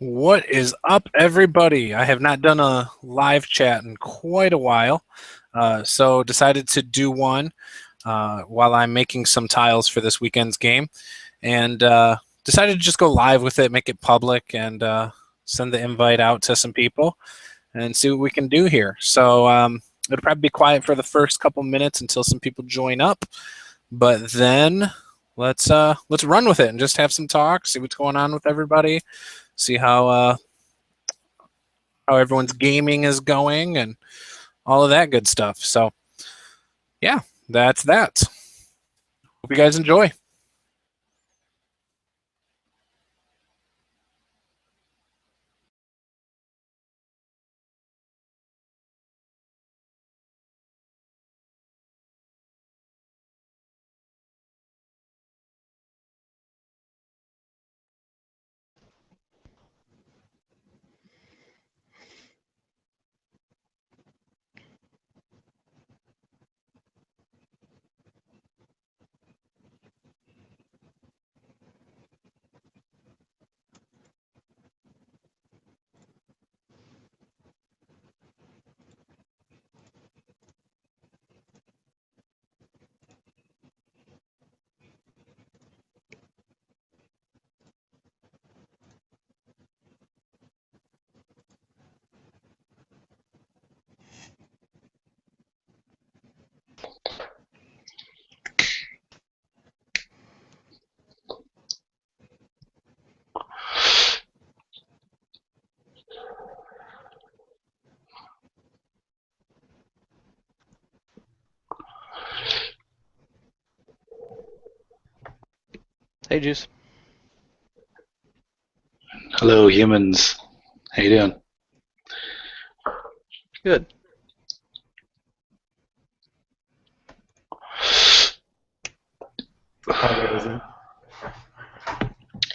What is up, everybody? I have not done a live chat in quite a while, so decided to do one while I'm making some tiles for this weekend's game, and decided to just go live with it, make it public, and send the invite out to some people and see what we can do here. So it'll probably be quiet for the first couple minutes until some people join up, but then let's run with it and just have some talk, see what's going on with everybody. See how everyone's gaming is going and all of that good stuff. So, yeah, that's that. Hope you guys enjoy. Hey, Juice. Hello, humans. How you doing? Good.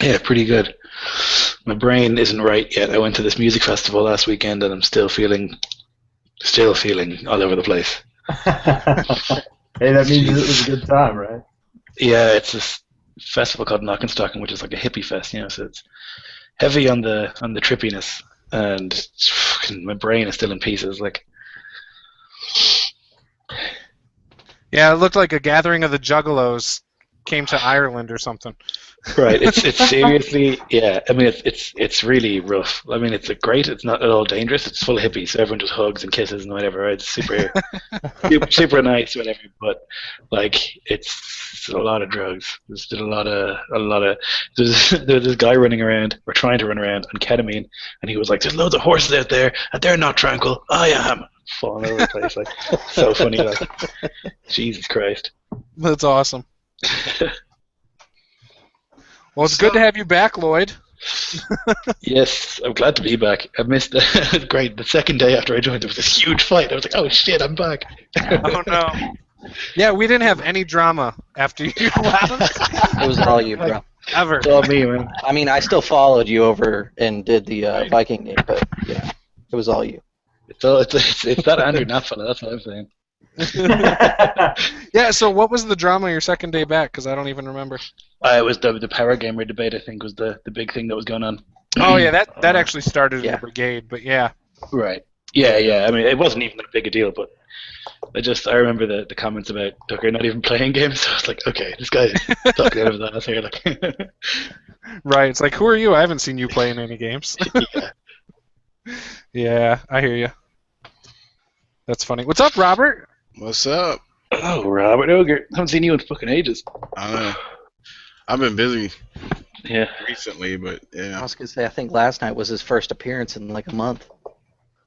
Yeah, pretty good. My brain isn't right yet. I went to this music festival last weekend, and I'm still feeling all over the place. Hey, that means it was a good time, right? Yeah, it's this festival called Knockenstocken, which is like a hippie fest, so it's heavy on the trippiness, and my brain is still in pieces. Like, Yeah, it looked like a gathering of the Juggalos came to Ireland or something. right? It's seriously, yeah. I mean, it's really rough. I mean, it's great. It's not at all dangerous. It's full of hippies, so everyone just hugs and kisses and whatever. Right? It's super nice, whatever. But like, it's a lot of drugs. There's a lot of. There's this guy running around or trying to run around on ketamine, and he was like, "There's loads of horses out there, and they're not tranquil. I am." Falling over the place, like so funny. Like, Jesus Christ. That's awesome. Well, it's good to have you back, Lloyd. Yes, I'm glad to be back. I missed great. The second day after I joined, there was this huge fight. I was like, "Oh shit, I'm back." Oh no. Yeah, we didn't have any drama after you left. It was all you, bro. Ever. It's all me, man. I mean, I still followed you over and did the Viking game, but yeah, it was all you. It's that Andrew Knapp fella. That's what I'm saying. Yeah, so what was the drama your second day back? Because I don't even remember. It was the power gamer debate. I think was the big thing that was going on. Oh yeah, that actually started in Yeah. the brigade, but yeah. Right. Yeah. I mean, it wasn't even that big a deal, but I remember the comments about Tucker not even playing games. So I was like, okay, this guy talking out of his ass here. Like, Right. It's like, who are you? I haven't seen you play in any games. yeah. Yeah, I hear you. That's funny. What's up, Robert? What's up? Oh, Robert Ogre. Haven't seen you in fucking ages. I've been busy Yeah. recently, but I yeah. was gonna say, I think last night was his first appearance in like a month.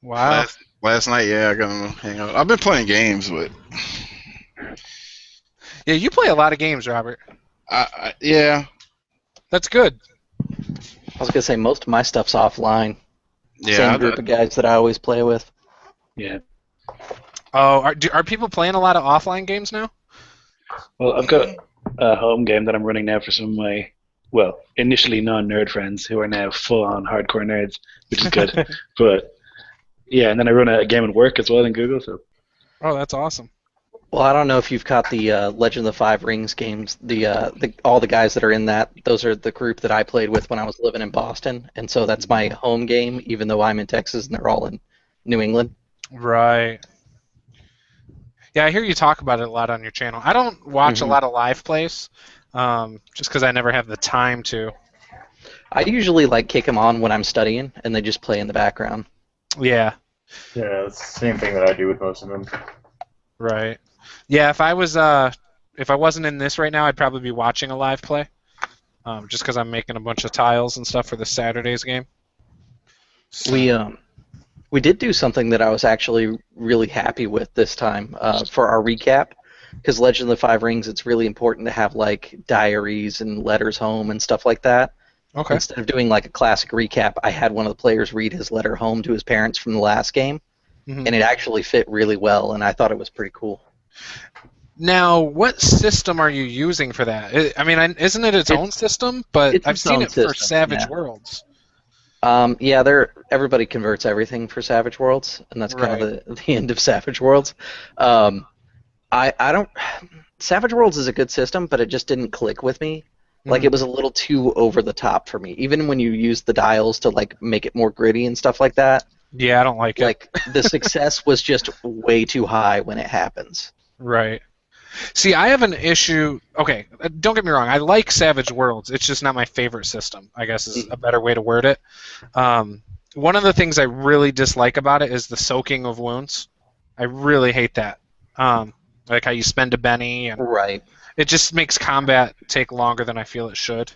Wow. Last night, yeah, I got to hang out. I've been playing games, but Yeah, you play a lot of games, Robert. yeah, That's good. I was gonna say most of my stuff's offline. yeah. Same group of guys that I always play with. Yeah. Oh, are people playing a lot of offline games now? Well, I've got a home game that I'm running now for some of my, well, initially non-nerd friends who are now full-on hardcore nerds, which is good. But yeah, and then I run a game at work as well in Google. So Oh, that's awesome. Well, I don't know if you've caught the Legend of the Five Rings games. The all the guys that are in that, those are the group that I played with when I was living in Boston, and so that's my home game, even though I'm in Texas and they're all in New England. Right. Yeah, I hear you talk about it a lot on your channel. I don't watch a lot of live plays, just because I never have the time to. I usually like kick them on when I'm studying, and they just play in the background. Yeah. Yeah, it's the same thing that I do with most of them. Right. Yeah, if I wasn't in this right now, I'd probably be watching a live play, just because I'm making a bunch of tiles and stuff for this Saturday's game. So, We did do something that I was actually really happy with this time for our recap, because Legend of the Five Rings, it's really important to have like diaries and letters home and stuff like that. okay. Instead of doing like a classic recap, I had one of the players read his letter home to his parents from the last game, Mhm. and it actually fit really well, and I thought it was pretty cool. Now, what system are you using for that? I mean, isn't it its own system? But it's I've its seen own it for system, Savage yeah. Worlds. Yeah, everybody converts everything for Savage Worlds, and that's kind of the end of Savage Worlds. I don't. Savage Worlds is a good system, but it just didn't click with me. Like it was a little too over the top for me. Even when you use the dials to like make it more gritty and stuff like that. Yeah, I don't like it. Like the success was just way too high when it happens. Right. See, I have an issue. Okay, don't get me wrong. I like Savage Worlds. It's just not my favorite system, I guess is a better way to word it. One of the things I really dislike about it is the soaking of wounds. I really hate that. Like how you spend a Benny, and Right. it just makes combat take longer than I feel it should.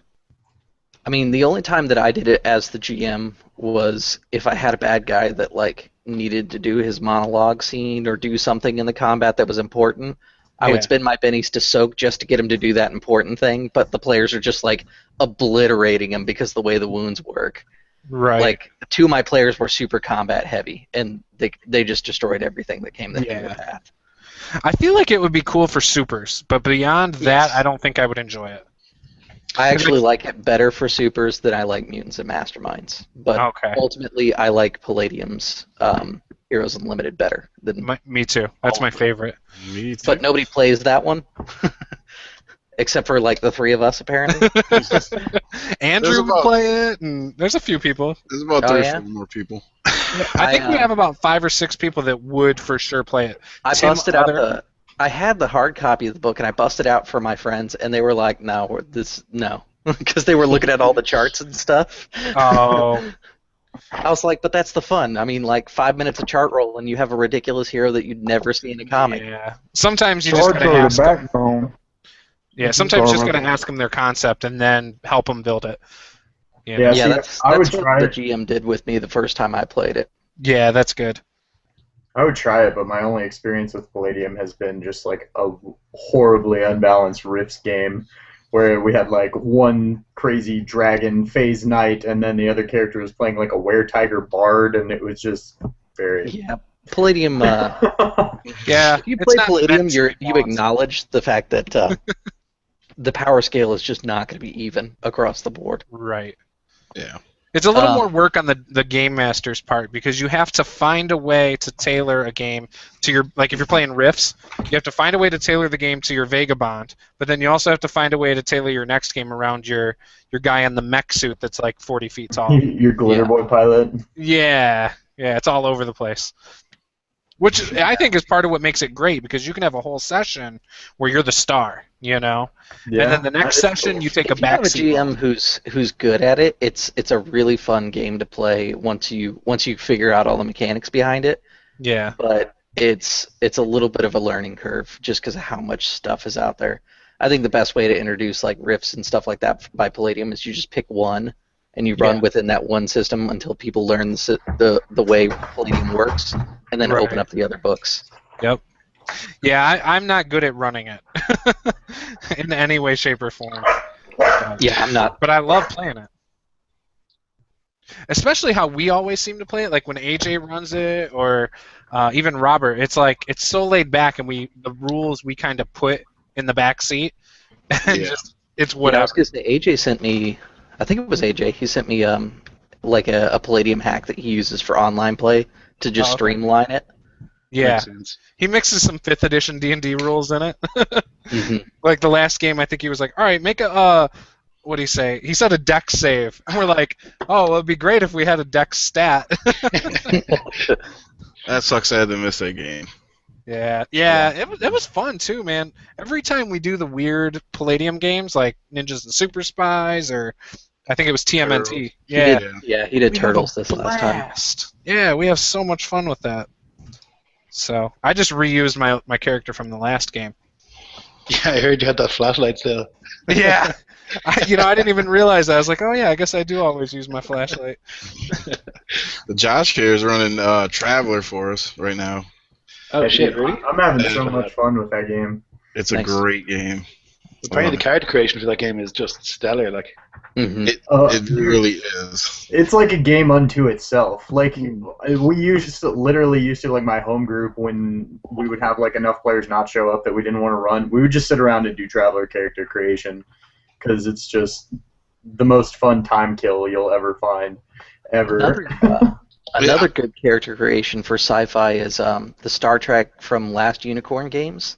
I mean, the only time that I did it as the GM was if I had a bad guy that like needed to do his monologue scene or do something in the combat that was important. I Yeah. would spend my bennies to soak just to get him to do that important thing, but the players are just like obliterating him because of the way the wounds work. Right. Like two of my players were super combat heavy, and they just destroyed everything that came in their path. I feel like it would be cool for supers, but beyond that, I don't think I would enjoy it. I actually like it better for supers than I like mutants and masterminds, but Okay. ultimately I like Palladium's Heroes Unlimited better than. Me too. That's my favorite. Me too. But nobody plays that one, except for like the three of us apparently. Andrew would play it, and there's a few people. There's about Oh, 3 or yeah? 4 more people. I think we have about 5 or 6 people that would for sure play it. I Tim busted out Other- I had the hard copy of the book and I busted out for my friends, and they were like, no, because they were looking at all the charts and stuff. Oh, I was like, but that's the fun. I mean, like 5 minutes of chart roll and you have a ridiculous hero that you'd never see in a comic. yeah. Sometimes you just Charge gotta or the ask them. backbone. Yeah, sometimes you just Charge. gotta ask them their concept and then help them build it. You know? Yeah, Yeah, see, that's I would what try the it. GM did with me the first time I played it. Yeah, that's good. I would try it, but my only experience with Palladium has been just like a horribly unbalanced Rifts game where we had like one crazy dragon phase knight and then the other character was playing like a were-tiger bard, and it was just very... Yeah, Palladium. Yeah, If you it's play not Palladium, meant to be you balanced. acknowledge the fact that the power scale is just not going to be even across the board. Right. Yeah. It's a little more work on the game master's part because you have to find a way to tailor a game to your, like if you're playing Rifts, you have to find a way to tailor the game to your Vagabond, but then you also have to find a way to tailor your next game around your guy in the mech suit that's like 40 feet tall. Your glitter Yeah. boy pilot. Yeah, it's all over the place. Which I think is part of what makes it great because you can have a whole session where you're the star, you know? Yeah. And then the next session you take a If you have a backseat. GM who's good at it, it's a really fun game to play once you figure out all the mechanics behind it. Yeah. But it's a little bit of a learning curve just because of how much stuff is out there. I think the best way to introduce like Rifts and stuff like that by Palladium is you just pick one and you run within that one system until people learn the way Palladium works, and then open up the other books. Yep. Yeah, I'm not good at running it in any way, shape, or form. Yeah, I'm not. But I love playing it. Especially how we always seem to play it, like when AJ runs it, or even Robert. It's like it's so laid back, and the rules we kind of put in the back seat, and just it's Yeah, I whatever. was gonna say AJ sent me. I think it was AJ. He sent me like a Palladium hack that he uses for online play to just streamline it. Yeah, Makes sense. he mixes some 5th edition D&D rules in it. Mhm. Like the last game, I think he was like, "All right, make a what do you say?" He said a dex save, and we're like, "Oh, well, it'd be great if we had a dex stat." That sucks. I had to miss that game. Yeah, it was fun too, man. Every time we do the weird Palladium games like Ninjas and Super Spies, or I think it was TMNT. Yeah, He did we Turtles have a this last time. blast. Yeah, we have so much fun with that. So I just reused my character from the last game. Yeah, I heard you had that flashlight still. Yeah, I didn't even realize that. I was like, oh yeah, I guess I do always use my flashlight. The Josh here is running Traveler for us right now. Oh shit, really? I'm having so much fun with that game. It's a Nice. great game. Apparently, the character creation for that game is just stellar. Like, Mhm. It really is. It's like a game unto itself. Like we literally used to like my home group when we would have like enough players not show up that we didn't want to run. We would just sit around and do Traveler character creation because it's just the most fun time kill you'll ever find, ever. Another good character creation for sci-fi is the Star Trek from Last Unicorn games.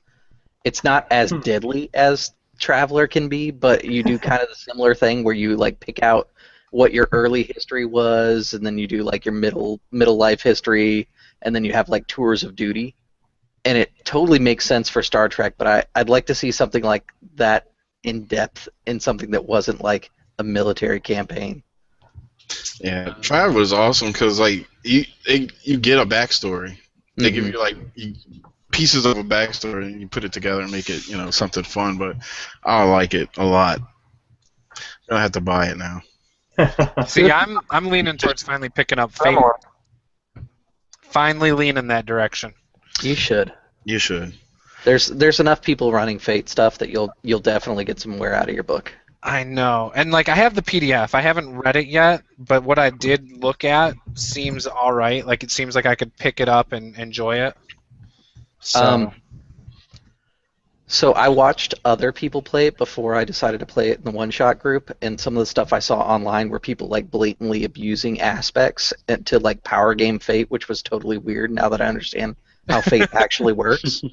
It's not as deadly as Traveler can be, but you do kind of the similar thing where you like pick out what your early history was, and then you do like your middle life history, and then you have like tours of duty, and it totally makes sense for Star Trek. But I'd like to see something like that in depth in something that wasn't like a military campaign. Yeah, Traveler is awesome because like you get a backstory. They give you like pieces of a backstory and you put it together and make it something fun. But I like it a lot. I don't have to buy it now. See, I'm leaning towards finally picking up Fate. Finally leaning that direction. You should. You should. There's enough people running Fate stuff that you'll definitely get some wear out of your book. I know, and like I have the PDF. I haven't read it yet, but what I did look at seems all right. Like it seems like I could pick it up and enjoy it. So I watched other people play it before I decided to play it in the one-shot group, and some of the stuff I saw online were people like blatantly abusing aspects to like power game Fate, which was totally weird now that I understand how Fate actually works.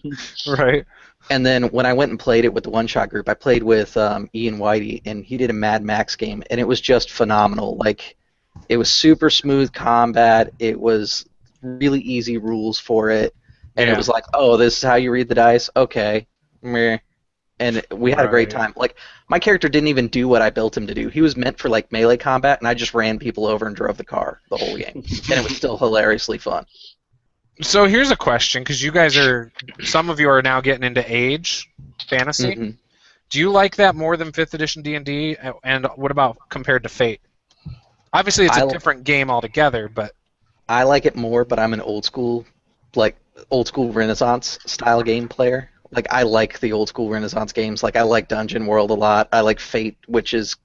Right. And then when I went and played it with the one-shot group, I played with Ian Whitey, and he did a Mad Max game, and it was just phenomenal. Like, it was super smooth combat. It was really easy rules for it, and it was like, oh, this is how you read the dice? Okay. Meh. And we had a great time. Like, my character didn't even do what I built him to do. He was meant for, like, melee combat, and I just ran people over and drove the car the whole game. And it was still hilariously fun. So here's a question, because some of you are now getting into Age fantasy. Mm-hmm. Do you like that more than 5th edition D&D? And what about compared to Fate? Obviously, it's a different game altogether, but I like it more, but I'm an old school Renaissance style game player. Like, I like the old school Renaissance games. Like, I like Dungeon World a lot. I like Fate, which is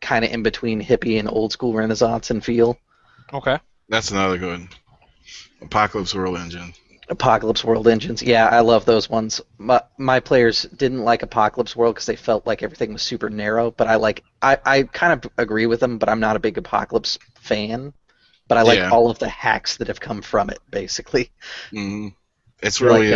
kind of in between hippie and old school Renaissance and feel. Okay. That's another good Apocalypse World Engine. Apocalypse World engines. Yeah, I love those ones. My players didn't like Apocalypse World because they felt like everything was super narrow, but I kind of agree with them, but I'm not a big Apocalypse fan. But I like all of the hacks that have come from it, basically. Mm-hmm. It's really,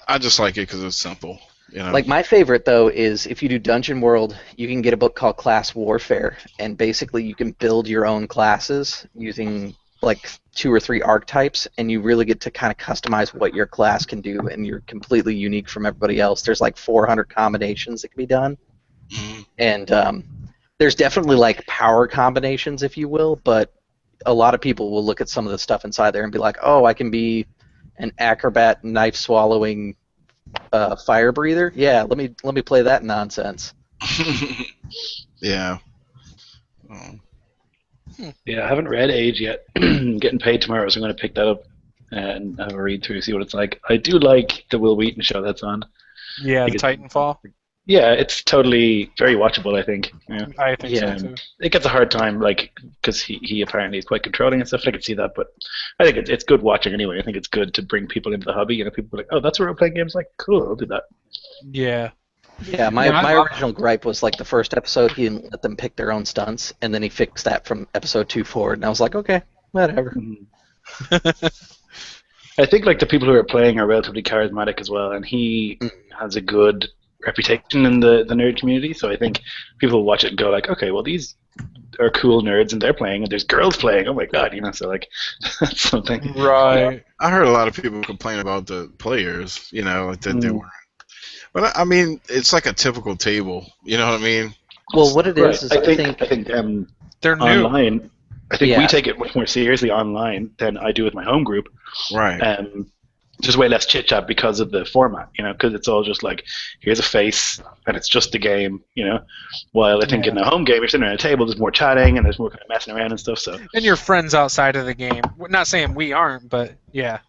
I just like it because it's simple. Like, my favorite, though, is if you do Dungeon World, you can get a book called Class Warfare, and basically you can build your own classes using like 2 or 3 archetypes, and you really get to kind of customize what your class can do, and you're completely unique from everybody else. There's like 400 combinations that can be done, and there's definitely like power combinations, if you will, but a lot of people will look at some of the stuff inside there and be like, oh, I can be an acrobat, knife-swallowing fire breather? Yeah, let me play that nonsense. Yeah. Yeah, I haven't read Age yet. I'm getting paid tomorrow, so I'm going to pick that up and have a read through, see what it's like. I do like the Will Wheaton show that's on. Yeah, the Titanfall. Yeah, it's totally very watchable, I think. Yeah. I think so too. It gets a hard time, like, because he apparently is quite controlling and stuff. I could see that, but I think it's good watching anyway. I think it's good to bring people into the hobby. People are like, oh, that's a role-playing game. It's like, cool, I'll do that. Yeah. Yeah, my original gripe was like the first episode, he didn't let them pick their own stunts, and then he fixed that from episode 2 forward, and I was like, okay, whatever. I I think like the people who are playing are relatively charismatic as well, and he has a good reputation in the nerd community. So I think people watch it and go like, okay, well these are cool nerds and they're playing, and there's girls playing. Oh my god, so like that's something. Right. I heard a lot of people complain about the players, like that they weren't. But I mean, it's like a typical table. You know what I mean? Well, what it is, I think They're new. online. I think we take it much more seriously online than I do with my home group. Right. Just way less chit chat because of the format, because it's all just like, here's a face and it's just a game, While I think in the home game, you're sitting around a table, there's more chatting and there's more kind of messing around and stuff. So. And your friends outside of the game. We're not saying we aren't, but yeah,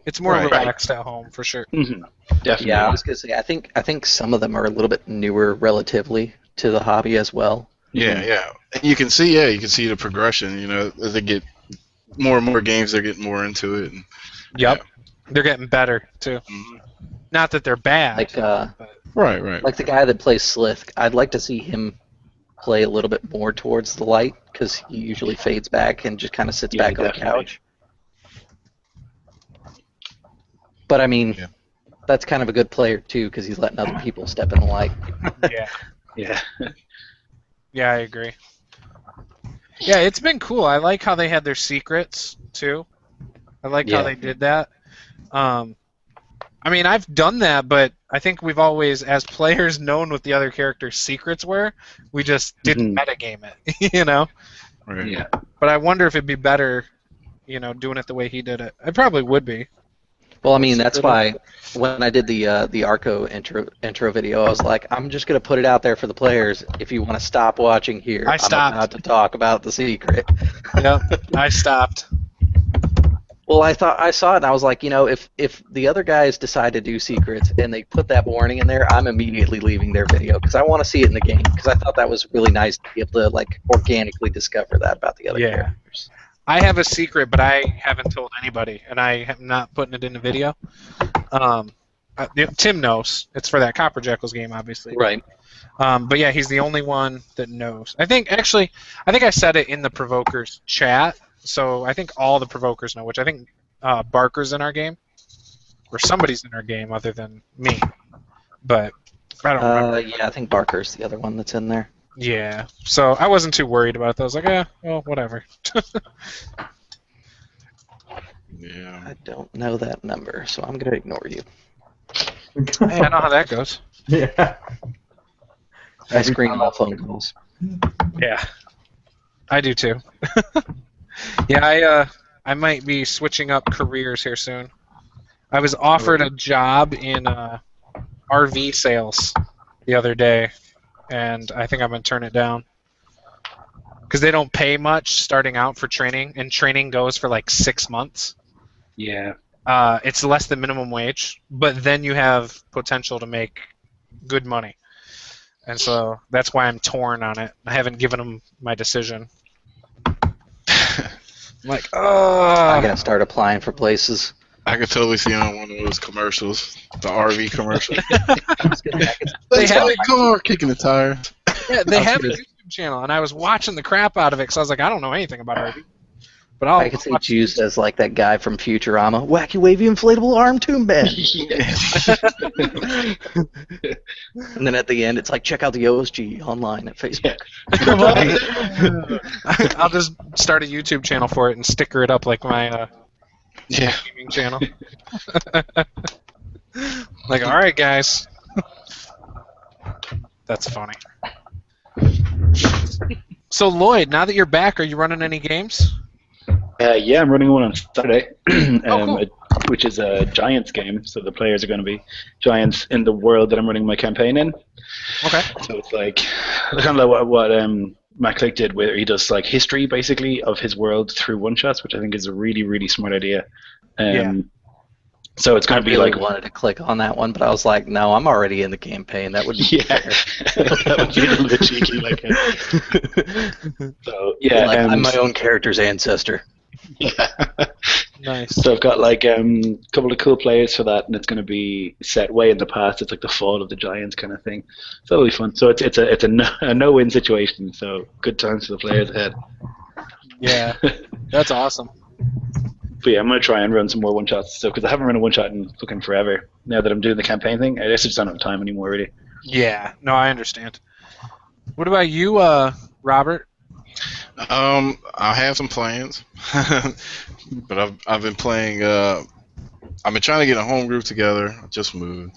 it's more relaxed at home for sure. Mm-hmm. Definitely. Yeah, I was gonna say, I think some of them are a little bit newer relatively to the hobby as well. Yeah. And you can see the progression. As they get more and more games, they're getting more into it. And, yep. They're getting better too. Mm-hmm. Not that they're bad. Like right. Like the guy that plays Slith, I'd like to see him play a little bit more towards the light because he usually fades back and just kind of sits back on the couch. But I mean, that's kind of a good player too because he's letting other people step in the light. Yeah. Yeah, I agree. Yeah, it's been cool. I like how they had their secrets too. I like how they did that. I mean, I've done that, but I think we've always, as players, known what the other character's secrets were. We just didn't metagame it, Right. Yeah. But I wonder if it'd be better, doing it the way he did it. It probably would be. Well, I mean, that's why when I did the Arco intro video, I was like, I'm just going to put it out there for the players. If you want to stop watching here, I'm about to talk about the secret. Yep, I stopped. Well, I saw it, and I was like, if the other guys decide to do secrets and they put that warning in there, I'm immediately leaving their video because I want to see it in the game because I thought that was really nice to be able to organically discover that about the other characters. I have a secret, but I haven't told anybody, and I am not putting it in the video. Tim knows. It's for that Copper Jackals game, obviously. Right. But yeah, he's the only one that knows. I think I said it in the Provokers chat, so I think all the Provokers know, which I think Barker's in our game, or somebody's in our game other than me. But I don't remember. Yeah, I think Barker's the other one that's in there. Yeah, so I wasn't too worried about that. I was like, well, whatever. Yeah. I don't know that number, so I'm going to ignore you. Hey, I know how that goes. Yeah. I screen all phone calls. Yeah, I do too. Yeah, I might be switching up careers here soon. I was offered a job in RV sales the other day, and I think I'm going to turn it down. Because they don't pay much starting out for training, and training goes for like 6 months. Yeah. It's less than minimum wage, but then you have potential to make good money. And so that's why I'm torn on it. I haven't given them my decision. I'm like, I gotta start applying for places. I could totally see on one of those commercials, the RV commercial. They have a car kicking the tires. Yeah, they have a YouTube channel, and I was watching the crap out of it because I was like, I don't know anything about RV. But I could see Juice as like that guy from Futurama, wacky wavy inflatable arm tomb band. And then at the end, it's like, check out the OSG online at Facebook. I'll just start a YouTube channel for it and sticker it up like my gaming channel. Like, all right, guys. That's funny. So, Lloyd, now that you're back, are you running any games? Yeah, I'm running one on Saturday, cool. Which is a Giants game. So the players are going to be Giants in the world that I'm running my campaign in. Okay. So it's like kind of like what Matt Click did, where he does like history basically of his world through one shots, which I think is a really, really smart idea. So it's going to be like wanted to click on that one, but I was like, no, I'm already in the campaign. That would be fair. That would be a little bit cheeky, like. So yeah, like, I'm my own character's ancestor. Yeah. Nice. So I've got like a couple of cool players for that, and it's going to be set way in the past. It's like the fall of the Giants kind of thing. So it'll be fun. So it's a no-win situation. So good times for the players ahead. Yeah, that's awesome. But yeah, I'm gonna try and run some more one shots. So because I haven't run a one shot in fucking forever. Now that I'm doing the campaign thing, I just don't have time anymore, really. Yeah, no, I understand. What about you, Robert? I have some plans, but I've been playing. I've been trying to get a home group together. I just moved.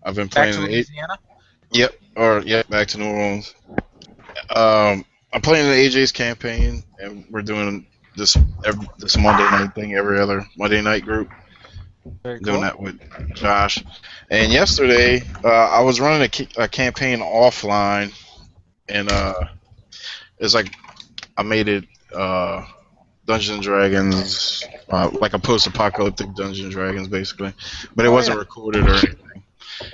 I've been Back playing. to Louisiana? Yep, back to New Orleans. I'm playing the AJ's campaign, and we're doing this Monday night thing every other Monday night group. Very Doing cool. that with Josh. And yesterday, I was running a campaign offline, and it's like I made it Dungeons and Dragons, like a post-apocalyptic Dungeons and Dragons, basically. But it wasn't recorded or anything.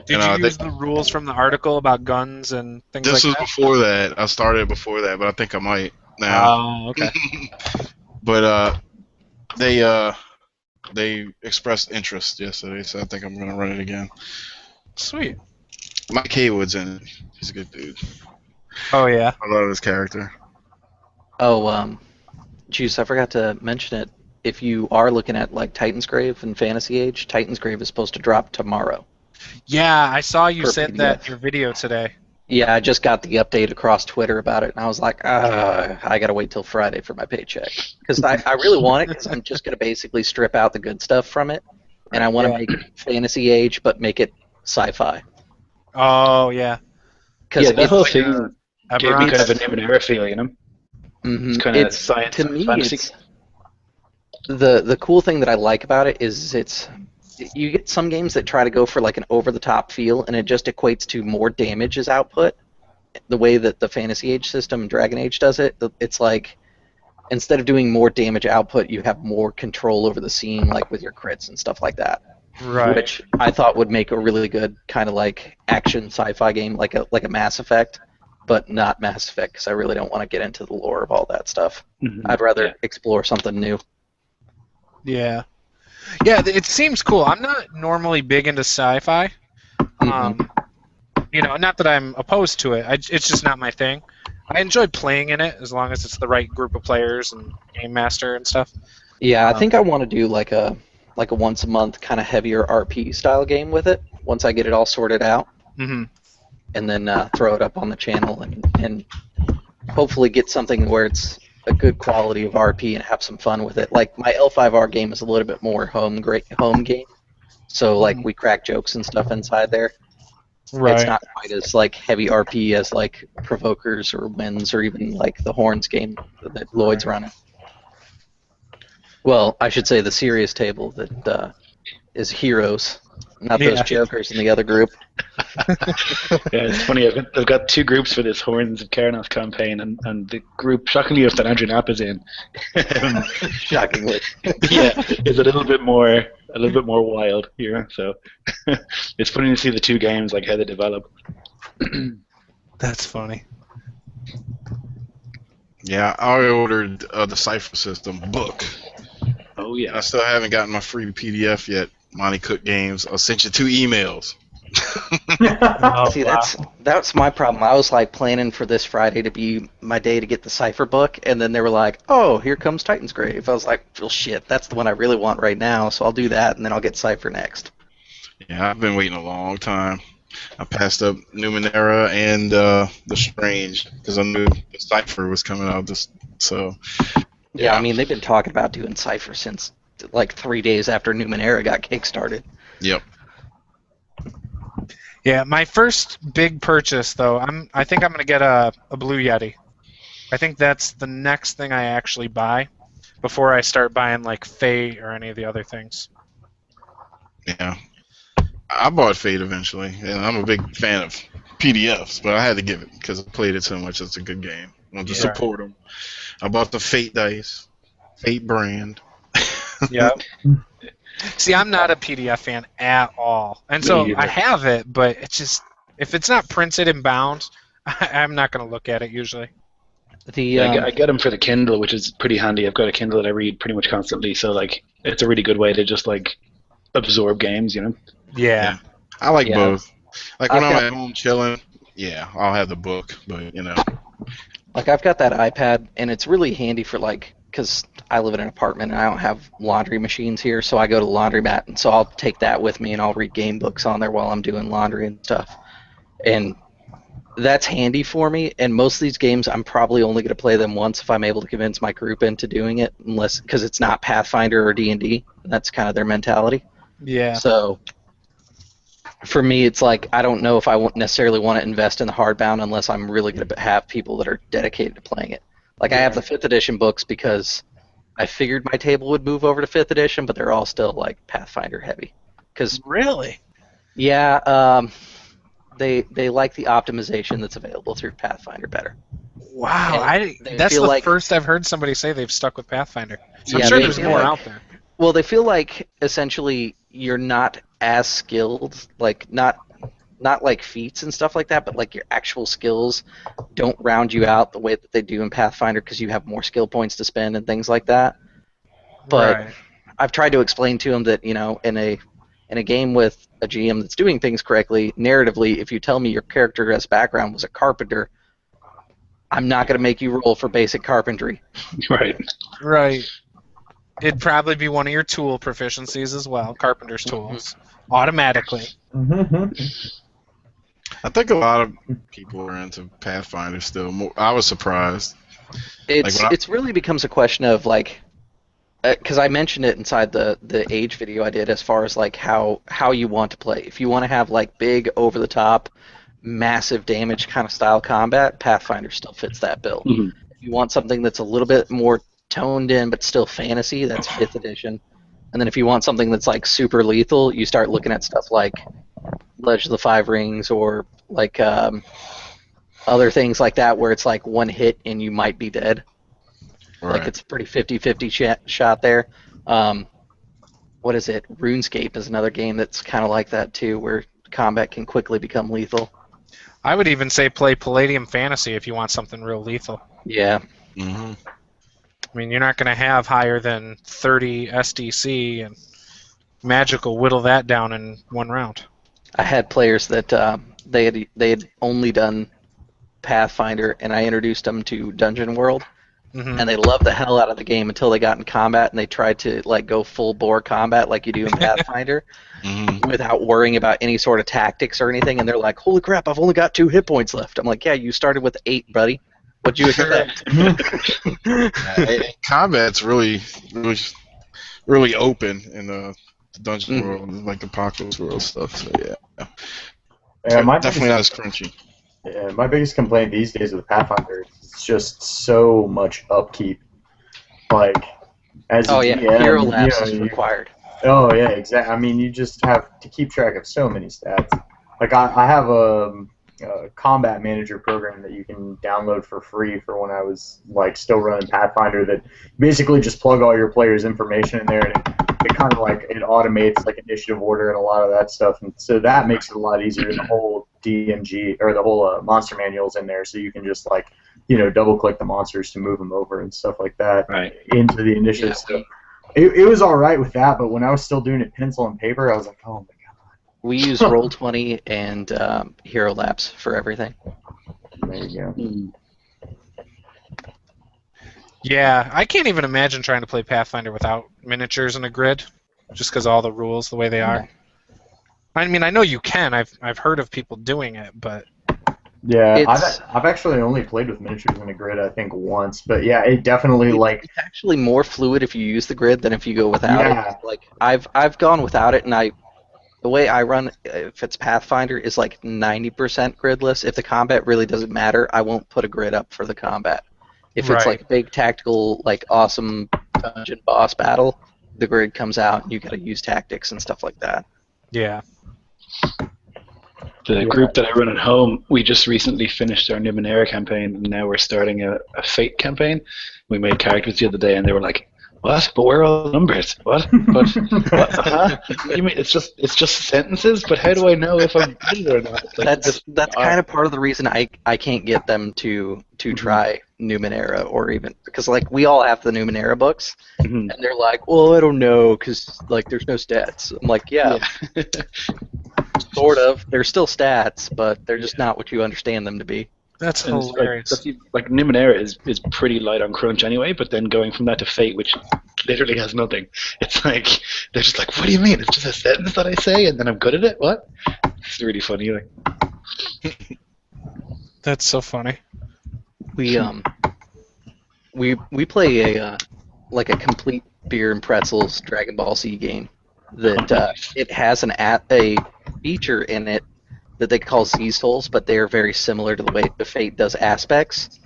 Did And, you use the rules from the article about guns and things This like was before that. I started before that, but I think I might now. Oh, okay. But they expressed interest yesterday, so I think I'm gonna run it again. Sweet. Mike Haywood's in it. He's a good dude. Oh, yeah. I love his character. Oh, Juice, I forgot to mention it. If you are looking at like Titan's Grave and Fantasy Age, Titan's Grave is supposed to drop tomorrow. Yeah, I saw you For said that PDF. in your video today. Yeah, I just got the update across Twitter about it, and I was like, I gotta wait till Friday for my paycheck. Because I really want it, because I'm just gonna basically strip out the good stuff from it, and I want to make it Fantasy Age, but make it sci-fi. Oh, yeah. Because Yeah, that whole thing gave me Eberron. kind of a Numenera feel, you know? It's kind of science to and me, fantasy. it's the cool thing that I like about it is you get some games that try to go for like an over-the-top feel, and it just equates to more damage as output. The way that the Fantasy Age system and Dragon Age does it, it's like instead of doing more damage output, you have more control over the scene, like with your crits and stuff like that. Right. Which I thought would make a really good kind of like action sci-fi game, like a Mass Effect, but not Mass Effect, because I really don't want to get into the lore of all that stuff. I'd rather explore something new. Yeah. Yeah, it seems cool. I'm not normally big into sci-fi. Not that I'm opposed to it. It's just not my thing. I enjoy playing in it as long as it's the right group of players and game master and stuff. Yeah, I think I want to do like a once a month kind of heavier RP style game with it once I get it all sorted out, Mm-hmm. and then throw it up on the channel and hopefully get something where it's a good quality of RP and have some fun with it. Like my L5R game is a little bit more home game, so like we crack jokes and stuff inside there. Right. It's not quite as like heavy RP as like Provokers or Winds or even like the Horns game that Lloyd's running. Well, I should say the serious table that is Heroes, not those jokers in the other group. Yeah, it's funny. I've got two groups for this Horns of Karanoth campaign, and the group, shockingly enough, that Andrew Knapp is in, Shockingly. yeah, is a little bit more wild here. So it's funny to see the two games, like how they develop. That's funny. Yeah, I ordered the Cypher System book. Oh yeah. I still haven't gotten my free PDF yet. Monty Cook Games. I sent you 2 emails. See, that's my problem. I was like planning for this Friday to be my day to get the Cypher book, and then they were like, "Oh, here comes Titan's Grave." I was like, "Well, shit, that's the one I really want right now." So I'll do that, and then I'll get Cypher next. Yeah, I've been waiting a long time. I passed up Numenera and The Strange because I knew the Cypher was coming out. Yeah, I mean they've been talking about doing Cypher since like 3 days after Numenera got kickstarted. Yep. Yeah, my first big purchase though, I think I'm gonna get a Blue Yeti. I think that's the next thing I actually buy before I start buying like Fate or any of the other things. Yeah. I bought Fate eventually, and I'm a big fan of PDFs, but I had to give it because I played it so much. It's a good game. I want to support them. I bought the Fate dice, Fate brand. Yeah. See, I'm not a PDF fan at all, and so I have it, but it's just if it's not printed and bound, I'm not going to look at it usually. I get them for the Kindle, which is pretty handy. I've got a Kindle that I read pretty much constantly, so like it's a really good way to just like absorb games, you know. Yeah. I like both. Like when I'm at home chilling, I'll have the book, but Like I've got that iPad, and it's really handy for like, because I live in an apartment and I don't have laundry machines here, so I go to the laundromat, and so I'll take that with me and I'll read game books on there while I'm doing laundry and stuff. And that's handy for me. And most of these games, I'm probably only going to play them once if I'm able to convince my group into doing it, unless because it's not Pathfinder or D&D. That's kind of their mentality. Yeah. So for me, it's like I don't know if I won't necessarily want to invest in the hardbound unless I'm really going to have people that are dedicated to playing it. Like I have the 5th edition books because I figured my table would move over to 5th edition, but they're all still like Pathfinder heavy. Cause, Really? yeah, they like the optimization that's available through Pathfinder better. Wow, And they that's feel the like- first I've heard somebody say they've stuck with Pathfinder. So Yeah, I'm sure they there's feel more like- out there. Well, they feel like essentially you're not as skilled, like not like feats and stuff like that, but like your actual skills don't round you out the way that they do in Pathfinder because you have more skill points to spend and things like that. But Right. I've tried to explain to them that, you know, in a game with a GM that's doing things correctly, narratively, if you tell me your character as background was a carpenter, I'm not going to make you roll for basic carpentry. Right. Right. It'd probably be one of your tool proficiencies as well, carpenter's tools, automatically. I think a lot of people are into Pathfinder still. I was surprised. It's really becomes a question of like, because I mentioned it inside the age video I did as far as like how you want to play. If you want to have like big over the top, massive damage kind of style combat, Pathfinder still fits that bill. Mhm. If you want something that's a little bit more toned in but still fantasy, that's 5th edition. And then if you want something that's like super lethal, you start looking at stuff like Legend of the Five Rings or like other things like that where it's like one hit and you might be dead. Right. Like it's a pretty 50-50 shot there. What is it? RuneScape is another game that's kind of like that too, where combat can quickly become lethal. I would even say play Palladium Fantasy if you want something real lethal. Yeah. hmm I mean, you're not going to have higher than 30 SDC, and Magic will whittle that down in one round. I had players that they had only done Pathfinder, and I introduced them to Dungeon World, Mhm. and they loved the hell out of the game until they got in combat and they tried to like go full bore combat like you do in Pathfinder without worrying about any sort of tactics or anything, and they're like, "Holy crap! I've only got 2 hit points left." I'm like, "Yeah, you started with 8, buddy. What'd you expect?" Combat's really open in the Dungeon Mhm. World, like the Apocalypse World stuff. So yeah, Yeah, definitely not as crunchy. my biggest complaint these days with Pathfinder is just so much upkeep. Like, as a Oh yeah, DM, hero lapse is you- required. Oh yeah, exactly. I mean, you just have to keep track of so many stats. Like I have a combat manager program that you can download for free for when I was like still running Pathfinder. That basically just plug all your players' information in there, and it kind of like it automates like initiative order and a lot of that stuff. And so that makes it a lot easier. And the whole DMG or the whole monster manual's in there, so you can just like double click the monsters to move them over and stuff like that Right. into the initiative. Yeah. So it was all right with that, but when I was still doing it pencil and paper, I was like, oh my We use Roll20 and Hero Lapse for everything. god, there you go. Mm. Yeah, I can't even imagine trying to play Pathfinder without miniatures and a grid, just because all the rules the way they are. I mean, I know you can. I've heard of people doing it, but Yeah, It's- I've actually only played with miniatures in a grid, I think, once. But yeah, it definitely like It's actually more fluid if you use the grid than if you go without Yeah. it. Like I've gone without it, and the way I run, if it's Pathfinder, is like 90% gridless. If the combat really doesn't matter, I won't put a grid up for the combat. If it's Right. like a big tactical, like awesome dungeon boss battle, the grid comes out, and you got to use tactics and stuff like that. yeah. The group that I run at home, we just recently finished our Numenera campaign, and now we're starting a Fate campaign. We made characters the other day, and they were like, "What? But where are all the numbers? What? But what? Huh? You mean it's just sentences? But how do I know if I'm good or not?" It's like, That's kind of part of the reason I can't get them to try Numenera, or even because like we all have the Numenera books, Mhm. and they're like, well, I don't know because like there's no stats. I'm like, yeah, sort of. They're still stats, but they're just not what you understand them to be. That's And it's hilarious. like Numenera is pretty light on crunch anyway, but then going from that to Fate, which literally has nothing, it's like they're just like, what do you mean? It's just a sentence that I say, and then I'm good at it. What? It's really funny. Like, That's so funny. We play a like a complete beer and pretzels Dragon Ball Z game that it has a feature in it that they call Z Souls, but they are very similar to the way the Fate does aspects,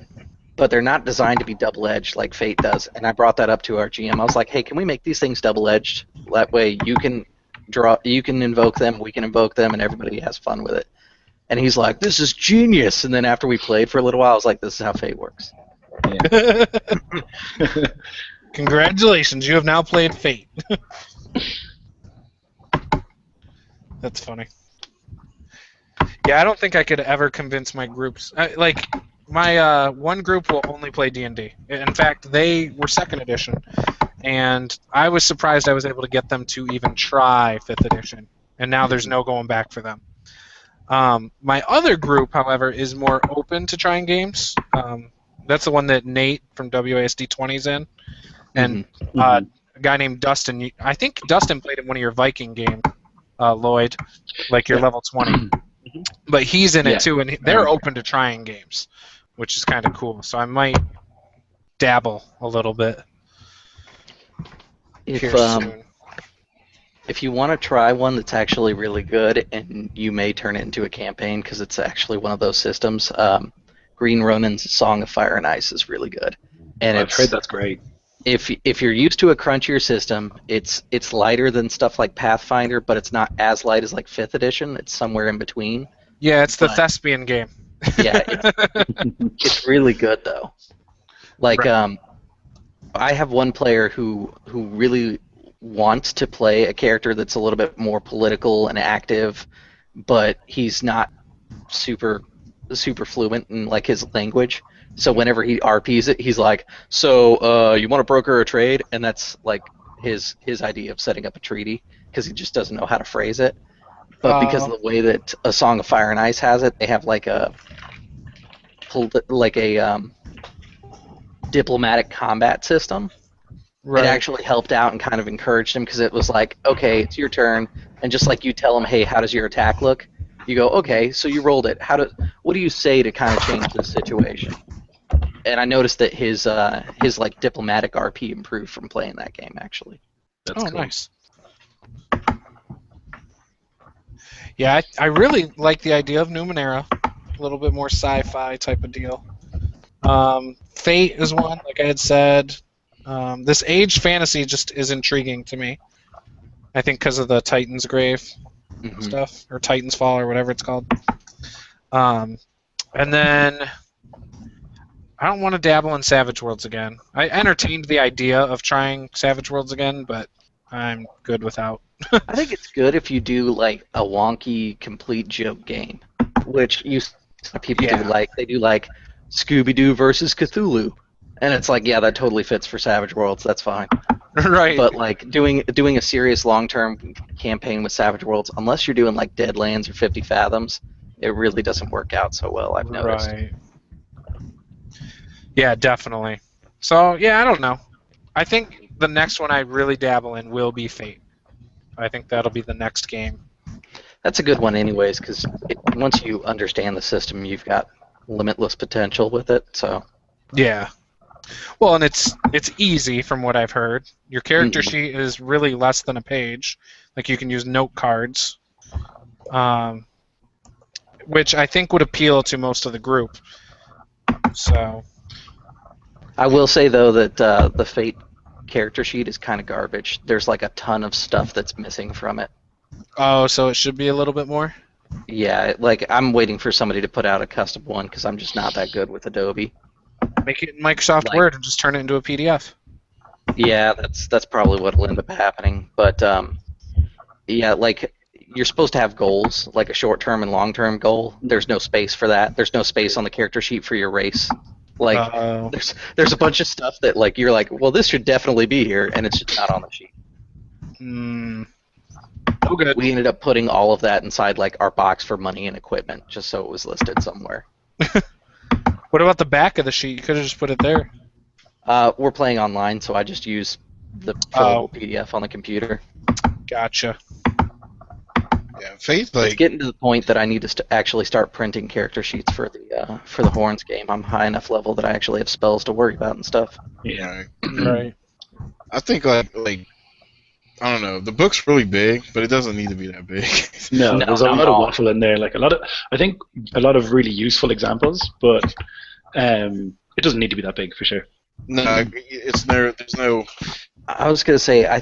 but they're not designed to be double-edged like Fate does. And I brought that up to our GM. I was like, hey, can we make these things double-edged? That way you can invoke them, we can invoke them, and everybody has fun with it. And he's like, this is genius. And then after we played for a little while, I was like, this is how Fate works. Congratulations, you have now played Fate. That's funny. Yeah, I don't think I could ever convince my groups. My one group will only play D&D. In fact, they were 2nd edition, and I was surprised I was able to get them to even try 5th edition, and now there's no going back for them. My other group, however, is more open to trying games. That's the one that Nate from WASD 20's in, and a guy named Dustin. I think Dustin played in one of your Viking games, Lloyd, like your level 20. But he's in it too, and they're open to trying games, which is kind of cool. So I might dabble a little bit. If you want to try one that's actually really good, and you may turn it into a campaign because it's actually one of those systems, Green Ronin's Song of Fire and Ice is really good. And I've heard that's great. If you're used to a crunchier system, it's lighter than stuff like Pathfinder, but it's not as light as like 5th edition. It's somewhere in between. Yeah, it's the thespian game. Yeah, it's really good though. Like, I have one player who really wants to play a character that's a little bit more political and active, but he's not super fluent in like his language. So whenever he RPs it, he's like, so you want to broker a trade? And that's like his idea of setting up a treaty, because he just doesn't know how to phrase it. But because of the way that A Song of Fire and Ice has it, they have like a diplomatic combat system. Right. It actually helped out and kind of encouraged him, because it was like, okay, it's your turn, and just like you tell him, hey, how does your attack look? You go, okay, so you rolled it. What do you say to kind of change the situation? And I noticed that his like diplomatic RP improved from playing that game, actually. That's cool. Nice. Yeah, I really like the idea of Numenera. A little bit more sci-fi type of deal. Fate is one, like I had said. This Age fantasy just is intriguing to me. I think because of the Titan's Grave stuff, or Titan's Fall, or whatever it's called. And then I don't want to dabble in Savage Worlds again. I entertained the idea of trying Savage Worlds again, but I'm good without. I think it's good if you do like a wonky complete joke game, which people do. Like they do like Scooby-Doo versus Cthulhu, and it's like, yeah, that totally fits for Savage Worlds. That's fine. Right. But like doing a serious long-term campaign with Savage Worlds, unless you're doing like Deadlands or 50 Fathoms, it really doesn't work out so well, I've noticed. Right. Yeah, definitely. So, yeah, I don't know. I think the next one I really dabble in will be Fate. I think that'll be the next game. That's a good one anyways, because once you understand the system, you've got limitless potential with it. So. Yeah. Well, and it's easy from what I've heard. Your character sheet is really less than a page. Like, you can use note cards, which I think would appeal to most of the group. So. I will say, though, that the Fate character sheet is kind of garbage. There's like a ton of stuff that's missing from it. Oh, so it should be a little bit more? Yeah, like I'm waiting for somebody to put out a custom one, because I'm just not that good with Adobe. Make it in Microsoft Word and just turn it into a PDF. Yeah, that's probably what will end up happening. But yeah, like you're supposed to have goals, like a short-term and long-term goal. There's no space for that. There's no space on the character sheet for your race. Like there's a bunch of stuff that like you're like, well, this should definitely be here, and it's just not on the sheet. Oh, good. We ended up putting all of that inside like our box for money and equipment, just so it was listed somewhere. What about the back of the sheet? You could have just put it there. We're playing online, so I just use the fillable PDF on the computer. Gotcha. Yeah, Faith, It's like, getting to the point that I need to actually start printing character sheets for the Horns game. I'm high enough level that I actually have spells to worry about and stuff. Yeah. Right. I think like I don't know. The book's really big, but it doesn't need to be that big. No, No, there's a not lot at of all. waffle in there. Like I think a lot of really useful examples, but it doesn't need to be that big for sure. No, there's no. I was gonna say I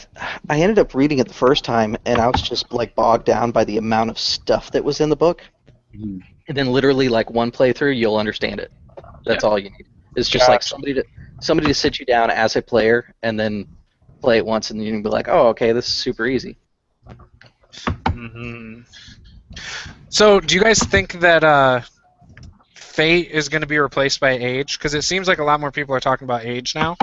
ended up reading it the first time, and I was just like bogged down by the amount of stuff that was in the book. Mhm. And then literally like one playthrough, you'll understand it. That's all you need. It's just like somebody to sit you down as a player, and then play it once, and you can be like, oh, okay, this is super easy. Hmm. So, do you guys think that Fate is going to be replaced by Age? Because it seems like a lot more people are talking about Age now.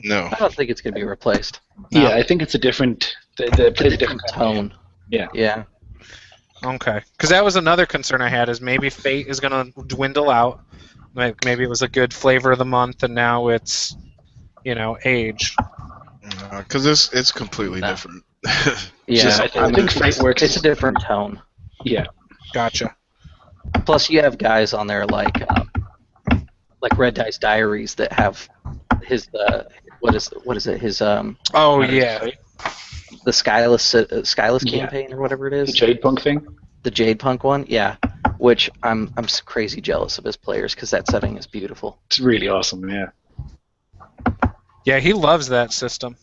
No. I don't think it's gonna be replaced. No. Yeah, I think it's a different. They It's play a a different tone. Yeah. Yeah. Okay. Because that was another concern I had, is maybe Fate is going to dwindle out. Like maybe it was a good flavor of the month, and now it's, Age. Because it's completely No. different. Yeah. Just- I think Fate works. It's a different tone. Yeah. Gotcha. Plus, you have guys on there like Red Dice Diaries that have his what is it his Oh, yeah. the Skyless Yeah. campaign or whatever it The is, Jade Punk thing. the Jade Punk one, yeah. Which I'm crazy jealous of his players because that setting is beautiful. It's really awesome. Yeah. Yeah, he loves that system.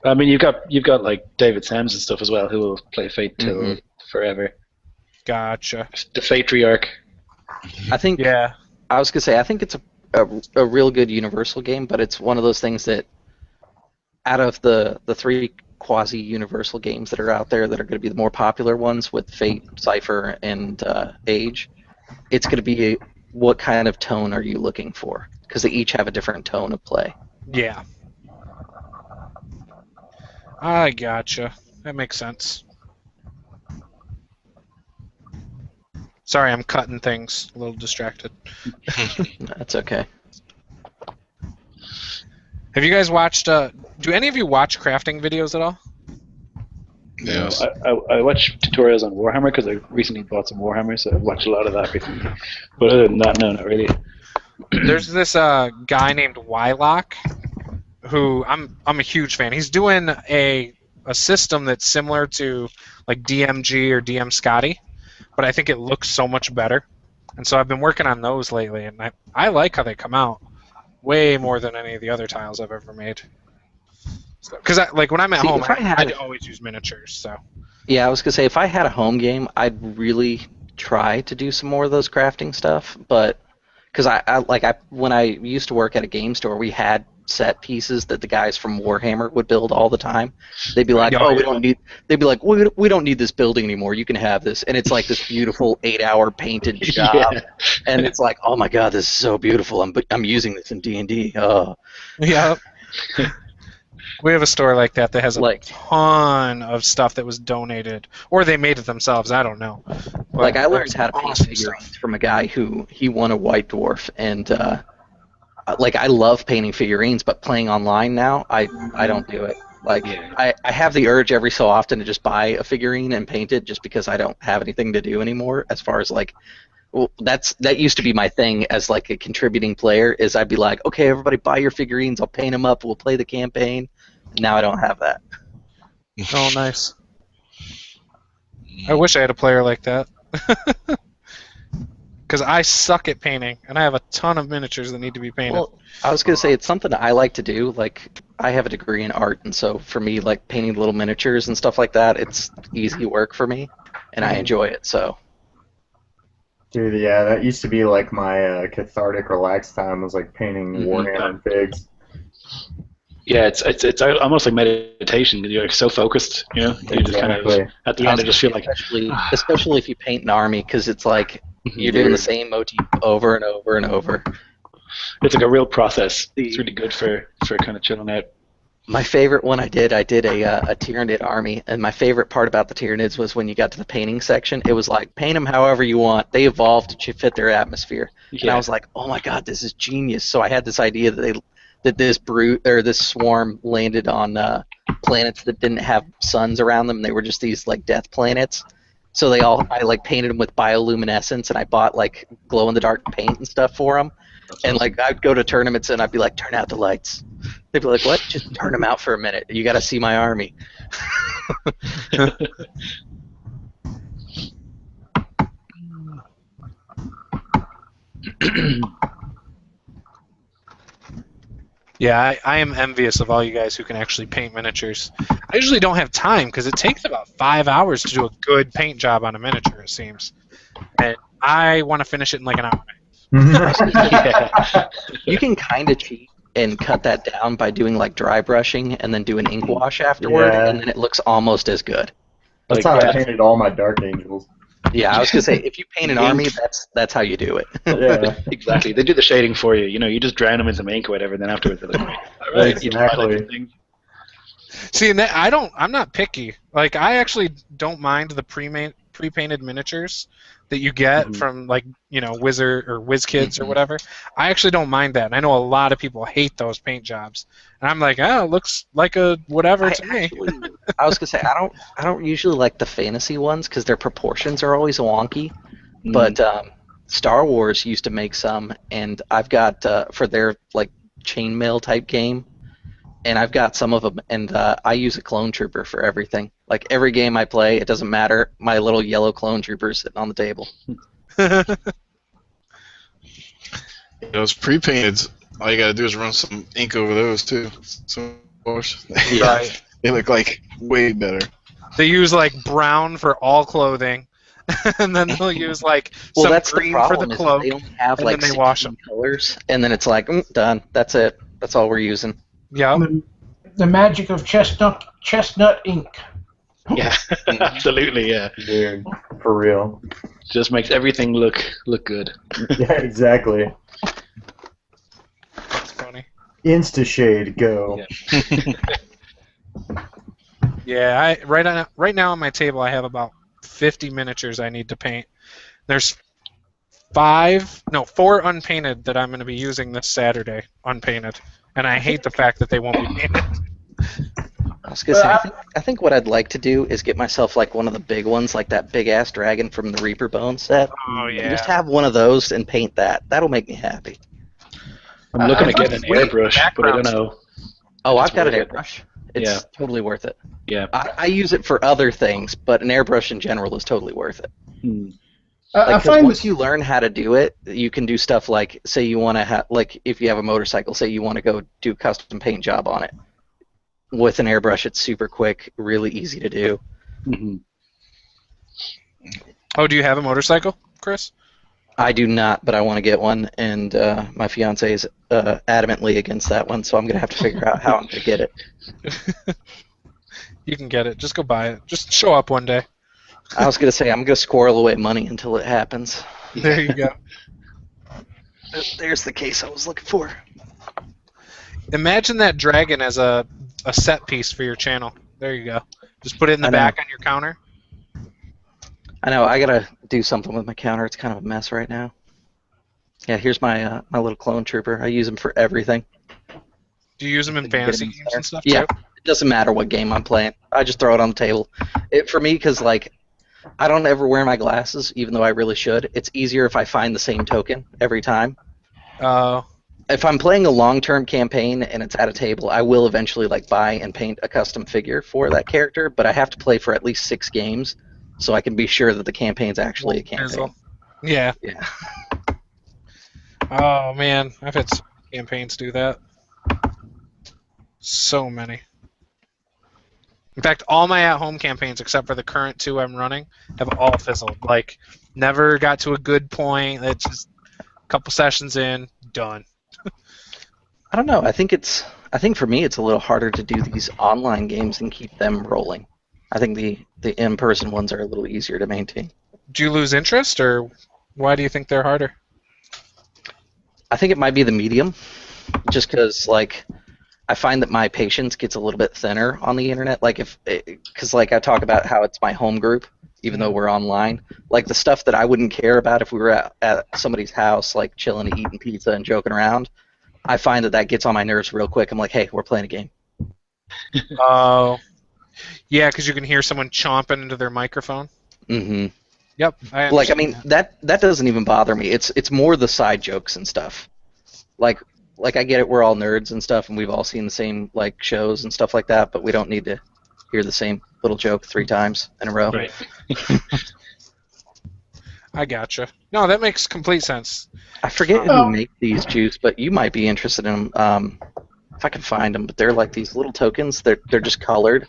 I mean, you've got like David Sams and stuff as well, who will play Fate till forever. Gotcha. The Fatriarch. I think Yeah. I was gonna say I think it's a real good universal game, but it's one of those things that out of the three quasi-universal games that are out there that are going to be the more popular ones with Fate, Cypher, and Age, it's going to be what kind of tone are you looking for? Because they each have a different tone of play. Yeah. I gotcha. That makes sense. Sorry, I'm cutting things. A little distracted. That's okay. Have you guys watched? Do any of you watch crafting videos at all? Yes. I watch tutorials on Warhammer because I recently bought some Warhammer, so I've watched a lot of that recently. But other than that, no, not really. There's this guy named Wylock, who I'm a huge fan. He's doing a system that's similar to like DMG or DM Scotty, but I think it looks so much better. And so I've been working on those lately, and I like how they come out way more than any of the other tiles I've ever made. Because when I'm at See, home, if I had- I always use miniatures. So Yeah, I was gonna say if I had a home game, I'd really try to do some more of those crafting stuff, but because when I used to work at a game store, we had set pieces that the guys from Warhammer would build all the time. They'd be like, Oh, "Oh, yeah. we don't need." They'd be like, "We don't need this building anymore. You can have this," and it's like this beautiful 8-hour painted job, Yeah. and it's like, "Oh my god, this is so beautiful. I'm using this in D&D." Oh, yeah, we have a store like that has a Like- ton of stuff that was donated, or they made it themselves. I don't know. But like I learned that's how to paint awesome figurines stuff. from a guy who he won a White Dwarf, and I love painting figurines, but playing online now, I don't do it. Like Yeah. I have the urge every so often to just buy a figurine and paint it, just because I don't have anything to do anymore. As far as that used to be my thing as like a contributing player. Is I'd be like, okay, everybody buy your figurines, I'll paint them up, we'll play the campaign. Now I don't have that. Oh, nice. I wish I had a player like that. Because I suck at painting, and I have a ton of miniatures that need to be painted. Well, I was gonna say it's something that I like to do. Like I have a degree in art, and so for me, like painting little miniatures and stuff like that, it's easy work for me, and I enjoy it. So Dude, yeah, that used to be like my cathartic, relaxed time, was like painting Mhm. Warhammer figs. Yeah, it's almost like meditation. You're so focused, you know. You just kind Exactly. of at the end, I just feel like especially if you paint an army, because it's like you're doing the same motif over and over and over. it's like a real process. It's really good for kind of chilling out. My favorite one I did a Tyranid army, and my favorite part about the Tyranids was when you got to the painting section, it was like, paint them however you want. They evolved to fit their atmosphere. Yeah. And I was like, oh my god, this is genius. So I had this idea that this this swarm landed on planets that didn't have suns around them. They were just these like death planets. So I like painted them with bioluminescence, and I bought like glow in the dark paint and stuff for them. And like I'd go to tournaments and I'd be like, turn out the lights. They'd be like, what? Just turn them out for a minute. You got to see my army. Yeah, I am envious of all you guys who can actually paint miniatures. I usually don't have time because it takes about 5 hours to do a good paint job on a miniature, it seems. And I want to finish it in like an hour. Yeah. You can kind of cheat and cut that down by doing like dry brushing and then do an ink wash afterward, Yeah. and then it looks almost as good. That's Like how I that. painted all my Dark Angels. Yeah, I was gonna say if you paint an army, that's how you do it. Yeah, Exactly. They do the shading for you. You know, you just drown them in some ink or whatever, and then afterwards they're like, all right, you try Exactly. different things. See, and I'm not picky. Like, I actually don't mind the pre-painted miniatures that you get from, like, you know, Wizard or WizKids or whatever. I actually don't mind that. And I know a lot of people hate those paint jobs. And I'm like, oh, it looks like a whatever to me. I was gonna say I don't usually like the fantasy ones because their proportions are always wonky. But Star Wars used to make some, and I've got for their like chainmail type game, and I've got some of them, and I use a clone trooper for everything. Like every game I play, it doesn't matter. My little yellow clone trooper is sitting on the table. Those pre-painted, all you gotta do is run some ink over those too. So Right. they look like way better. They use, like, brown for all clothing. And then they'll use, like, Well, some that's the green for problem. the Is cloak. they only have and like then they wash 16 colors, and then it's like done. That's it. That's all we're using. Yeah. The magic of chestnut ink. Yeah, absolutely. Yeah, dude, for real. just makes everything look good. Yeah, exactly. That's funny. Instashade, go. Yeah, right now on my table I have about 50 miniatures I need to paint. There's 4 unpainted that I'm going to be using this Saturday, unpainted. And I hate the fact that they won't be painted. I was gonna say, I think what I'd like to do is get myself like one of the big ones, like that big ass dragon from the Reaper Bone set. Oh, And yeah. just have one of those and paint that. That'll make me happy. I'm looking I at getting an thought airbrush, but I don't backgrounds. know. Oh, It's I've got an worth it. airbrush. It's Yeah. totally worth it. Yeah. I use it for other things, but an airbrush in general is totally worth it. Hmm. I Like, 'cause find once you learn how to do it, you can do stuff like, say you want to have, like, if you have a motorcycle, say you want to go do a custom paint job on it. With an airbrush, it's super quick, really easy to do. Mhm. Oh, do you have a motorcycle, Chris? I do not, but I want to get one, and my fiance is adamantly against that one, so I'm going to have to figure out how I'm going to get it. You can get it. Just go buy it. Just show up one day. I was going to say, I'm going to squirrel away money until it happens. There you go. There's the case I was looking for. Imagine that dragon as a set piece for your channel. There you go. Just put it in the I know. back on your counter. I know, I got to do something with my counter. It's kind of a mess right now. Yeah, here's my my little clone trooper. I use him for everything. Do you use them in Get him fantasy in games there. and stuff Yeah, too? it doesn't matter what game I'm playing. I just throw it on the table. For me, because like, I don't ever wear my glasses, even though I really should. It's easier if I find the same token every time. If I'm playing a long-term campaign and it's at a table, I will eventually like buy and paint a custom figure for that character, but I have to play for at least 6 games so I can be sure that the campaign's actually a campaign. Fizzle. Yeah. Yeah. Oh man, I've had so many campaigns do that. So many. In fact, all my at-home campaigns, except for the current 2 I'm running, have all fizzled. Like, never got to a good point. It's just a couple sessions in, done. I don't know. I think for me it's a little harder to do these online games and keep them rolling. I think the in-person ones are a little easier to maintain. Do you lose interest, or why do you think they're harder? I think it might be the medium, just because like I find that my patience gets a little bit thinner on the internet. Like because like I talk about how it's my home group, even though we're online. Like the stuff that I wouldn't care about if we were at somebody's house, like chilling, eating pizza, and joking around. I find that gets on my nerves real quick. I'm like, hey, we're playing a game. Oh, yeah, because you can hear someone chomping into their microphone. Mm-hmm. Yep. Like, I mean, that doesn't even bother me. It's more the side jokes and stuff. Like I get it, we're all nerds and stuff, and we've all seen the same like shows and stuff like that, but we don't need to hear the same little joke 3 times in a row. Right. I gotcha. No, that makes complete sense. I forget who make these, Juice, but you might be interested in them. If I can find them, but they're like these little tokens. They're just colored,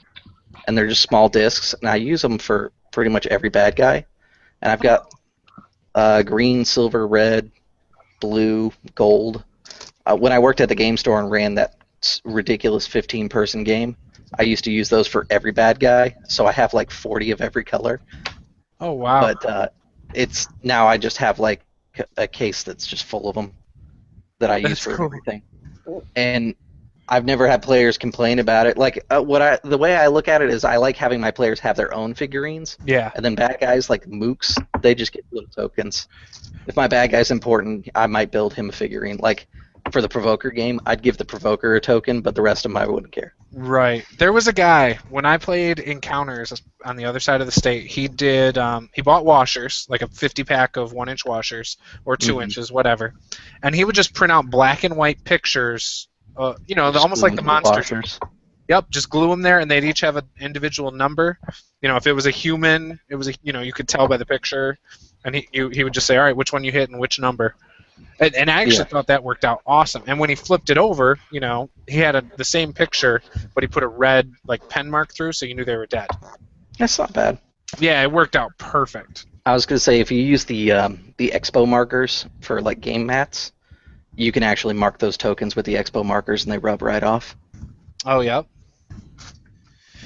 and they're just small discs, and I use them for pretty much every bad guy. And I've got green, silver, red, blue, gold. When I worked at the game store and ran that ridiculous 15-person game, I used to use those for every bad guy. So I have like 40 of every color. Oh wow! But it's now I just have like a case that's just full of them that I use for everything. And I've never had players complain about it. Like the way I look at it is I like having my players have their own figurines. Yeah. And then bad guys like mooks, they just get little tokens. If my bad guy's important, I might build him a figurine. Like for the Provoker game, I'd give the Provoker a token, but the rest of them I wouldn't care. Right. There was a guy when I played Encounters on the other side of the state. He did. He bought washers, like a 50-pack of 1-inch washers or 2 inches, whatever, and he would just print out black and white pictures. Almost like the monsters. Yep, just glue them there, and they'd each have an individual number. If it was a human, it was you could tell by the picture, and he would just say, all right, which one you hit and which number. And I actually thought that worked out awesome. And when he flipped it over, he had the same picture, but he put a red like pen mark through, so you knew they were dead. That's not bad. Yeah, it worked out perfect. I was gonna say if you use the expo markers for like game mats, you can actually mark those tokens with the expo markers, and they rub right off. Oh, yep.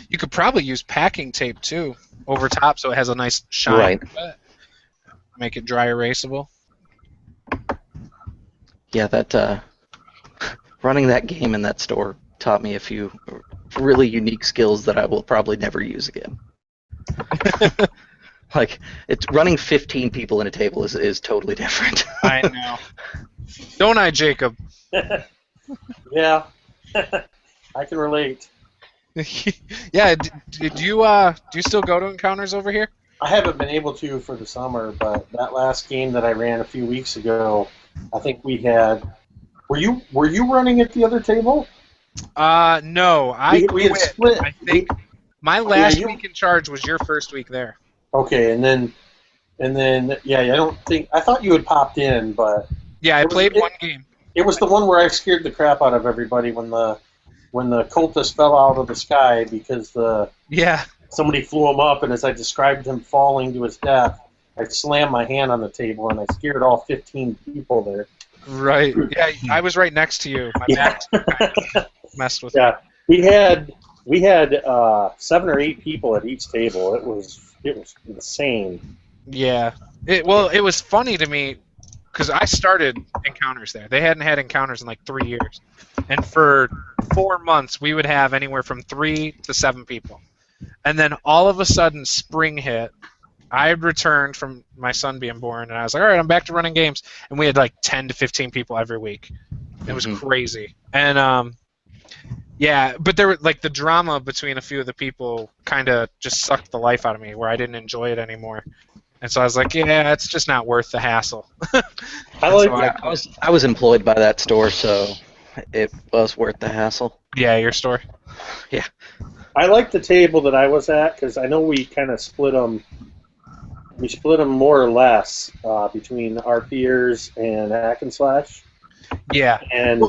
You could probably use packing tape too over top, so it has a nice shine. Right. Make it dry erasable. Yeah, that running that game in that store taught me a few really unique skills that I will probably never use again. Like, it's running 15 people in a table is totally different. I know. Don't I, Jacob? Yeah, I can relate. Yeah, do you still go to Encounters over here? I haven't been able to for the summer, but that last game that I ran a few weeks ago, I think we had. Were you running at the other table? No, we had split. I think my last week in charge was your first week there. Okay, and then I thought you had popped in, but yeah, I played one game. It was the one where I scared the crap out of everybody when the cultist fell out of the sky because somebody flew him up, and as I described him falling to his death, I slammed my hand on the table and I scared all 15 people there. Right. Yeah, I was right next to you. My back messed with me. We had 7 or 8 people at each table. It was insane. Yeah. It was funny to me because I started Encounters there. They hadn't had Encounters in like 3 years. And for 4 months, we would have anywhere from 3 to 7 people. And then all of a sudden, spring hit. I had returned from my son being born, and I was like, all right, I'm back to running games. And we had like 10 to 15 people every week. It was crazy. And, yeah, but there were like the drama between a few of the people kind of just sucked the life out of me where I didn't enjoy it anymore. And so I was like, yeah, it's just not worth the hassle. I was employed by that store, so it was worth the hassle. Yeah, your store? Yeah. I like the table that I was at because I know we kind of split them. We split them more or less between RPers and Hack and Slash. Yeah. And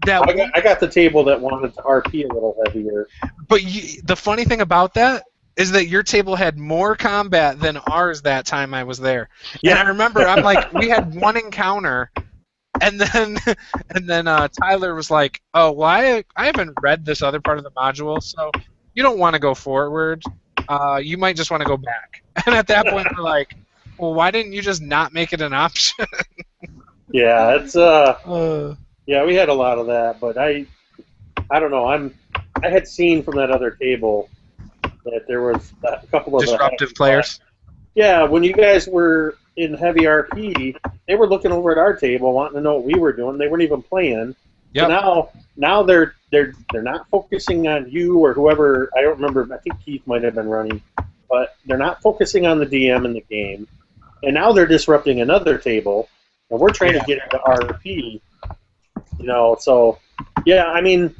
I got the table that wanted to RP a little heavier. But the funny thing about that is that your table had more combat than ours that time I was there. Yeah. And I remember I'm like, we had one encounter, and then Tyler was like, oh, well, I haven't read this other part of the module, so you don't want to go forward. You might just want to go back. And at that point, we're like, well, why didn't you just not make it an option? Yeah, it's yeah, we had a lot of that, but I don't know. I had seen from that other table that there was a couple of disruptive players. Yeah, when you guys were in heavy RP, they were looking over at our table, wanting to know what we were doing. They weren't even playing. Yep. So now they're not focusing on you or whoever. I don't remember. I think Keith might have been running, but they're not focusing on the DM in the game. And now they're disrupting another table, and we're trying to get into RP. So yeah, I mean,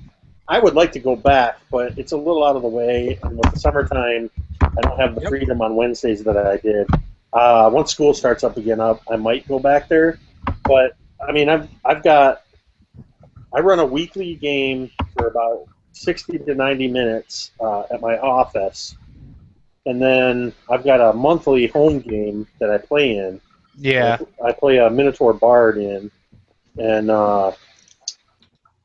I would like to go back, but it's a little out of the way. And with the summertime, I don't have the freedom on Wednesdays that I did. Once school starts up again, I might go back there. But I mean, I run a weekly game for about 60 to 90 minutes at my office, and then I've got a monthly home game that I play in. Yeah. I play a Minotaur Bard in, and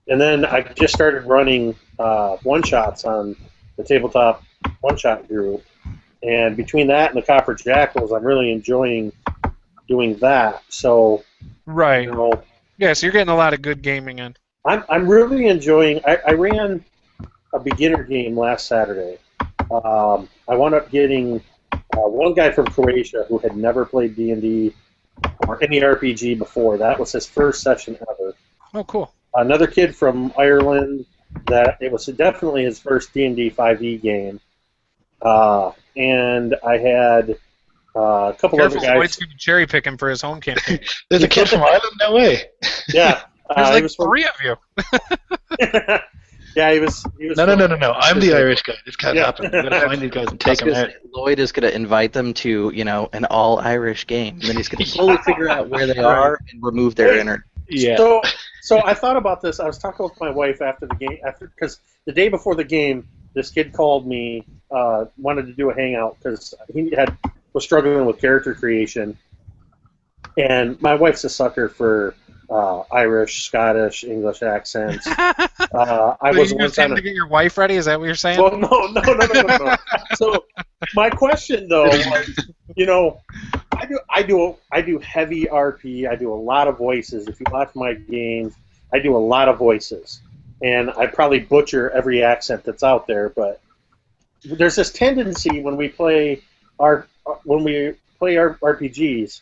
then I just started running one-shots on the tabletop one-shot group. And between that and the Copper Jackals, I'm really enjoying doing that. So, right. Yeah, so you're getting a lot of good gaming in. I'm really enjoying. I ran a beginner game last Saturday. I wound up getting one guy from Croatia who had never played D&D or any RPG before. That was his first session ever. Oh, cool. Another kid from Ireland that it was definitely his first D&D 5e game. And I had a couple other guys. Voight's going to cherry pick him for his home campaign. There's a kid from Ireland? No way. Yeah. There's three of you. Yeah, he was. No. I'm the Irish guy. This can't happen. You gotta find these guys and take them out. Lloyd is gonna invite them to, an all-Irish game, and then he's gonna slowly figure out where they are and remove their inner. Yeah. So I thought about this. I was talking with my wife after the game, because the day before the game, this kid called me, wanted to do a hangout because he was struggling with character creation, and my wife's a sucker for Irish, Scottish, English accents. I was used him to get your wife ready. Is that what you're saying? Well, no. So my question though was, I do heavy RP. I do a lot of voices. If you watch my games, I do a lot of voices, and I probably butcher every accent that's out there. But there's this tendency when we play our RPGs,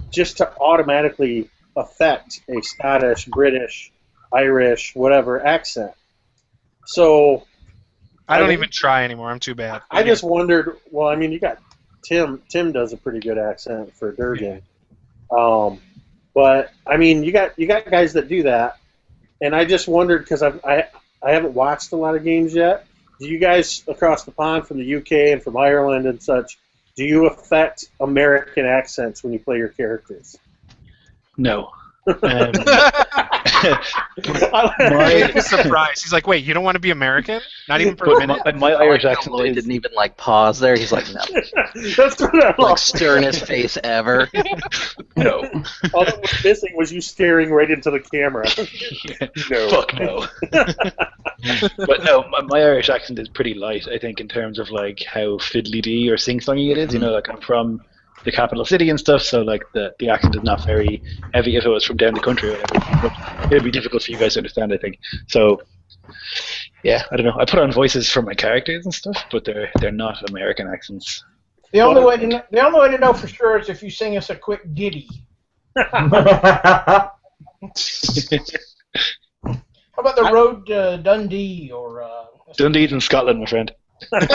just to automatically affect a Scottish, British, Irish, whatever accent. So I don't even try anymore. I'm too bad. I just wondered. Well, I mean, you got Tim. Tim does a pretty good accent for Durgan. But I mean, you got guys that do that, and I just wondered because I haven't watched a lot of games yet. Do you guys across the pond from the UK and from Ireland and such? Do you affect American accents when you play your characters? No. He was surprised. He's like, "Wait, you don't want to be American? Not even for a minute?" My Irish accent didn't even pause there. He's like, "No." That's what I like sternest face ever. No. All that was missing was you staring right into the camera. No. Fuck no. But no, my Irish accent is pretty light. I think in terms of how fiddly-dee or sing-songy it is. I'm from the capital city and stuff, so the accent is not very heavy if it was from down the country or whatever. But it'd be difficult for you guys to understand, I think. So yeah, I don't know. I put on voices for my characters and stuff, but they're not American accents. The only way to know for sure is if you sing us a quick ditty. How about the road to Dundee or Dundee's in Scotland, my friend. They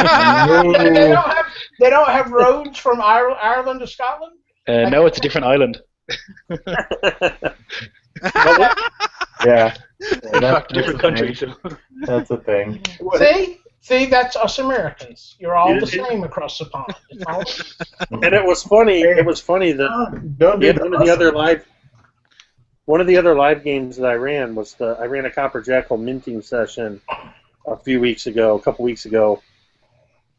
don't have roads from Ireland to Scotland? No, it's a different island. Yeah. That's a different country. So. That's a thing. See, that's us Americans. You're all the same across the pond. And it was funny. It was funny that one of the other live games that I ran was I ran a Copper Jackal minting session a couple weeks ago.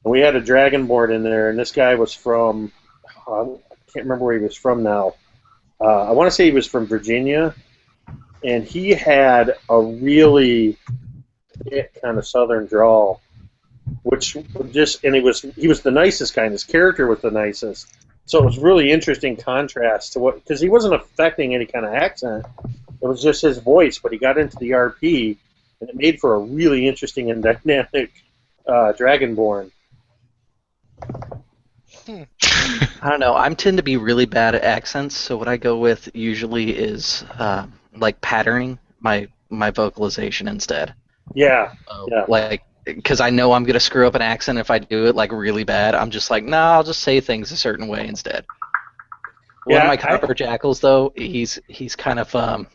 And we had a dragon board in there, and this guy was from, I can't remember where he was from now. I want to say he was from Virginia, and he had a really thick kind of southern drawl, and he was the nicest guy, and his character was the nicest. So it was really interesting contrast to because he wasn't affecting any kind of accent. It was just his voice, but he got into the RP, and it made for a really interesting and dynamic Dragonborn. I don't know. I tend to be really bad at accents, so what I go with usually is like patterning my vocalization instead. Yeah. Like, because I know I'm gonna screw up an accent if I do it like really bad. I'm just like, nah, I'll just say things a certain way instead. One of my Copper Jackals, though, he's kind of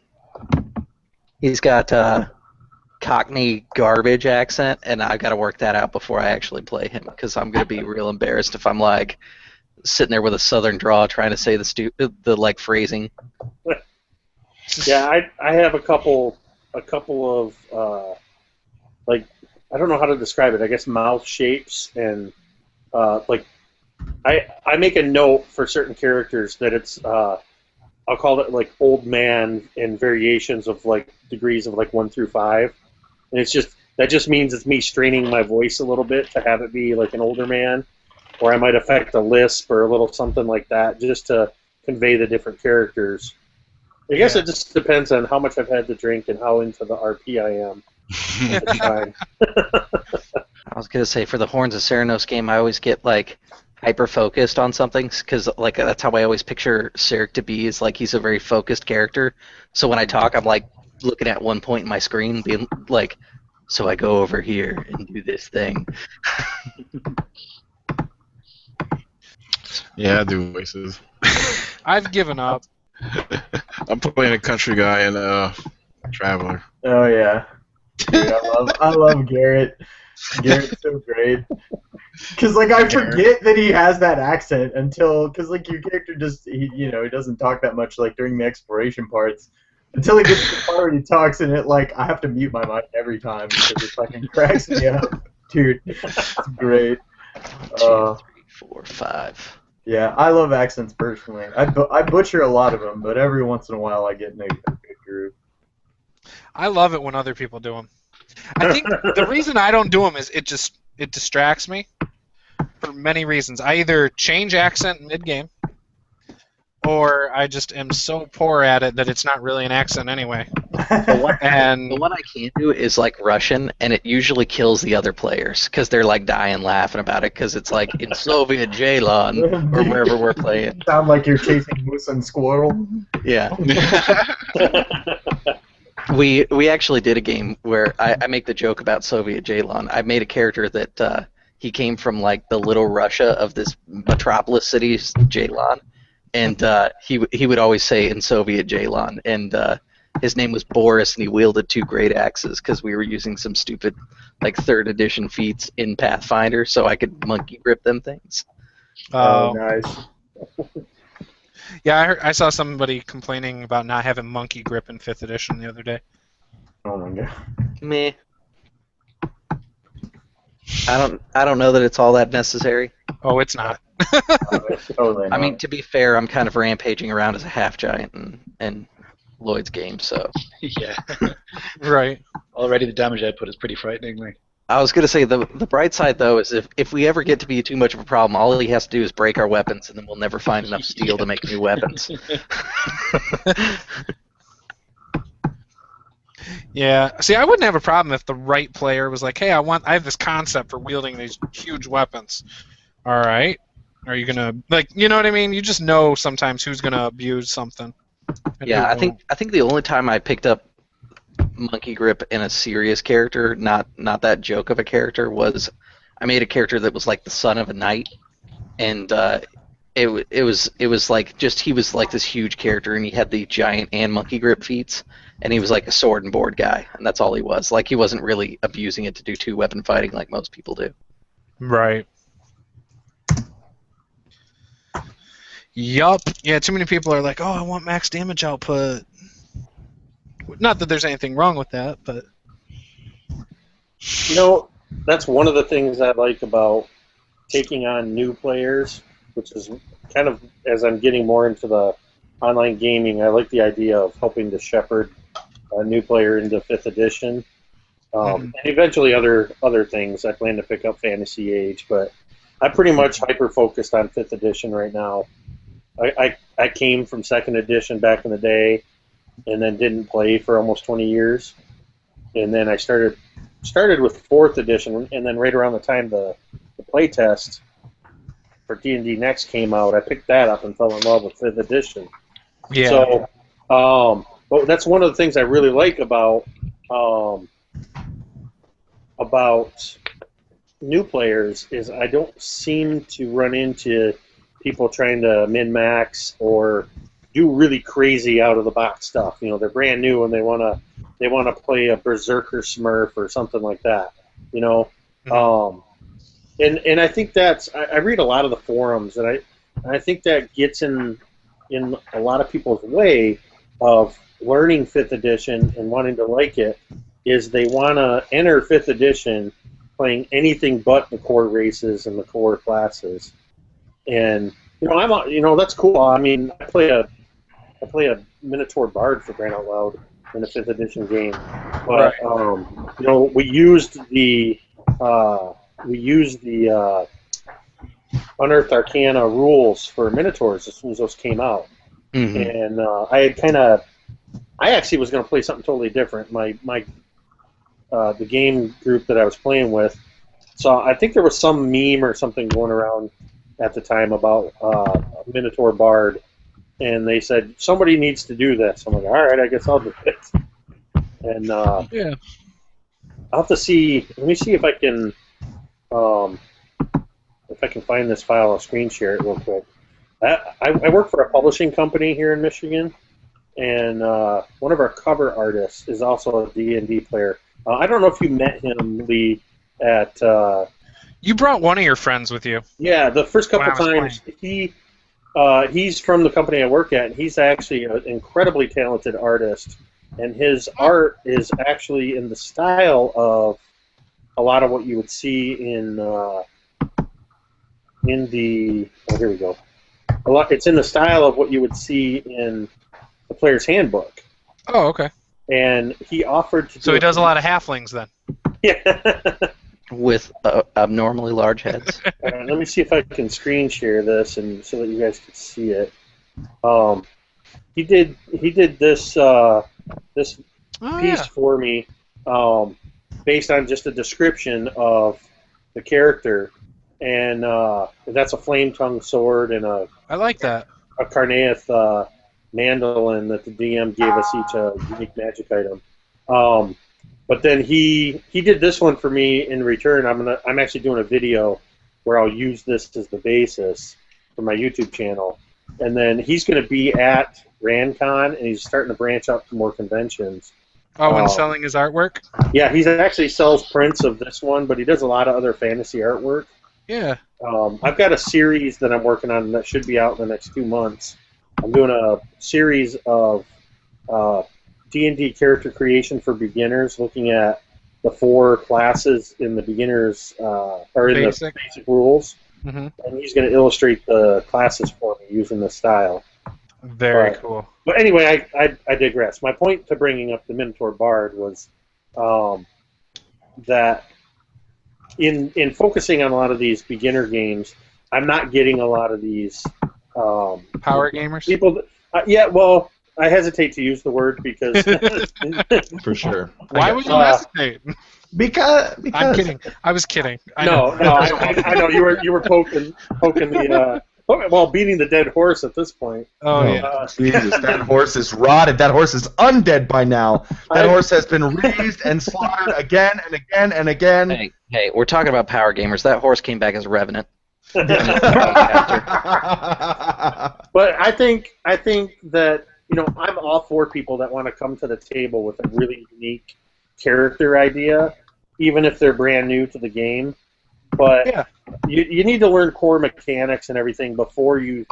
he's got Cockney garbage accent, and I got to work that out before I actually play him, because I'm gonna be real embarrassed if I'm like sitting there with a southern drawl trying to say the like phrasing. Yeah, I have a couple of like, I don't know how to describe it. I guess mouth shapes, and like I make a note for certain characters that it's I'll call it like old man and variations of like degrees of like 1 through 5, and that just means it's me straining my voice a little bit to have it be like an older man, or I might affect a lisp or a little something like that just to convey the different characters. I guess it just depends on how much I've had to drink and how into the RP I am at the time. I was gonna say, for the Horns of Ceranos game, I always get like hyper focused on something, because like that's how I always picture Ceric to be, is like he's a very focused character. So when I talk, I'm like looking at one point in my screen, being like, so I go over here and do this thing. Yeah, I do voices. I've given up. I'm playing a country guy in Traveler. Oh yeah, dude, I love Garrett. Garrett's so great. Cause like I forget that he has that accent until, cause like your character just he doesn't talk that much like during the exploration parts until he gets to the part where he talks, and it like I have to mute my mic every time because it fucking cracks me up, dude. It's great. 1, 2, 3, 4, 5. Yeah, I love accents personally. I butcher a lot of them, but every once in a while I get in a good groove. I love it when other people do them. I think the reason I don't do them is it distracts me for many reasons. I either change accent mid-game, or I just am so poor at it that it's not really an accent anyway. The one I can't do is like Russian, and it usually kills the other players because they're like dying laughing about it, because it's like in Soviet Jalan or wherever we're playing. Sound like you're chasing moose and squirrel. Yeah. We actually did a game where I make the joke about Soviet Jalan. I made a character that he came from like the little Russia of this metropolis city, Jalan, and he would always say in Soviet Jalan, and his name was Boris, and he wielded 2 great axes because we were using some stupid like 3rd edition feats in Pathfinder, so I could monkey grip them things. Oh, nice. Yeah, I saw somebody complaining about not having monkey grip in 5th edition the other day. Oh my god. Meh. I don't know that it's all that necessary. Oh, it's not. Totally I mean, to be fair, I'm kind of rampaging around as a half giant in Lloyd's game, so. Yeah. Right. Already the damage output is pretty frightening. Like. I was gonna say the bright side though is if we ever get to be too much of a problem, all he has to do is break our weapons, and then we'll never find enough steel to make new weapons. Yeah. See, I wouldn't have a problem if the right player was like, "Hey, I have this concept for wielding these huge weapons." All right. Are you gonna like? You know what I mean? You just know sometimes who's gonna abuse something. Yeah, I think the only time I picked up monkey grip in a serious character, not that joke of a character, was I made a character that was like the son of a knight, and it was like just he was like this huge character, and he had the giant and monkey grip feats, and he was like a sword and board guy, and that's all he was. Like he wasn't really abusing it to do 2-weapon fighting like most people do. Right. Yup. Yeah, too many people are like, "Oh, I want max damage output." Not that there's anything wrong with that, but You know, that's one of the things I like about taking on new players, which is kind of as I'm getting more into the online gaming, I like the idea of helping to shepherd a new player into 5th edition. And eventually other things. I plan to pick up Fantasy Age, but I'm pretty much hyper-focused on 5th edition right now. I came from 2nd edition back in the day, and then didn't play for almost 20 years. and then I started with 4th edition, and then right around the time the playtest for D&D Next came out, I picked that up and fell in love with 5th edition. Yeah. So, but that's one of the things I really like about new players is I don't seem to run into people trying to min-max or do really crazy out-of-the-box stuff. You know, they're brand new and they want to play a Berserker Smurf or something like that. You know, and I think that's I read a lot of the forums, and I think that gets in a lot of people's way of learning 5th edition and wanting to like it, is they want to enter 5th edition playing anything but the core races and the core classes. And that's cool. I mean, I play a Minotaur Bard for crying out loud in a 5th edition game, but we used the Unearthed Arcana rules for Minotaurs as soon as those came out. And I actually was going to play something totally different. The game group that I was playing with, so I think there was some meme or something going around at the time about Minotaur Bard, and they said somebody needs to do this. I'm like, all right, I guess I'll do it. And I'll have to see. Let me see if I can find this file. I'll screen share it real quick. I work for a publishing company here in Michigan, and one of our cover artists is also a D&D player. I don't know if you met him, Lee, at... you brought one of your friends with you. Yeah, the first couple times. He's from the company I work at, and he's actually an incredibly talented artist. And his art is actually in the style of a lot of what you would see in the... Oh, here we go. It's in the style of what you would see in the Player's Handbook. Oh, okay. And he offered to. So he does a lot of halflings then. Yeah. With abnormally large heads. Let me see if I can screen share this and so that you guys can see it. He did this piece for me, based on just a description of the character, and that's a flame-tongued sword and I like that. A Carnaeth mandolin that the DM gave us each a unique magic item. But then he did this one for me in return. I'm actually doing a video where I'll use this as the basis for my YouTube channel. And then he's going to be at RanCon, and he's starting to branch out to more conventions. Oh, and selling his artwork? Yeah, he actually sells prints of this one, but he does a lot of other fantasy artwork. Yeah. I've got a series that I'm working on that should be out in the next 2 months. I'm doing a series of D&D character creation for beginners, looking at the 4 classes in the beginners or in the basic rules. And he's going to illustrate the classes for me using this style. Very cool. But anyway, I digress. My point to bringing up the Minotaur Bard was that in focusing on a lot of these beginner games, I'm not getting a lot of these power gamers. People, well, I hesitate to use the word because for sure. Why would you hesitate? Because I'm kidding. I was kidding. I know you were poking the beating the dead horse at this point. Oh, Jesus, that horse is rotted. That horse is undead by now. That horse has been raised and slaughtered again and again and again. Hey, we're talking about power gamers. That horse came back as a revenant. But I think that I'm all for people that want to come to the table with a really unique character idea, even if they're brand new to the game. But you need to learn core mechanics and everything before you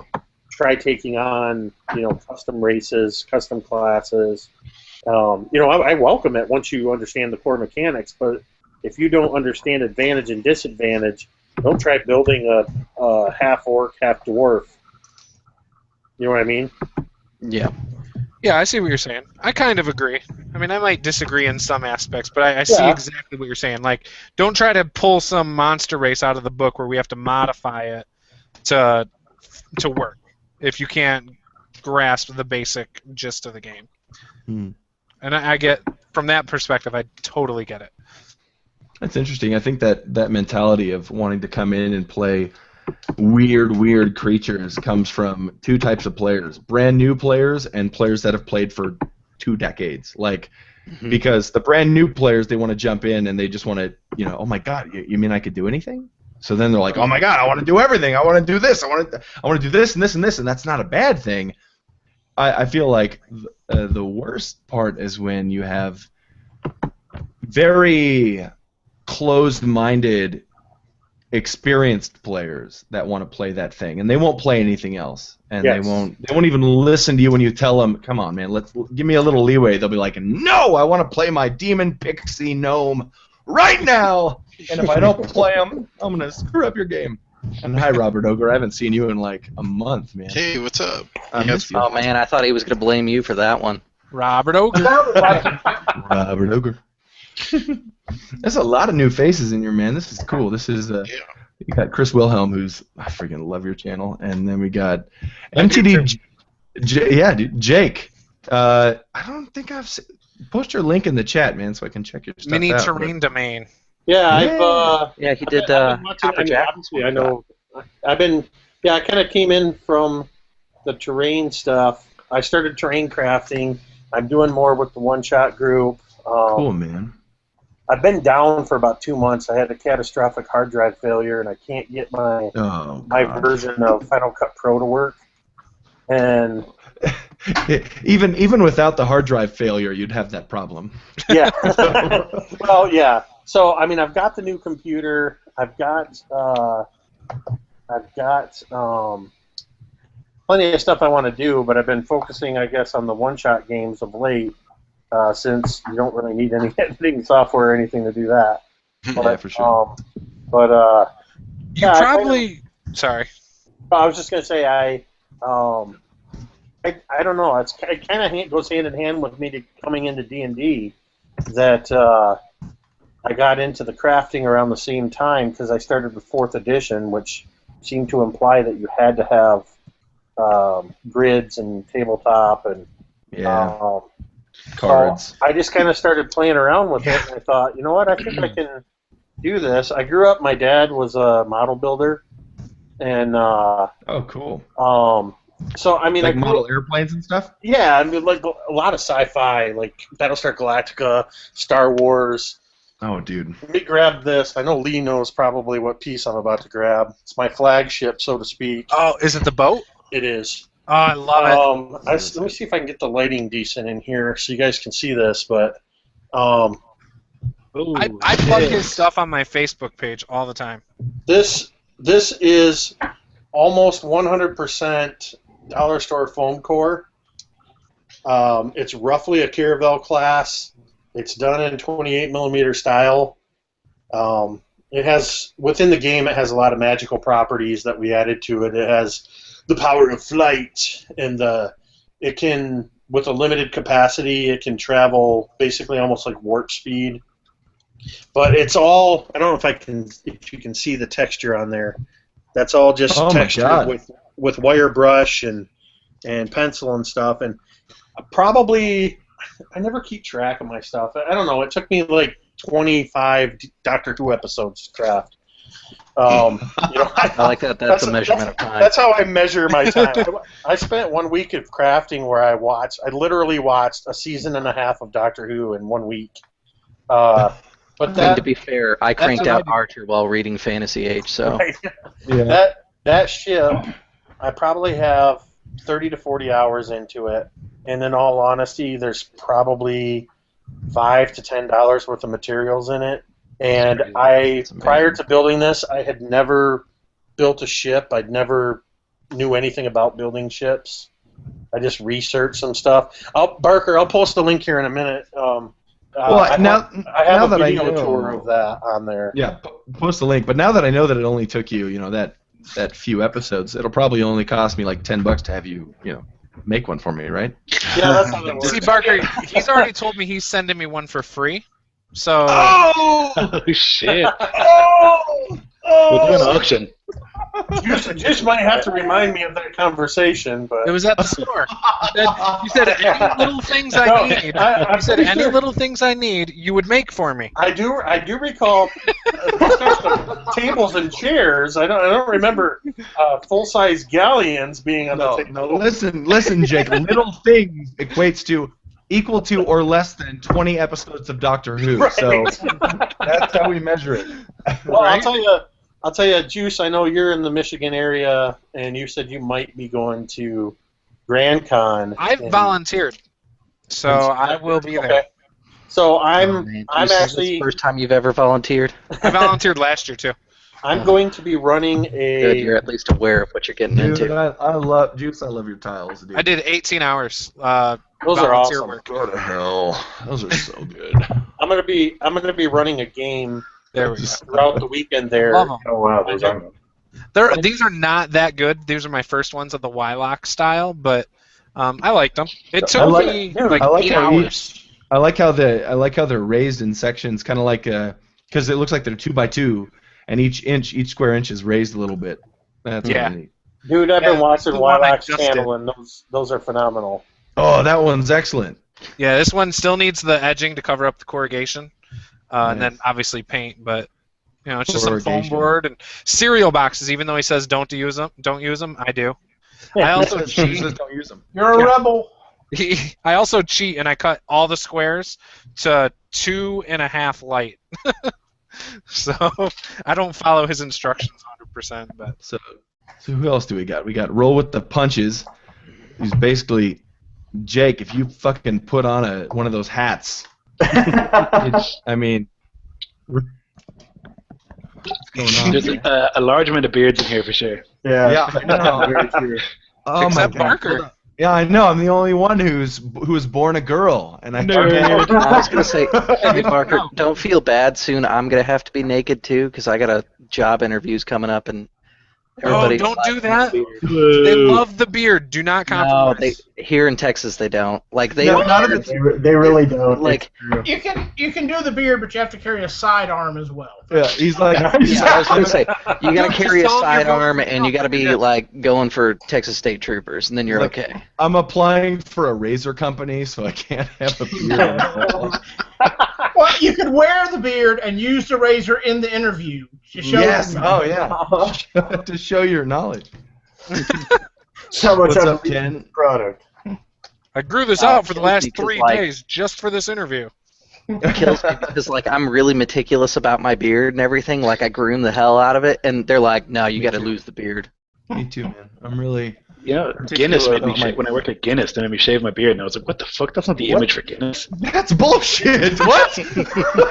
try taking on custom races, custom classes. I welcome it once you understand the core mechanics, but if you don't understand advantage and disadvantage, don't try building a half orc, half dwarf. You know what I mean? Yeah. Yeah, I see what you're saying. I kind of agree. I mean, I might disagree in some aspects, but I see exactly what you're saying. Like, don't try to pull some monster race out of the book where we have to modify it to work if you can't grasp the basic gist of the game. And I get, from that perspective, I totally get it. That's interesting. I think that mentality of wanting to come in and play weird creatures comes from two types of players: brand new players and players that have played for 2 decades. Like, because the brand new players, they want to jump in and they just want to, oh my God, you mean I could do anything? So then they're like, oh my God, I want to do everything. I want to do this. I want to do this and this and this, and that's not a bad thing. I feel like the worst part is when you have very closed-minded, experienced players that want to play that thing, and they won't play anything else, and they won't even listen to you when you tell them, come on, man, give me a little leeway. They'll be like, no, I want to play my demon pixie gnome right now, and if I don't play him, I'm going to screw up your game. And hi, Robert Ogre. I haven't seen you in like a month, man. Hey, what's up? Oh, man, I thought he was going to blame you for that one. Robert Ogre. Robert Ogre. There's a lot of new faces in here, man. This is cool. This is you got Chris Wilhelm, who's I freaking love your channel, and then we got MTD. Jake. I don't think I've post your link in the chat, man, so I can check your stuff Mini out. terrain domain. Yeah, he did. Obviously, I know. I kind of came in from the terrain stuff. I started terrain crafting. I'm doing more with the one-shot group. Cool, man. I've been down for about 2 months. I had a catastrophic hard drive failure, and I can't get my version of Final Cut Pro to work. And even without the hard drive failure, you'd have that problem. Yeah. Well, yeah. So I mean, I've got the new computer. I've got plenty of stuff I want to do, but I've been focusing, I guess, on the one-shot games of late. Since you don't really need any editing software or anything to do that. But, yeah, for sure. Sorry. I was just gonna say I don't know. It kind of goes hand in hand with me coming into D&D that I got into the crafting around the same time because I started with 4th edition, which seemed to imply that you had to have grids and tabletop and cards. So I just kind of started playing around with it, and I thought, you know what, I think I can do this. I grew up, my dad was a model builder, and oh, cool. So I mean, like model airplanes and stuff. Yeah, I mean, like a lot of sci-fi, like Battlestar Galactica, Star Wars. Oh, dude. Let me grab this. I know Lee knows probably what piece I'm about to grab. It's my flagship, so to speak. Oh, is it the boat? It is. Oh, I love it. Let me see if I can get the lighting decent in here so you guys can see this. But I plug his stuff on my Facebook page all the time. This is almost 100% dollar store foam core. It's roughly a Caravel class. It's done in 28mm style. It has within the game. It has a lot of magical properties that we added to it. It has the power of flight, and it can, with a limited capacity, it can travel basically almost like warp speed. But it's all, I don't know if you can see the texture on there. That's all just texture with wire brush and pencil and stuff. And probably, I never keep track of my stuff. I don't know. It took me like 25 Doctor Who episodes to craft. I like that. That's a measurement of time. That's how I measure my time. I spent 1 week of crafting where I literally watched a season and a half of Doctor Who in 1 week. But to be fair, I cranked out Archer while reading Fantasy Age, so that ship, I probably have 30 to 40 hours into it, and in all honesty, there's probably $5 to $10 worth of materials in it. And prior to building this, I had never built a ship. I'd never knew anything about building ships. I just researched some stuff. Barker, I'll post the link here in a minute. I have a video tour of that on there. Yeah, post the link. But now that I know that it only took you, that few episodes, it'll probably only cost me like $10 to have you, make one for me, right? Yeah, that's how that works. See, Barker, he's already told me he's sending me one for free. So. Oh shit! We'll do an auction. Juice might have to remind me of that conversation, but It was at the store. You said any little things I need. You said any little things I need, you would make for me. I do recall tables and chairs. I don't remember full-size galleons being on the table. No, listen, Jake. Little things equates to equal to or less than 20 episodes of Doctor Who. Right. So that's how we measure it. Well, I'll tell you, Juice. I know you're in the Michigan area, and you said you might be going to Grand Con. I've volunteered, so I will be there. Okay. So I'm Juice, I'm is this actually the first time you've ever volunteered? I volunteered last year too. I'm going to be running Good, you're a. at least aware of what you're getting Dude, into. I love Juice. I love your tiles, dude. I did 18 hours. Those are volunteer awesome. work. Go to hell. Those are so good. I'm gonna be running a game There we go. throughout the weekend there. Love 'em. Oh wow, those are. These are not that good. These are my first ones of the Wylock style, but I liked them. It took me like I like 8 how hours. I like how they're raised in sections, kind of like because it looks like they're 2x2, and each square inch is raised a little bit. That's Yeah. really neat. Dude, I've been watching the one I Wylock's just channel, and those are phenomenal. Oh, that one's excellent. Yeah, this one still needs the edging to cover up the corrugation, and Nice. then obviously paint. But it's just some foam Corrugation. board and cereal boxes. Even though he says don't use them, I do. I also Juice cheat. says don't use them. You're a rebel. I also cheat, and I cut all the squares to 2.5 light. So I don't follow his instructions 100%. But So who else do we got? We got Roll with the Punches, who's basically Jake. If you fucking put on one of those hats, I mean, what's going on? There's here? a large amount of beards in here for sure. Yeah, I know. Very true. Oh Except my God. Parker. Yeah, I know. I'm the only one who was born a girl, and I I was gonna say, hey Parker, don't feel bad. Soon I'm gonna have to be naked too, because I got a job interviews coming up, and everybody. don't do that. They love the beard. Do not No, compromise. here in Texas they don't. Like they. No, not if it's They really don't. Like- It's true. You can do the beard, but you have to carry a sidearm as well. Yeah, he's like. Yeah, I was gonna say you gotta Don't carry a just solve your sidearm, vote. and you gotta be like going for Texas State Troopers, and then you're Like- okay. I'm applying for a razor company, so I can't have a beard. Well, you could wear the beard and use the razor in the interview to show. Yes. Oh yeah. To show your knowledge. So much What's of up, a Ken? product. I grew this out for the last because, 3 like- days just for this interview. It kills me because like I'm really meticulous about my beard and everything. Like I groom the hell out of it, and they're like, "No, you Me got to too. lose the beard." Me too, man. I'm really. You know, Guinness made me when I worked at Guinness, they made me shave my beard, and I was like, "What the fuck? That's not the What? image for Guinness." That's bullshit. What?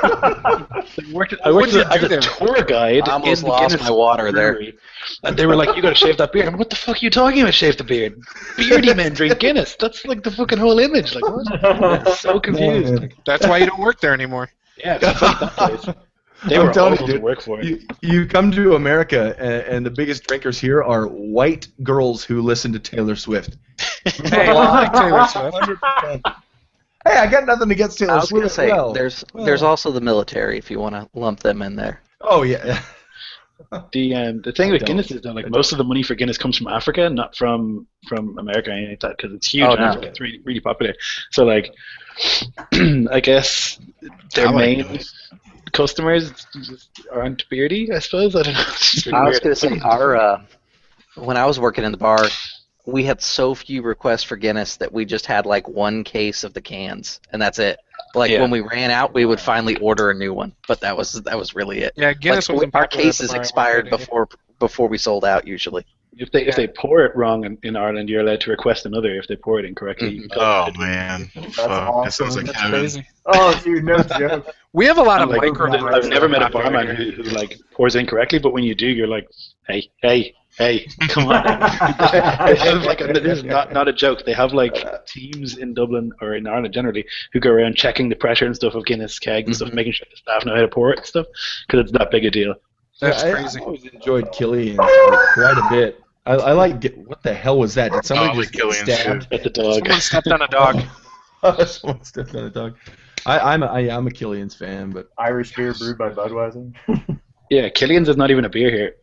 I worked What'd you as do a there? tour guide I almost in the lost Guinness my water there. brewery, and they were like, "You got to shave that beard." I'm like, "What the fuck are you talking about? Shave the beard? Beardy men drink Guinness. That's like the fucking whole image." Like, what? I'm so confused. Man. That's why you don't work there anymore. Yeah, fuck that place. They I'm were telling awful you, to dude. work for. You come to America, and the biggest drinkers here are white girls who listen to Taylor Swift. Hey, I like Taylor Swift. 100%. Hey, I got nothing against Taylor I was gonna Swift. say well. there's also the military if you want to lump them in there. Oh yeah. The thing with don't. Guinness is that like most of the money for Guinness comes from Africa, not from America or anything like that, because it's huge Oh, in no. Africa. It's really, really popular. So like, I guess their I like main Guinness. customers just aren't beardy. I suppose I don't know. It's just really I was weird. gonna say when I was working in the bar, we had so few requests for Guinness that we just had like one case of the cans, and that's it. Like Yeah. when we ran out, we would finally order a new one, but that was really it. Yeah, Guinness Like, wasn't our popular at the cases bar I expired worked at. before we sold out usually. If they pour it wrong in Ireland, you're allowed to request another. If they pour it incorrectly, you can Oh man, fuck. awesome. That sounds like That's heaven. crazy. Oh, dude, no joke. We have a lot of Like, micro. I've never met a barman who like pours incorrectly, but when you do, you're like, hey, come on. They have, like, this is not a joke. They have like teams in Dublin or in Ireland generally who go around checking the pressure and stuff of Guinness kegs and stuff, making sure the staff know how to pour it and stuff, because it's that big a deal. That's I crazy. always enjoyed Killian's quite a bit. I like. What the hell was that? Did somebody Probably just get Killian's stabbed? At the dog. Someone stepped on a dog. Someone stepped on a dog. I'm a Killian's fan, but Irish beer brewed by Budweiser. Yeah, Killian's is not even a beer here.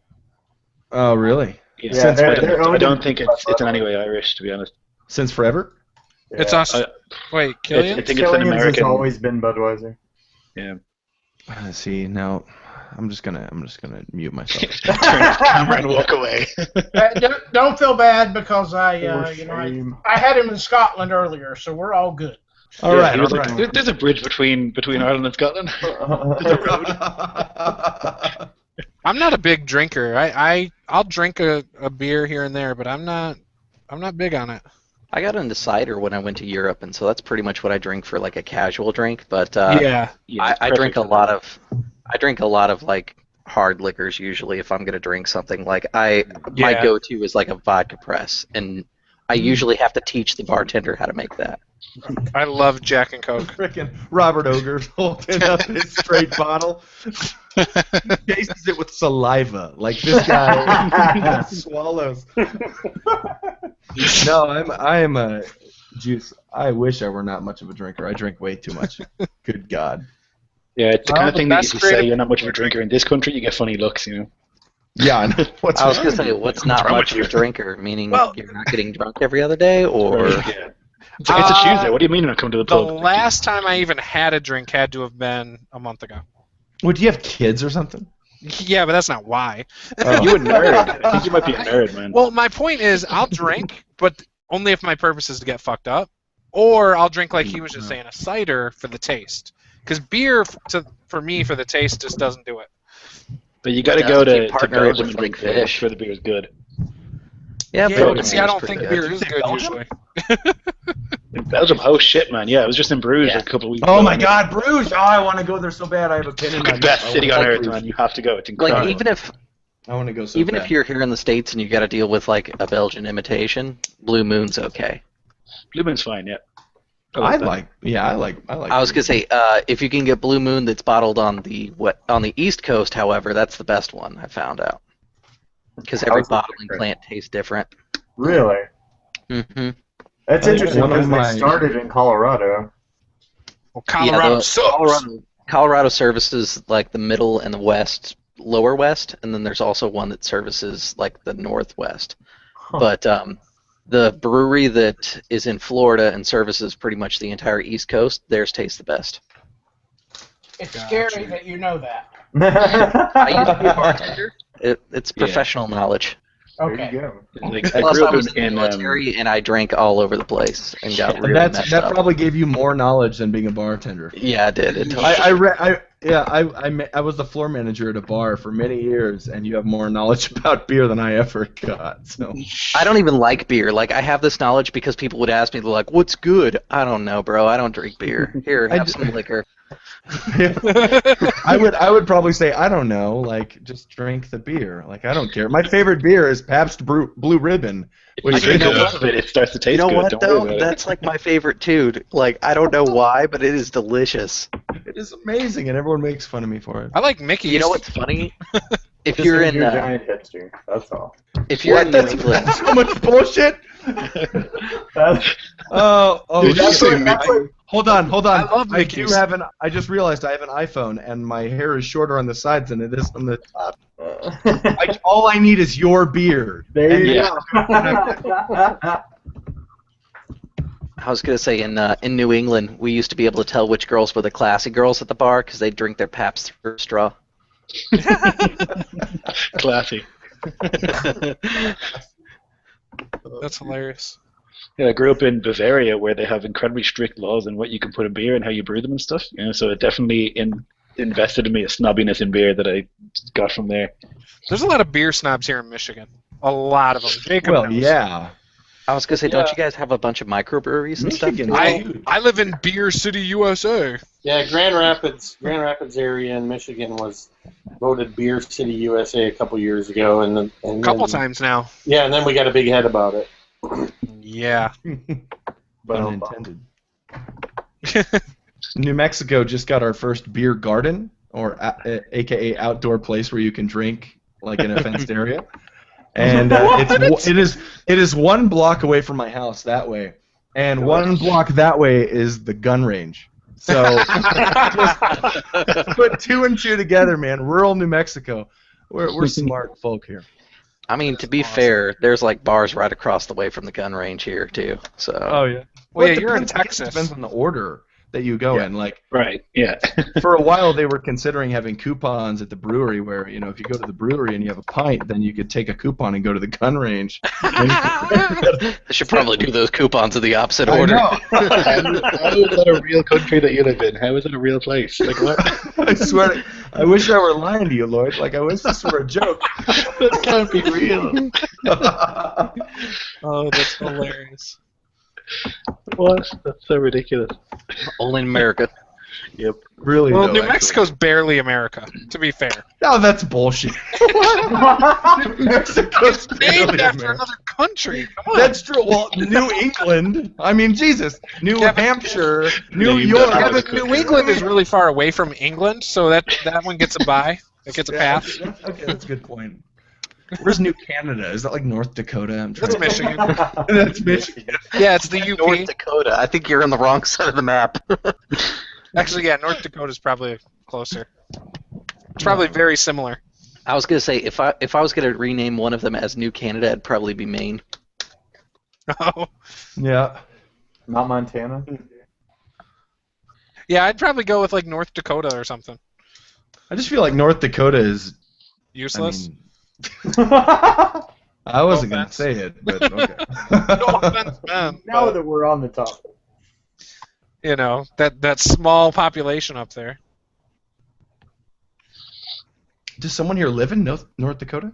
Oh, really? Yeah, Yeah, I don't think it's in any way Irish, to be honest. Since forever? Yeah. It's us. Wait, Killian? I think it's an Killian's American. has always been Budweiser. Yeah. See, now I'm just gonna mute myself. Turn off the camera and walk away. Don't feel bad because I shame. had him in Scotland earlier, so we're all good. All right. There's a bridge between Ireland and Scotland. There's a road. I'm not a big drinker. I'll drink a beer here and there, but I'm not big on it. I got into cider when I went to Europe, and so that's pretty much what I drink for like a casual drink. But Yeah, I drink a lot of like hard liquors usually if I'm gonna drink something. Like my go-to is like a vodka press, and I usually have to teach the bartender how to make that. I love Jack and Coke. Frickin' Robert Ogre's holding up his straight bottle. Tastes it with saliva. Like this guy swallows. No, I am a juice. I wish I were not much of a drinker. I drink way too much. Good God. Yeah, it's the kind of thing that best if you say you're not much of a drinker in this country, you get funny looks, you know. Yeah, I know. I was gonna say, what's not much of a drinker? Meaning you're not getting drunk every other day, or Yeah. It's a Tuesday. What do you mean I come to the The pub? last time I even had a drink had to have been a month ago. Would you have kids or something? Yeah, but that's not why. Oh. You a nerd. I think you might be a nerd, man. Well, my point is, I'll drink, but only if my purpose is to get fucked up, or I'll drink like he was just saying, a cider for the taste. Because beer, for me, for the taste, just doesn't do it. But you got to go to partner it Belgium with, and like, drink fish. sure the beer is good. yeah, But see, I don't pretty think good. beer is good usually. In Belgium, oh shit, man. Yeah, I was just in Bruges a couple of weeks ago. Oh my God, Bruges! Oh, I want to go there so bad. I have a pin in my The best mouth. city I on love earth, Bruges. man. You have to go. It's incredible. Like I want to go so even bad. if you're here in the States and you got to deal with like a Belgian imitation, Blue Moon's okay. Blue Moon's fine, yeah. I like. I was gonna say, if you can get Blue Moon that's bottled on the East Coast, however, that's the best one I found out. Because every bottling plant tastes different. Really? Mm-hmm. That's I think interesting one of because they my- started in Colorado. Well, Colorado Yeah, sucks. Colorado services like the middle and the west, lower west, and then there's also one that services like the northwest. Huh. But the brewery that is in Florida and services pretty much the entire East Coast, theirs tastes the best. It's scary that you know that. I used to be a bartender. It's professional knowledge. There Okay. you go. Like, I Plus, grew I up was in the in military and I drank all over the place and got really That messed up. probably gave you more knowledge than being a bartender. Yeah, it did. It totally I was the floor manager at a bar for many years, and you have more knowledge about beer than I ever got. So I don't even like beer. Like, I have this knowledge because people would ask me, they're like, what's good? I don't know, bro. I don't drink beer. Here, have some liquor. I would probably say I don't know, like just drink the beer. Like I don't care. My favorite beer is Pabst Blue Ribbon. If you drink enough of it, it starts to taste You know good. what, Don't though? worry about That's like my favorite, too. Like, I don't know why, but it is delicious. It is amazing, and everyone makes fun of me for it. I like Mickey's. You know what's funny? If Just you're because in you're a giant hipster. That's all. if you're in New England, So much bullshit. That's, Did you say Hold on. I love I do Mickey's. have I just realized I have an iPhone, and my hair is shorter on the sides than it is on the top. All I need is your beard. there you Yeah. go. I was gonna say in New England, we used to be able to tell which girls were the classy girls at the bar because they drink their Pabst through a straw. Classy. That's hilarious. Yeah, I grew up in Bavaria where they have incredibly strict laws on what you can put in beer and how you brew them and stuff. You know, so it definitely invested in me a snobbiness in beer that I got from there. There's a lot of beer snobs here in Michigan. A lot of them. Jacob Well, knows. yeah. I was gonna say, don't you guys have a bunch of microbreweries and stuff? Michigan. I live in Beer City, USA. Yeah, Grand Rapids area in Michigan was voted Beer City USA a couple years ago, and A couple times now. Yeah, and then we got a big head about it. Yeah. Unintended. New Mexico just got our first beer garden, or AKA outdoor place where you can drink like in a fenced area. And it is 1 block away from my house that way, and 1 block that way is the gun range. So just put 2 and 2 together, man. Rural New Mexico. We're smart folk here. I mean, to be fair, there's like bars right across the way from the gun range here too. So. Oh yeah. Well, yeah, it you're in depends- I guess Texas. It depends on the order that you go in. Like Right. Yeah. for a while, they were considering having coupons at the brewery, where if you go to the brewery and you have a pint, then you could take a coupon and go to the gun range. They should probably do those coupons in the opposite I order. know. How is that a real country that you live in? How is it a real place? Like what? I swear, I wish I were lying to you, Lloyd. Like I wish this were a joke. That can't be real. Oh, that's hilarious. What? That's so ridiculous. Only in America. Yep. Really? Well, though, New actually. Mexico's barely America, to be fair. No, that's bullshit. Mexico's It's named barely after America. another country. Come on. That's true. Well, New England. I mean, Jesus. New Hampshire. New Named York. after Yeah, the but New England is really far away from England, so that one gets a bye. It gets a pass. Okay, that's a good point. Where's New Canada? Is that like North Dakota? I'm trying That's to- Michigan. That's Michigan. Yeah, it's the North UP. Dakota. I think you're on the wrong side of the map. Actually, yeah, North Dakota's probably closer. It's probably very similar. I was gonna say if I was gonna rename one of them as New Canada, it'd probably be Maine. Oh. Yeah. Not Montana. Yeah, I'd probably go with like North Dakota or something. I just feel like North Dakota is. Useless. I wasn't gonna offense. say it, but okay. No offense, man. Now but, that we're on the topic. you know, that small population up there. Does someone here live in North Dakota?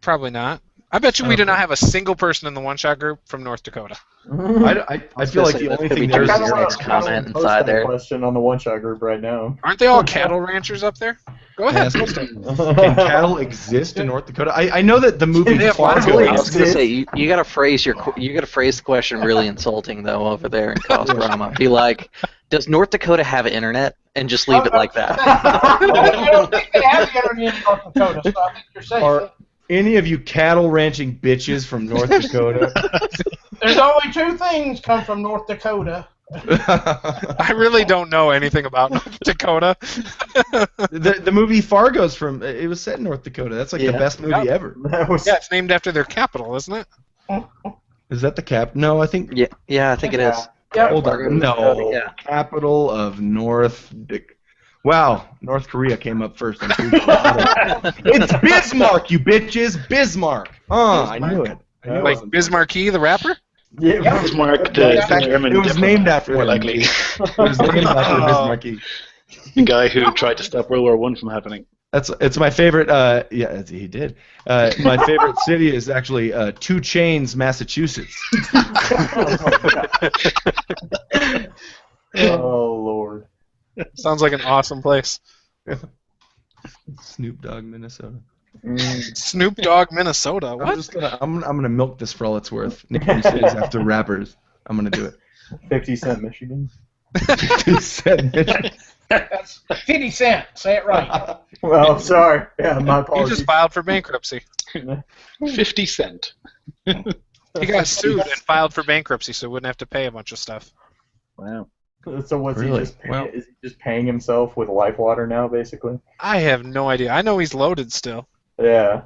Probably not. I bet you we do Okay. not have a single person in the one shot group from North Dakota. I feel like the only thing there's there's a next comment inside there. Question on the one shot group right now. Aren't they all cattle ranchers up there? Go ahead. Can cattle exist in North Dakota? I know that the movie They have Fargo. farmland. I was gonna say you gotta phrase the question really insulting though over there in Kostroma. Be like, does North Dakota have internet? And just leave it like that. I don't think they have the internet in North Dakota, so I think you're safe. Are any of you cattle ranching bitches from North Dakota? There's only two things come from North Dakota. I really don't know anything about North Dakota. the movie Fargo's from. It was set in North Dakota. That's like the Yeah. best movie ever. That was Yeah, it's named after their capital, isn't it? Is that the cap? No, I think. Yeah, I think it is. Yeah. Hold on. No. Yeah. Capital of Wow, North Korea came up first. On Google. It's Bismarck, you bitches. Bismarck. I knew it. I knew it Like wasn't- Bismarcky the rapper? yeah. Bismarck, No, the in fact, German it was diplomat, named after more him. likely. It was named after Bismarcky. The guy who tried to stop World War I from happening. It's my favorite. Yeah, he did. My favorite city is actually Two Chains, Massachusetts. Oh Lord. Sounds like an awesome place. Snoop Dogg, Minnesota. Snoop Dogg, Minnesota. I'm What? just gonna I'm gonna milk this for all it's worth. Naming cities after rappers. I'm gonna do it. 50 Cent, Michigan. 50 Cent. That's 50 Cent. Say it right. Well, sorry. Yeah, my He apologies. just filed for bankruptcy. 50 Cent. He got sued and filed for bankruptcy, so he wouldn't have to pay a bunch of stuff. Wow. So what's Really? he just? Wow. Is he just paying himself with life water now, basically? I have no idea. I know he's loaded still. Yeah.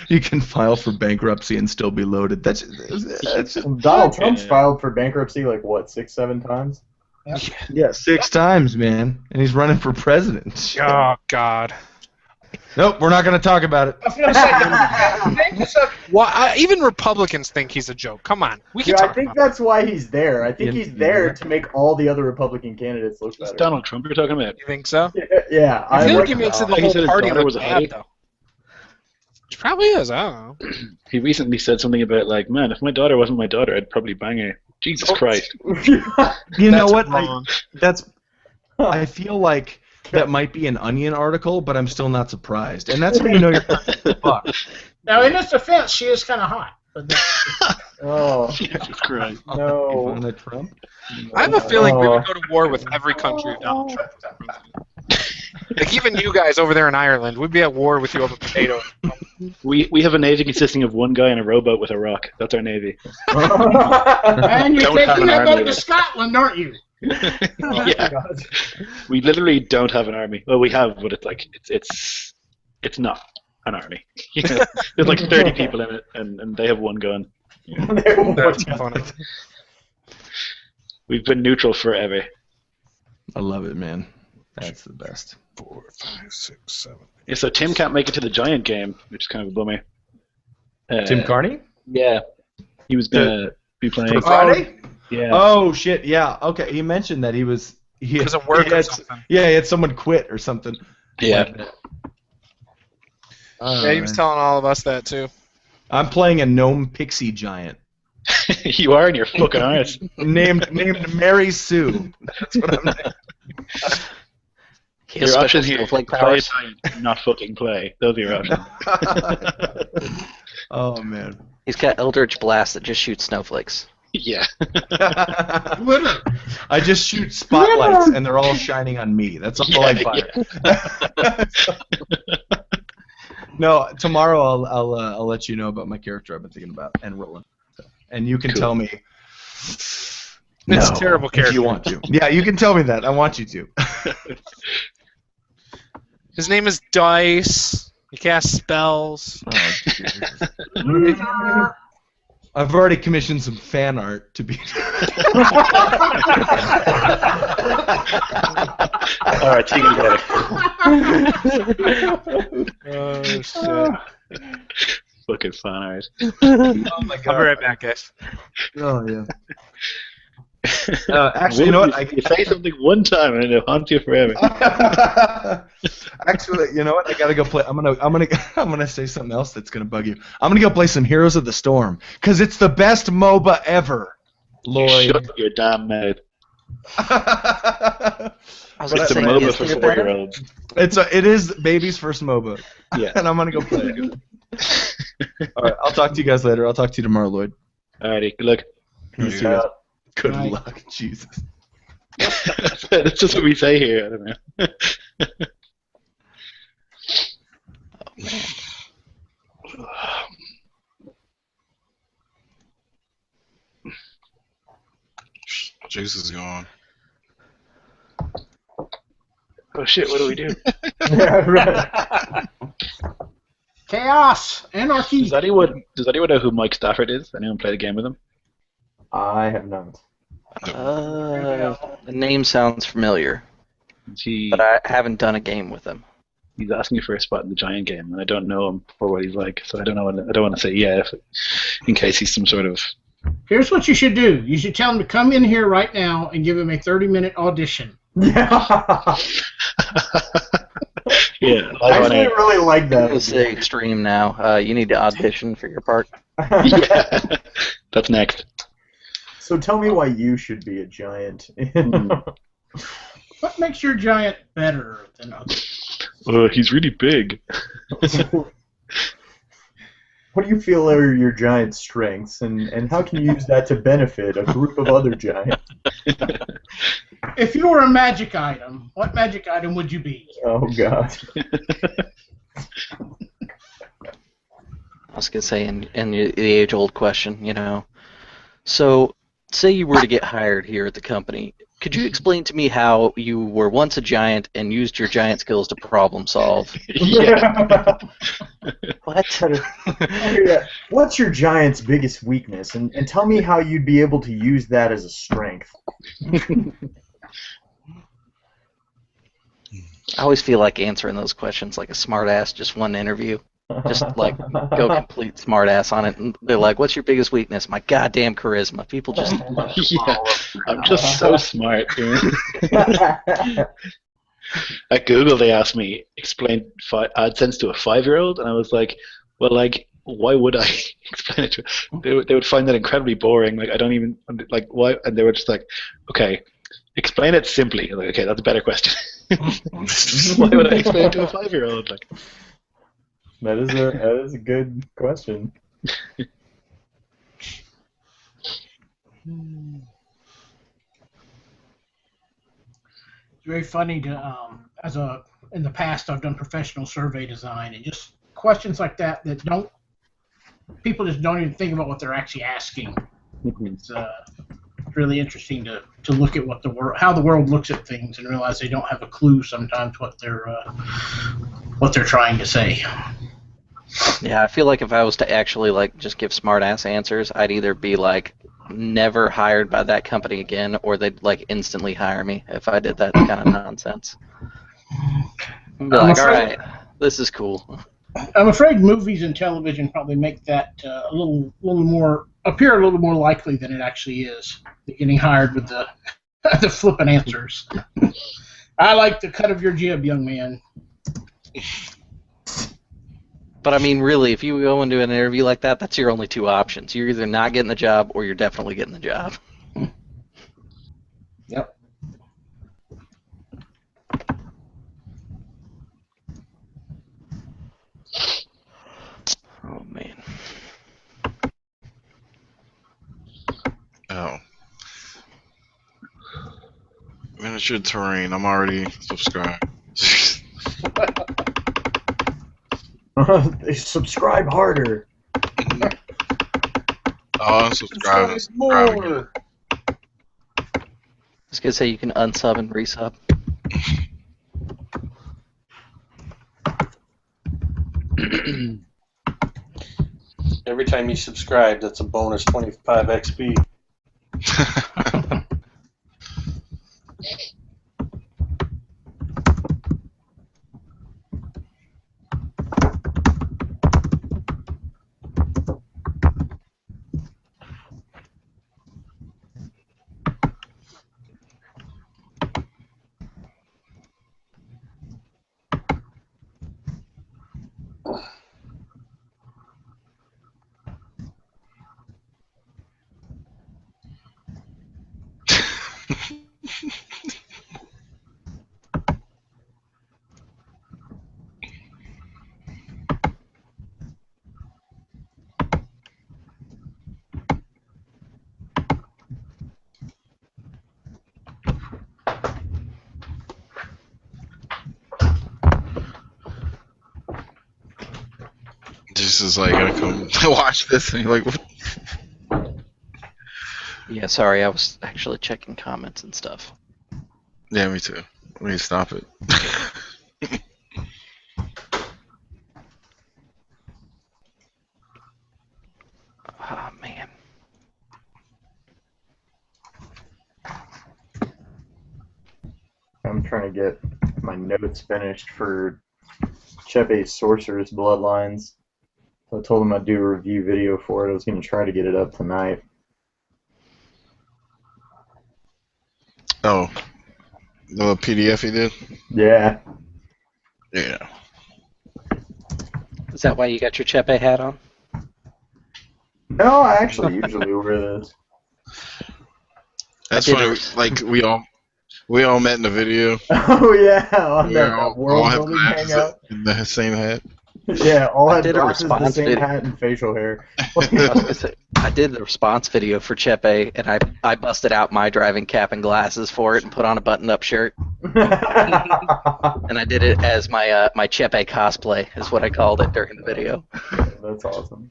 You can file for bankruptcy and still be loaded. That's Donald Trump's filed for bankruptcy like what, 6, 7 times? yeah, 6 times, man, and he's running for president. Oh, God. Nope, we're not going to talk about it. I was going to say, I think it's a- Well, even Republicans think he's a joke. Come on. We can Yeah, I talk think about that's why he's there. I think Yeah, he's there yeah. to make all the other Republican candidates look It's better. Donald Trump you're talking about. it. You think so? Yeah, I feel like he like makes it the Like he whole said his party daughter look was a bad, hottie. though. Which probably is. I don't know. He recently said something about, like, man, if my daughter wasn't my daughter, I'd probably bang her. Jesus Christ. You know That's what? wrong. I feel like that might be an Onion article, but I'm still not surprised. And that's when you know you're fucked. Now, in his defense, she is kind of hot. But Oh Jesus Christ. no! Donald Trump. I have a feeling we would go to war with every country if Donald Trump was president. Like, even you guys over there in Ireland, we'd be at war with you over potatoes. We have a navy consisting of one guy in a rowboat with a rock. That's our navy. and you're Don't have taking an that army boat to there. Scotland, aren't you? Yeah. We literally don't have an army. Well, we have, but it's like it's not. an army. There's like 30 people in it, and they have one gun. That's funny. We've been neutral forever. I love it, man. That's the best. 4, 5, 6, 7. Yeah, so Tim can't make it to the Giant game, which is kind of a bummer. Tim Carney? Yeah. He was going to be playing. For Friday? Yeah. Oh, shit, yeah. Okay, he mentioned that he was... Because of work or something. Yeah, he had someone quit or something. Yeah. Yeah, he was telling all of us that, too. I'm playing a gnome pixie giant. You are in your fucking arse. named Mary Sue. That's what I'm named. He has Your special options here: snowflake play powers. giant, not fucking play. Those are your options. Oh, man. He's got Eldritch Blast that just shoots snowflakes. Yeah. I just shoot spotlights and they're all shining on me. That's all I fire. No, tomorrow I'll let you know about my character I've been thinking about and rolling. And you can tell me. It's a terrible character. If you want to. Yeah, you can tell me that. I want you to. His name is Dice. He casts spells. Oh, I've already commissioned some fan art to be. All right, Tegan, get it. Oh, shit. Fucking fan art. Oh my god. I'll be right back, guys. Oh yeah. Actually, you know what? You say something one time and it'll haunt you forever. Actually, you know what? I gotta go play. I'm gonna say something else that's gonna bug you. I'm gonna go play some Heroes of the Storm because it's the best MOBA ever. Lloyd. Shut your damn mouth. was It's a gonna say, MOBA is for there 4-year-olds. It is baby's first MOBA. Yeah. And I'm gonna go play it. All right, I'll talk to you guys later. I'll talk to you tomorrow, Lloyd. Alrighty, good luck. See you guys. Good Right. luck, Jesus. That's just what we say here. I don't know. Jace is gone. Oh shit! What do we do? Yeah, right. Chaos, anarchy. Does anyone know who Mike Stafford is? Anyone played a game with him? I have not. The name sounds familiar, He, but I haven't done a game with him. he's asking me for a spot in the Giant game, and I don't know him or what he's like, so I don't know. I don't want to say yeah, in case he's some sort of. Here's what you should do. You should tell him to come in here right now and give him a 30-minute audition. Yeah. Yeah, I actually really like that. It's the extreme now. You need to audition for your part. Yeah, that's next. So tell me why you should be a giant. What makes your giant better than others? He's really big. What do you feel are your giant strengths, and how can you use that to benefit a group of other giants? If you were a magic item, what magic item would you be? Oh, God. I was going to say, in the age-old question, you know. So, say you were to get hired here at the company. Could you explain to me how you were once a giant and used your giant skills to problem solve? Yeah. What? Yeah. What's your giant's biggest weakness? And tell me how you'd be able to use that as a strength. I always feel like answering those questions like a smartass, just one interview. Just like go complete smartass on it, and they're like, "What's your biggest weakness?" My goddamn charisma. People just. Yeah, I'm just so smart. At Google, they asked me explain AdSense to a 5-year-old, and I was like, "Well, like, why would I explain it to?" They would find that incredibly boring. Like, I don't even like why, and they were just like, "Okay, explain it simply." I'm like, okay, that's a better question. Why would I explain it to a 5-year-old? Like. That is a good question. It's very funny to in the past I've done professional survey design, and just questions like that people just don't even think about what they're actually asking. It's really interesting to look at how the world looks at things and realize they don't have a clue sometimes what they're trying to say. Yeah, I feel like if I was to actually like just give smart ass answers, I'd either be like never hired by that company again, or they'd like instantly hire me if I did that kind of nonsense. I'd be like, all right, this is cool. I'm afraid movies and television probably make that a little more appear a little more likely than it actually is. Getting hired with the the flippant answers. I like the cut of your jib, young man. But I mean, really, if you go into an interview like that, that's your only two options. You're either not getting the job, or you're definitely getting the job. Yep. Oh man. Oh. Miniature terrain. I'm already subscribed. Subscribe harder. Oh, unsubscribe. More. I was gonna say you can unsub and resub. Every time you subscribe, that's a bonus 25 XP. This is like gonna come watch this and you're like, what? Yeah, sorry, I was actually checking comments and stuff. Yeah, me too. Let me stop it. Oh man. I'm trying to get my notes finished for Chepe's Sorcerer's Bloodlines. So I told him I'd do a review video for it. I was going to try to get it up tonight. Oh, the PDF he did? Yeah. Yeah. Is that why you got your Chepe hat on? No, I actually usually wear this. That's funny. Like we all met in the video. Oh yeah, on We that all world have building glasses hangout. in the same hat. Yeah, all had did a glasses, the response same video. hat, and facial hair. I was gonna say, I did the response video for Chepe, and I busted out my driving cap and glasses for it and put on a button-up shirt. And I did it as my my Chepe cosplay, is what I called it during the video. That's awesome.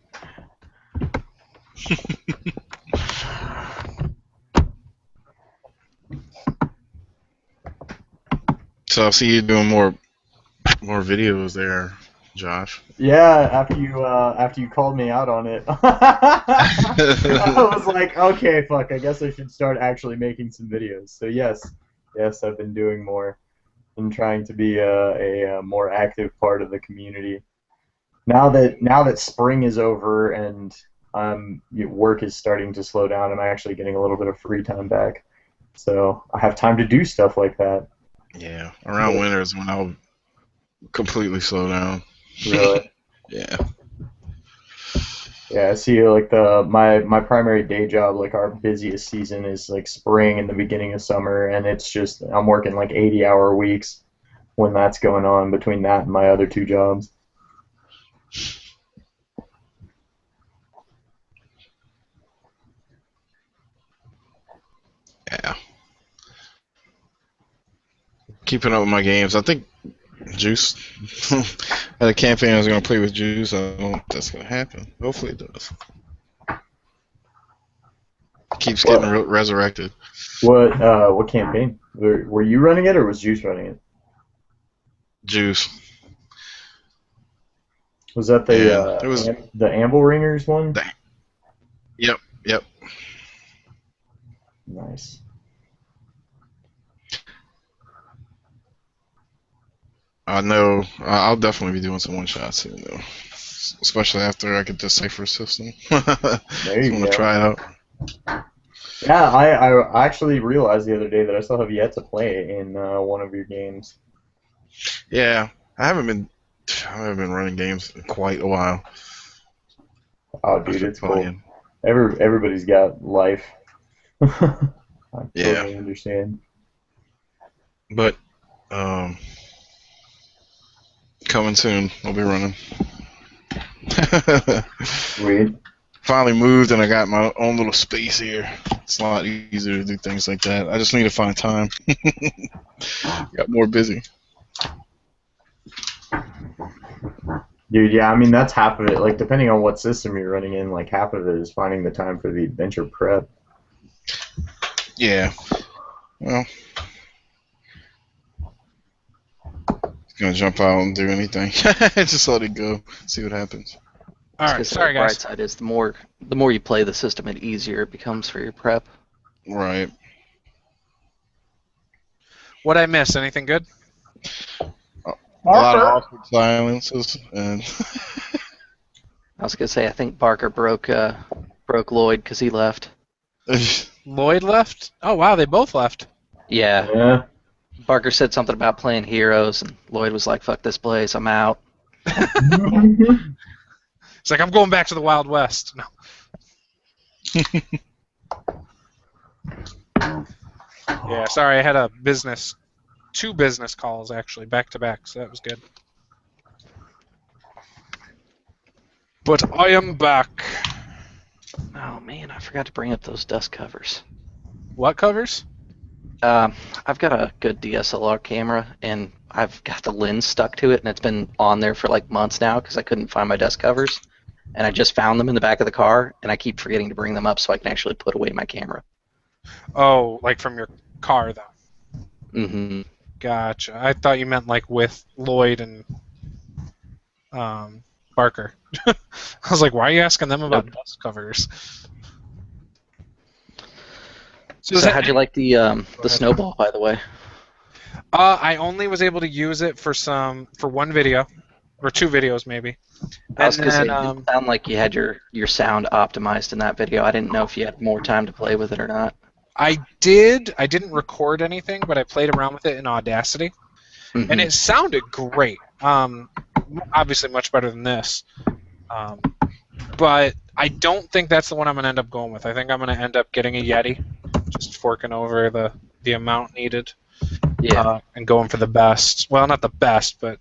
So I see you doing more videos there, Josh. Yeah, after you called me out on it, I was like, okay, fuck, I guess I should start actually making some videos. So yes, I've been doing more and trying to be a more active part of the community. Now that spring is over and work is starting to slow down, I'm actually getting a little bit of free time back. So I have time to do stuff like that. Yeah, around winter is when I'll completely slow down. Really? Yeah. Yeah, I see. Like my primary day job, like our busiest season is like spring and the beginning of summer, and it's just I'm working like 80-hour weeks when that's going on between that and my other two jobs. Yeah. Keeping up with my games. I think Juice had a campaign I was going to play with Juice. I don't know if that's going to happen. Hopefully it does. Keeps getting resurrected. What campaign? Were you running it or was Juice running it? Juice. Was that the Yeah, it was- the Anvil Ringers one? Yep. Nice. I know. I'll definitely be doing some one shots soon, though. Especially after I get the Cypher system. There you I'm gonna go. try it out. Yeah, I actually realized the other day that I still have yet to play in one of your games. Yeah, I haven't been running games in quite a while. Oh, dude, I've been it's cool. playing. Everybody's got life. I Yeah. totally understand. But coming soon. I'll be running. Sweet. Finally moved and I got my own little space here. It's a lot easier to do things like that. I just need to find time. Got more busy. Dude, yeah, I mean, that's half of it. Like, depending on what system you're running in, like, half of it is finding the time for the adventure prep. Yeah. Well, gonna jump out and do anything. Just let it go. See what happens. All right, sorry The guys. bright side is the more you play the system, the easier it becomes for your prep. Right. What'd I miss? Anything good? A lot of awkward silences and I was gonna say I think Barker broke Lloyd because he left. Lloyd left? Oh wow, they both left. Yeah. Yeah. Barker said something about playing Heroes, and Lloyd was like, "Fuck this place, I'm out." It's like I'm going back to the Wild West. No. Yeah, sorry, I had two business calls actually, back to back, so that was good. But I am back. Oh man, I forgot to bring up those dust covers. What covers? I've got a good DSLR camera, and I've got the lens stuck to it, and it's been on there for like months now because I couldn't find my dust covers, and I just found them in the back of the car, and I keep forgetting to bring them up so I can actually put away my camera. Oh, like from your car though. Mm-hmm. Gotcha. I thought you meant like with Lloyd and Barker. I was like, why are you asking them about dust covers? So how'd you like the snowball, by the way? I only was able to use it for one video, or two videos maybe. I was gonna say, it then, didn't sound like you had your sound optimized in that video. I didn't know if you had more time to play with it or not. I did. I didn't record anything, but I played around with it in Audacity, Mm-hmm. and it sounded great. Obviously, much better than this. But I don't think that's the one I'm going to end up going with. I think I'm going to end up getting a Yeti, just forking over the amount needed, Yeah. and going for the best. Well, not the best, but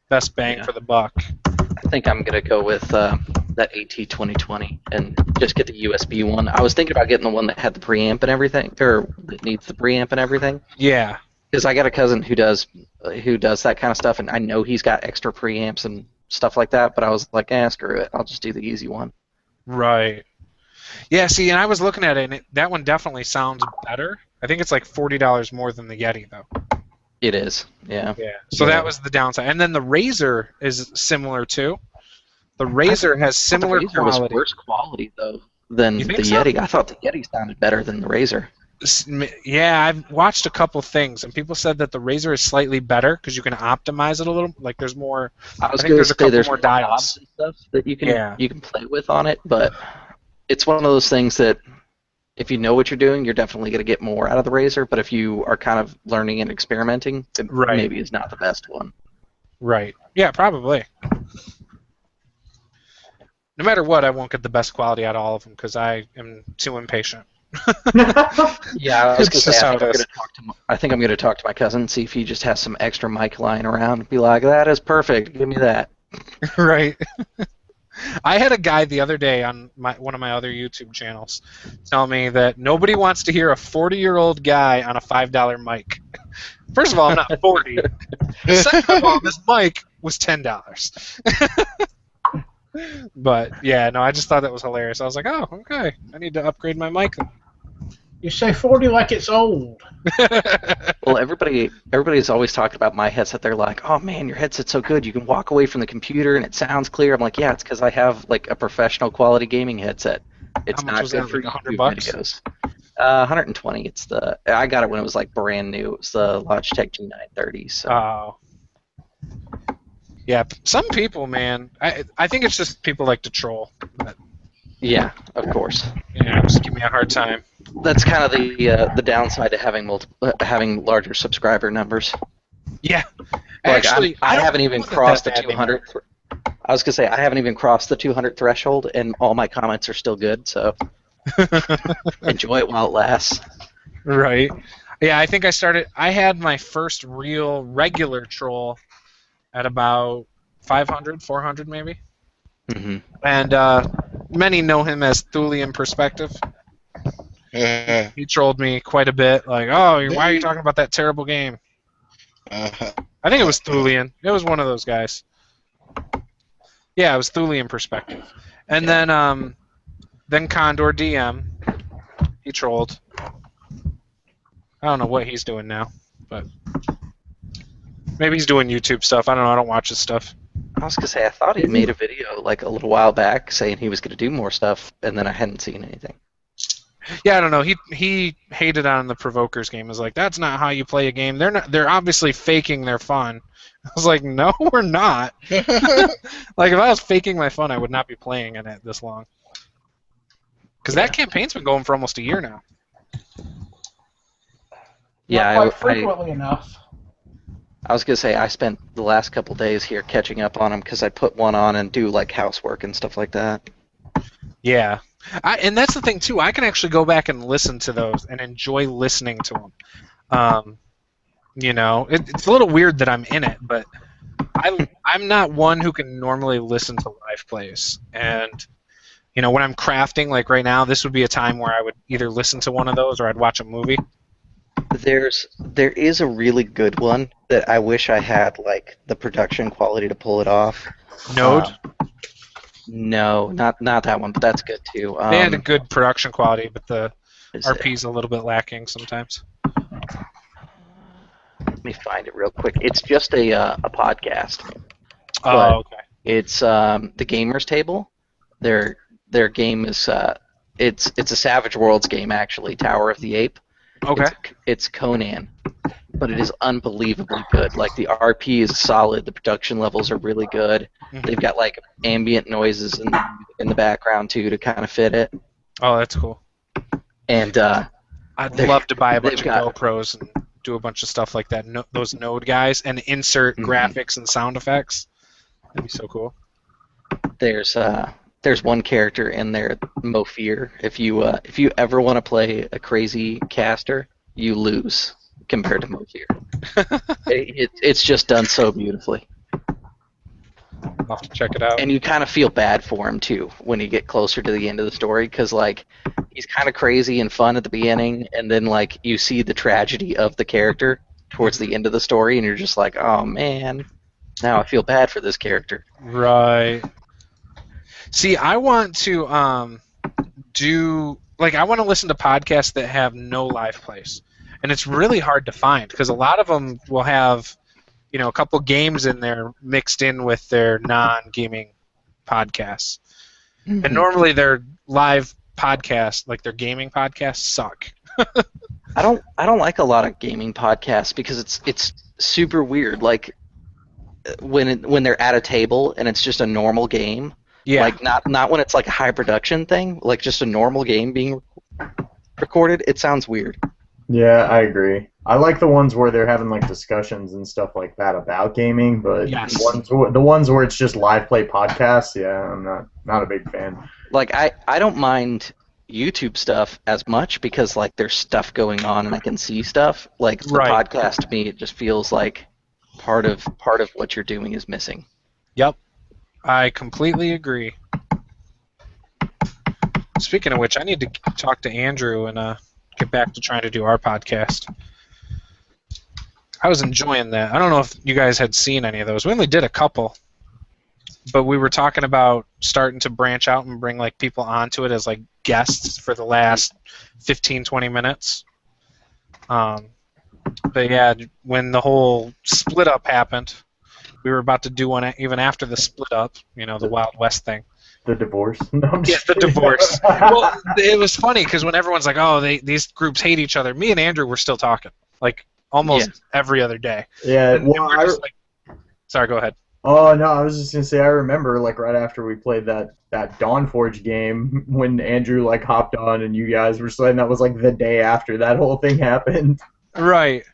best bang Yeah. for the buck. I think I'm gonna go with that AT2020 and just get the USB one. I was thinking about getting the one that had the preamp and everything, or that needs the preamp and everything. Yeah. Because I got a cousin who does that kind of stuff, and I know he's got extra preamps and stuff like that. But I was like, screw it, I'll just do the easy one. Right. Yeah. See, and I was looking at it, and that one definitely sounds better. I think it's like $40 more than the Yeti, though. It is. Yeah. Yeah. So that was the downside, and then the Razer is similar too. The Razer has similar the Razer was quality. worse quality though than You the think so? Yeti. I thought the Yeti sounded better than the Razer. Yeah, I've watched a couple things, and people said that the Razer is slightly better because you can optimize it a little. Like there's more. I was think going there's to a say couple there's more more dials. knobs and stuff that you can Yeah. you can play with on it, but it's one of those things that if you know what you're doing, you're definitely going to get more out of the Razer. But if you are kind of learning and experimenting, it Right. maybe is not the best one. Right. Yeah, probably. No matter what, I won't get the best quality out of all of them because I am too impatient. Yeah, I was going It's to just say how it is. I think I'm going to talk to my cousin and see if he just has some extra mic lying around and be like, "That is perfect. Give me that." Right. I had a guy the other day on one of my other YouTube channels tell me that nobody wants to hear a 40-year-old guy on a $5 mic. First of all, I'm not 40. Second of all, this mic was $10. But yeah, no, I just thought that was hilarious. I was like, oh, okay, I need to upgrade my mic then. You say 40 like it's old. Well, everybody's always talked about my headset. They're like, "Oh man, your headset's so good. You can walk away from the computer and it sounds clear." I'm like, "Yeah, it's because I have like a professional quality gaming headset. It's How much not was good that, for like YouTube $100? videos." 120. I got it when it was like brand new. It was the Logitech G930. So. Oh. Yeah, some people, man. I think it's just people like to troll. But, Yeah, of course. yeah, just give me a hard time. That's kind of the downside to having larger subscriber numbers. Yeah. Like Actually, I haven't even crossed the that bad 200. I was gonna say I haven't even crossed the 200 threshold, and all my comments are still good. So enjoy it while it lasts. Right. Yeah, I think I had my first real regular troll at about 500, 400 maybe. Mm-hmm. And many know him as Thulian Perspective. He trolled me quite a bit, like, "Oh, why are you talking about that terrible game?" I think it was Thulian. It was one of those guys. Yeah, it was Thulian Perspective. And then Condor DM, he trolled. I don't know what he's doing now, but maybe he's doing YouTube stuff. I don't know. I don't watch his stuff. I was gonna say I thought he made a video like a little while back saying he was gonna do more stuff, and then I hadn't seen anything. Yeah, I don't know. He hated on the Provokers game. He was like, "That's not how you play a game. They're obviously faking their fun." I was like, "No, we're not." Like if I was faking my fun, I would not be playing in it this long. Because that campaign's been going for almost a year now. Yeah, Not quite frequently enough. I was gonna say I spent the last couple days here catching up on them because I put one on and do like housework and stuff like that. Yeah, and that's the thing too. I can actually go back and listen to those and enjoy listening to them. You know, it's a little weird that I'm in it, but I'm not one who can normally listen to live plays. And you know, when I'm crafting, like right now, this would be a time where I would either listen to one of those or I'd watch a movie. There is a really good one that I wish I had like the production quality to pull it off. Node? No, not that one, but that's good too. They had a good production quality, but the is RP's a little bit lacking sometimes. Let me find it real quick. It's just a podcast. Oh, okay. It's the Gamers Table. Their game is it's a Savage Worlds game actually, Tower of the Ape. Okay. It's Conan, but it is unbelievably good. Like the RP is solid, the production levels are really good. Mm-hmm. They've got like ambient noises in the background too to kind of fit it. Oh, that's cool. And I'd love to buy a bunch of GoPros and do a bunch of stuff like that. Those Node guys and insert graphics and sound effects. That'd be so cool. There's one character in there, Mofir. If you ever want to play a crazy caster, you lose compared to Mofir. It's just done so beautifully. I'll have to check it out. And you kind of feel bad for him too when you get closer to the end of the story, because like he's kind of crazy and fun at the beginning, and then like you see the tragedy of the character towards the end of the story, and you're just like, oh man, now I feel bad for this character. Right. See, I want to I want to listen to podcasts that have no live plays, and it's really hard to find because a lot of them will have, you know, a couple games in there mixed in with their non-gaming podcasts, and normally their live podcasts, like their gaming podcasts, suck. I don't like a lot of gaming podcasts because it's super weird. Like when they're at a table and it's just a normal game. Yeah. Like not when it's like a high production thing, like just a normal game being recorded. It sounds weird. Yeah, I agree. I like the ones where they're having like discussions and stuff like that about gaming, but the ones where it's just live play podcasts, yeah, I'm not a big fan. Like I don't mind YouTube stuff as much because like there's stuff going on and I can see stuff. Like the podcast to me, it just feels like part of what you're doing is missing. Yep. I completely agree. Speaking of which, I need to talk to Andrew and get back to trying to do our podcast. I was enjoying that. I don't know if you guys had seen any of those. We only did a couple, but we were talking about starting to branch out and bring like people onto it as like guests for the last 15, 20 minutes. But yeah, when the whole split up happened, we were about to do one even after the split up, the Wild West thing. The divorce? No, I'm Yeah, just the kidding. divorce. Well, it was funny because when everyone's like, "Oh, these groups hate each other," me and Andrew were still talking, like almost every other day. Yeah, And well, we're just like, sorry, go ahead. Oh no, I was just gonna say I remember like right after we played that Dawnforge game when Andrew like hopped on and you guys were saying that was like the day after that whole thing happened. Right.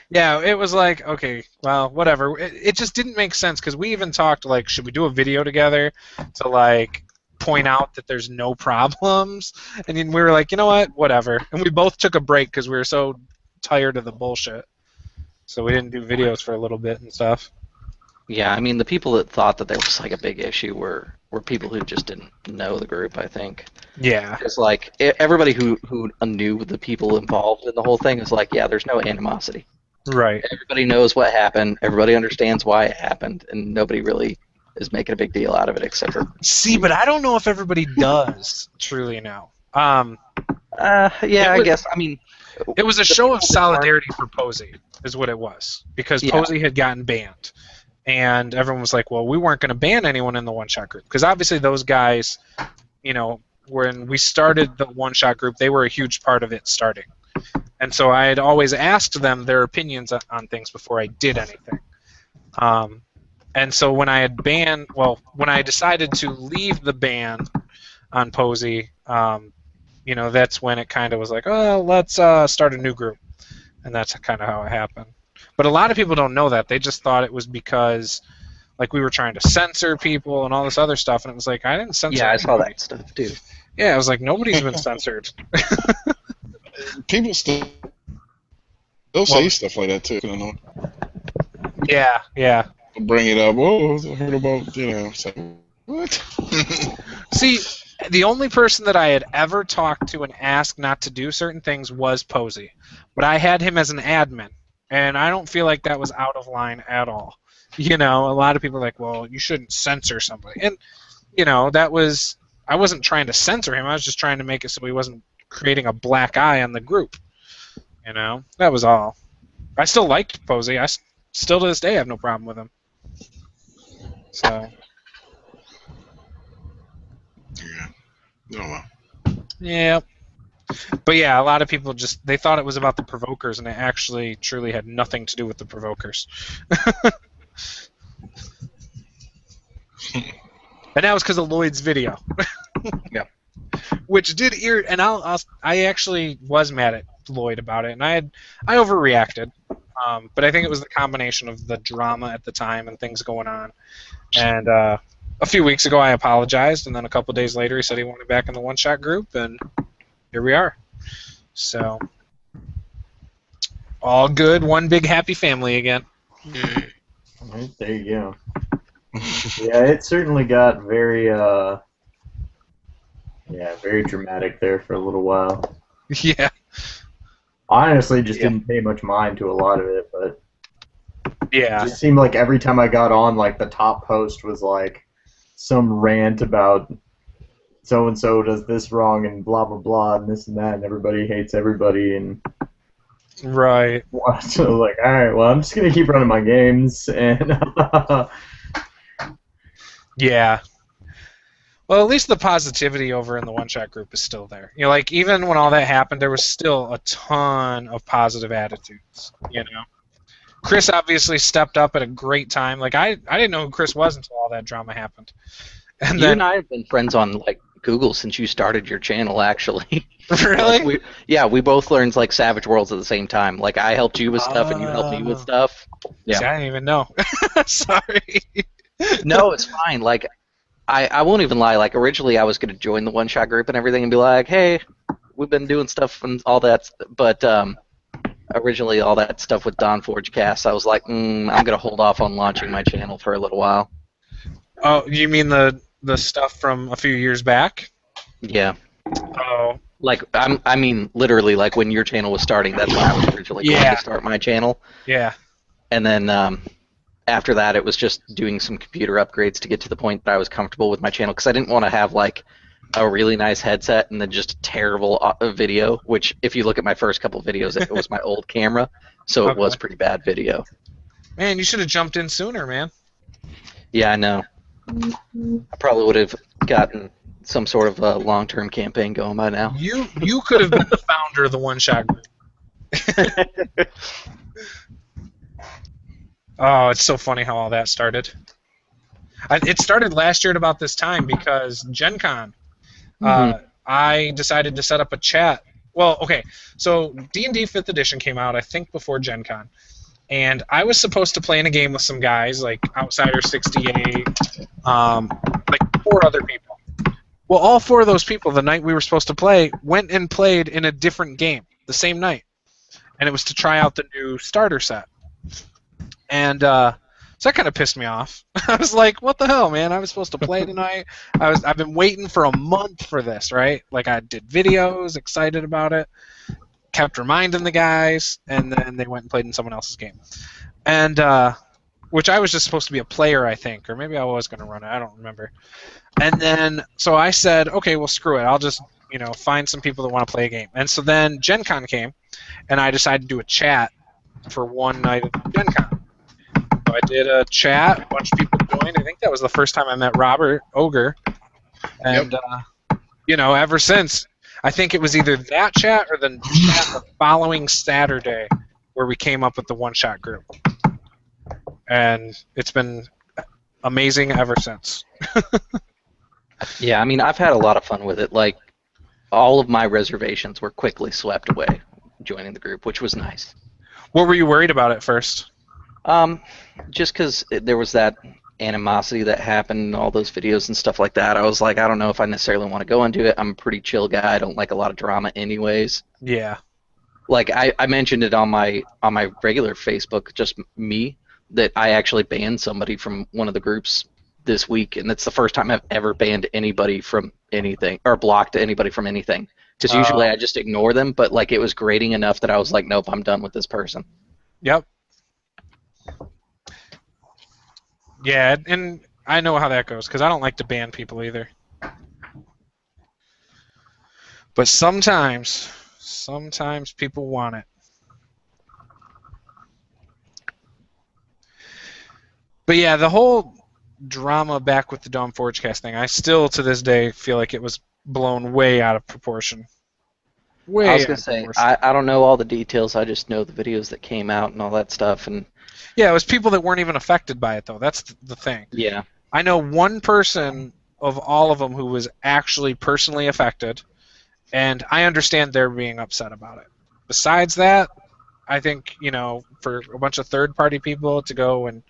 Yeah, it was like, okay, well, whatever. It just didn't make sense because we even talked like, should we do a video together to like point out that there's no problems? And then we were like, you know what, whatever. And we both took a break because we were so tired of the bullshit. So we didn't do videos for a little bit and stuff. Yeah, I mean, the people that thought that there was like a big issue were people who just didn't know the group, I think. Yeah. Because like everybody who knew the people involved in the whole thing is like, yeah, there's no animosity. Right. Everybody knows what happened. Everybody understands why it happened, and nobody really is making a big deal out of it except for. See, but I don't know if everybody does truly know. Yeah, I guess. I mean, it was a show of solidarity for Posey, is what it was, because Posey had gotten banned. And everyone was like, well, we weren't going to ban anyone in the one-shot group. Because obviously those guys, when we started the one-shot group, they were a huge part of it starting. And so I had always asked them their opinions on things before I did anything. And so when I decided to leave the ban on Posey, that's when it kind of was like, oh, let's start a new group. And that's kind of how it happened. But a lot of people don't know that. They just thought it was because, like, we were trying to censor people and all this other stuff, and it was like, I didn't censor Yeah, I saw anybody. that stuff, too. Yeah, I was like, nobody's been censored. People still say stuff like that, too. Yeah. Bring it up. Oh, I heard about, it's like, what? See, the only person that I had ever talked to and asked not to do certain things was Posey. But I had him as an admin. And I don't feel like that was out of line at all. A lot of people are like, well, you shouldn't censor somebody. And, I wasn't trying to censor him. I was just trying to make it so he wasn't creating a black eye on the group. That was all. I still liked Posey. I still to this day have no problem with him. So. Yeah. Oh, well. Yeah. But yeah, a lot of people they thought it was about the Provokers, and it actually truly had nothing to do with the Provokers. And that was because of Lloyd's video. Yeah. Which did and I actually was mad at Lloyd about it, and I overreacted. But I think it was the combination of the drama at the time and things going on. And a few weeks ago, I apologized, and then a couple days later, he said he wanted back in the one-shot group, and here we are. So, all good, one big happy family again. All right, there you go. Yeah, it certainly got very dramatic there for a little while. Yeah. I honestly just didn't pay much mind to a lot of it, but yeah, it just seemed like every time I got on, like the top post was like some rant about so and so does this wrong and blah blah blah and this and that and everybody hates everybody and right. So like, all right, well I'm just gonna keep running my games and yeah. Well, at least the positivity over in the one-shot group is still there. Like even when all that happened, there was still a ton of positive attitudes. Chris obviously stepped up at a great time. Like I didn't know who Chris was until all that drama happened. And you and I have been friends on like Google since you started your channel, actually. Really? We both learned like Savage Worlds at the same time. Like I helped you with stuff and you helped me with stuff. Yeah. See, I didn't even know. Sorry. No, it's fine. Like I won't even lie. Like originally, I was going to join the one-shot group and everything, and be like, "Hey, we've been doing stuff and all that." But originally, all that stuff with Dawnforge Cast, I was like, "I'm going to hold off on launching my channel for a little while." Oh, you mean the stuff from a few years back? Yeah. Oh. Like I mean, literally, like when your channel was starting, that's when I was originally going to start my channel. Yeah. And then after that, it was just doing some computer upgrades to get to the point that I was comfortable with my channel, because I didn't want to have like a really nice headset and then just a terrible video. Which, if you look at my first couple videos, it was my old camera, so it was pretty bad video. Man, you should have jumped in sooner, man. Yeah, I know. I probably would have gotten some sort of a long-term campaign going by now. You could have been the founder of the One Shot Group. Oh, it's so funny how all that started. It started last year at about this time because Gen Con, I decided to set up a chat. Well, okay, so D&D 5th edition came out, I think, before Gen Con. And I was supposed to play in a game with some guys, like Outsider 68, like 4 other people. Well, all 4 of those people, the night we were supposed to play, went and played in a different game the same night. And it was to try out the new starter set. And so that kind of pissed me off. I was like, what the hell, man? I was supposed to play tonight. I've been waiting for a month for this, right? Like, I did videos, excited about it, kept reminding the guys, and then they went and played in someone else's game. And which I was just supposed to be a player, I think, or maybe I was going to run it. I don't remember. And then, so I said, okay, well, screw it. I'll just, find some people that want to play a game. And so then Gen Con came, and I decided to do a chat for one night of Gen Con. So I did a chat, a bunch of people joined. I think that was the first time I met Robert Ogre. And, ever since, I think it was either that chat or the chat the following Saturday where we came up with the One Shot Group. And it's been amazing ever since. Yeah, I mean, I've had a lot of fun with it. Like, all of my reservations were quickly swept away joining the group, which was nice. What were you worried about at first? Just because there was that animosity that happened in all those videos and stuff like that. I was like, I don't know if I necessarily want to go into it. I'm a pretty chill guy. I don't like a lot of drama anyways. Yeah. Like, I mentioned it on my regular Facebook, just me, that I actually banned somebody from one of the groups this week, and it's the first time I've ever banned anybody from anything, or blocked anybody from anything. Because usually I just ignore them, but like, it was grating enough that I was like, nope, I'm done with this person. Yep. Yeah, and I know how that goes, because I don't like to ban people either. But sometimes people want it. But yeah, the whole drama back with the Dawn Forgecast thing, I still to this day feel like it was blown way out of proportion. I was going to say, I don't know all the details, I just know the videos that came out and all that stuff. And yeah, it was people that weren't even affected by it, though. That's the thing. Yeah. I know one person of all of them who was actually personally affected, and I understand they're being upset about it. Besides that, I think, for a bunch of third-party people to go and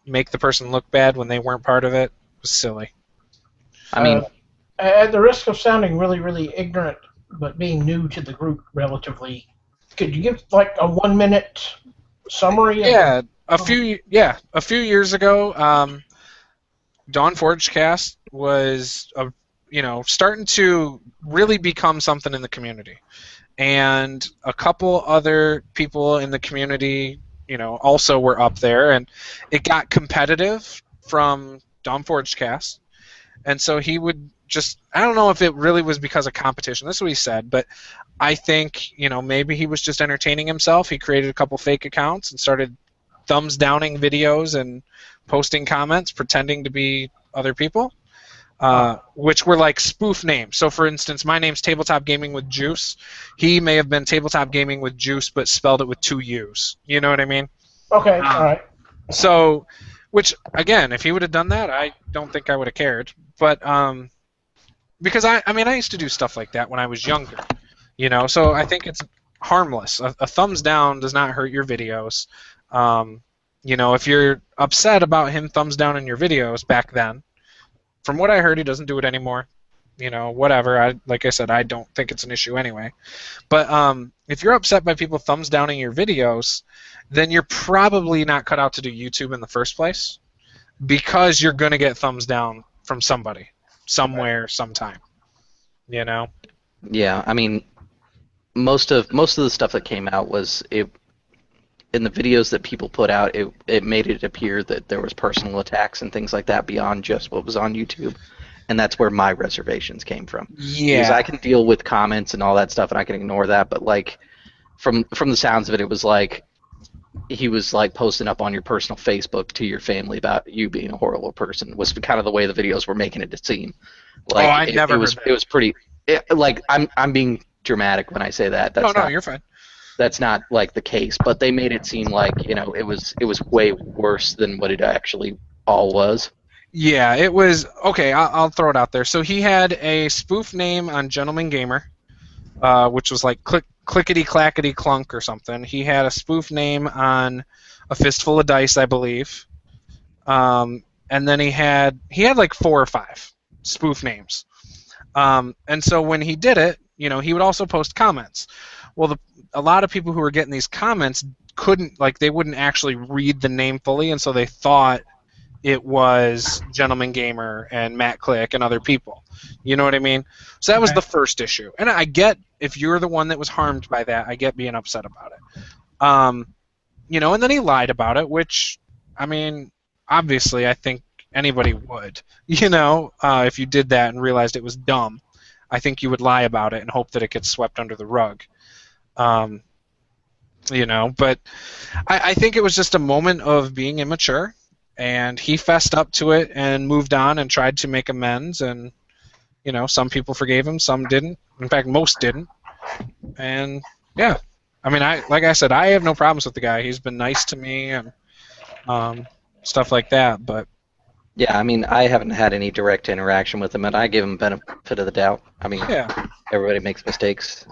make the person look bad when they weren't part of it was silly. I mean, at the risk of sounding really, really ignorant, but being new to the group relatively, could you give like a 1-minute summary? Yeah, a few years ago, Dawn Forgecast was starting to really become something in the community, and a couple other people in the community also were up there, and it got competitive from Dawn Forgecast, and so he would just, I don't know if it really was because of competition, that's what he said, but I think, maybe he was just entertaining himself. He created a couple fake accounts and started thumbs downing videos and posting comments pretending to be other people, which were like spoof names. So for instance, my name's Tabletop Gaming with Juice. He may have been Tabletop Gaming with Juice, but spelled it with 2 U's. You know what I mean? Okay, all right. So, which, again, if he would have done that, I don't think I would have cared. But, because I used to do stuff like that when I was younger, so I think it's harmless. A thumbs down does not hurt your videos. If you're upset about him thumbs down in your videos back then, from what I heard, he doesn't do it anymore. Whatever. Like I said, I don't think it's an issue anyway. But if you're upset by people thumbs downing your videos, then you're probably not cut out to do YouTube in the first place, because you're going to get thumbs down from somebody, somewhere, sometime. Yeah, I mean, most of the stuff that came out was in the videos that people put out, it made it appear that there was personal attacks and things like that beyond just what was on YouTube. and that's where my reservations came from. Yeah. Because I can deal with comments and all that stuff, and I can ignore that, but like from the sounds of it, it was like he was like posting up on your personal Facebook to your family about you being a horrible person. Was kind of the way the videos were making it seem. Like, I never heard that. It was pretty. Like I'm being dramatic when I say that. That's no, you're fine. That's not like the case, but they made it seem like it was way worse than what it actually all was. Yeah, it was okay. I'll throw it out there. So he had a spoof name on Gentleman Gamer, which was like Clickety Clackety Clunk or something. He had a spoof name on A Fistful of Dice, I believe, and then he had like 4 or 5 spoof names. And so when he did it, he would also post comments. Well, a lot of people who were getting these comments they wouldn't actually read the name fully, and so they thought it was Gentleman Gamer and Matt Click and other people. You know what I mean? So that was the first issue. And I get, if you're the one that was harmed by that, I get being upset about it. And then he lied about it, which, I mean, obviously I think anybody would. If you did that and realized it was dumb, I think you would lie about it and hope that it gets swept under the rug. But I think it was just a moment of being immature, and he fessed up to it and moved on and tried to make amends, and some people forgave him, some didn't. In fact, most didn't. And yeah, I mean, like I said, I have no problems with the guy. He's been nice to me and stuff like that. But yeah, I mean, I haven't had any direct interaction with him, and I give him benefit of the doubt. I mean, everybody makes mistakes.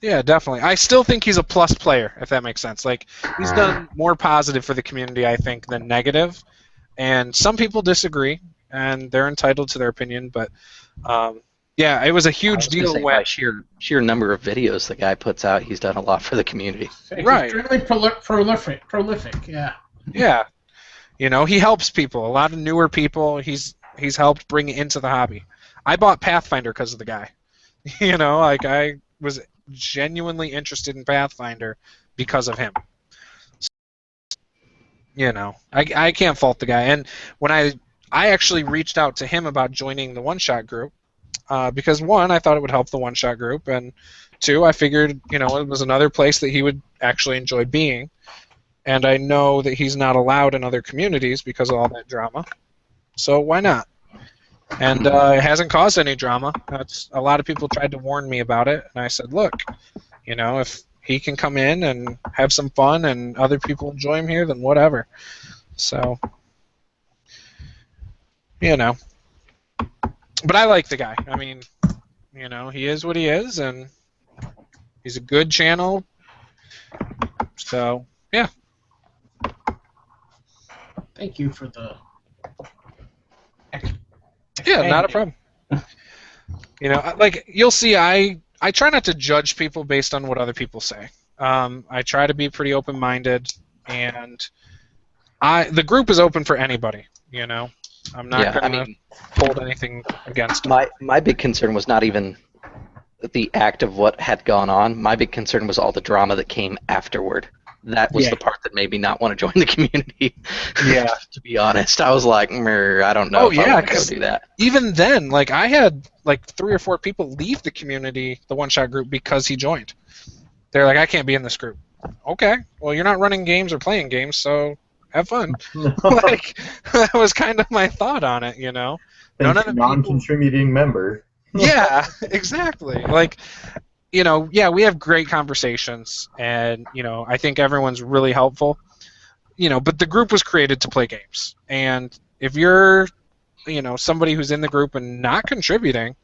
Yeah, definitely. I still think he's a plus player, if that makes sense. Like, he's done more positive for the community, I think, than negative. And some people disagree, and they're entitled to their opinion. But yeah, it was a huge deal when by sheer number of videos the guy puts out, he's done a lot for the community. Right. Extremely prolific. Yeah. Yeah. He helps people. A lot of newer people he's helped bring into the hobby. I bought Pathfinder because of the guy. I was genuinely interested in Pathfinder because of him. I can't fault the guy. And when I actually reached out to him about joining the one-shot group, because 1, I thought it would help the one-shot group, and 2, I figured, it was another place that he would actually enjoy being. And I know that he's not allowed in other communities because of all that drama. So why not? And it hasn't caused any drama. A lot of people tried to warn me about it, and I said, look, if he can come in and have some fun and other people enjoy him here, then whatever. So, But I like the guy. I mean, he is what he is, and he's a good channel. So, yeah. Thank you for the... Yeah, not a problem. You'll see, I try not to judge people based on what other people say. I try to be pretty open-minded, and the group is open for anybody. I'm not going to hold anything against them. My big concern was not even the act of what had gone on. My big concern was all the drama that came afterward. That was the part that made me not want to join the community. Yeah. To be honest, I was like, I don't know if I want to go do that. Even then, I had 3 or 4 people leave the community, the one-shot group, because he joined. They're like, I can't be in this group. Okay, well, you're not running games or playing games, so have fun. That was kind of my thought on it, None of the non-contributing member. Yeah, exactly. We have great conversations, and, I think everyone's really helpful. But the group was created to play games. And if you're, somebody who's in the group and not contributing,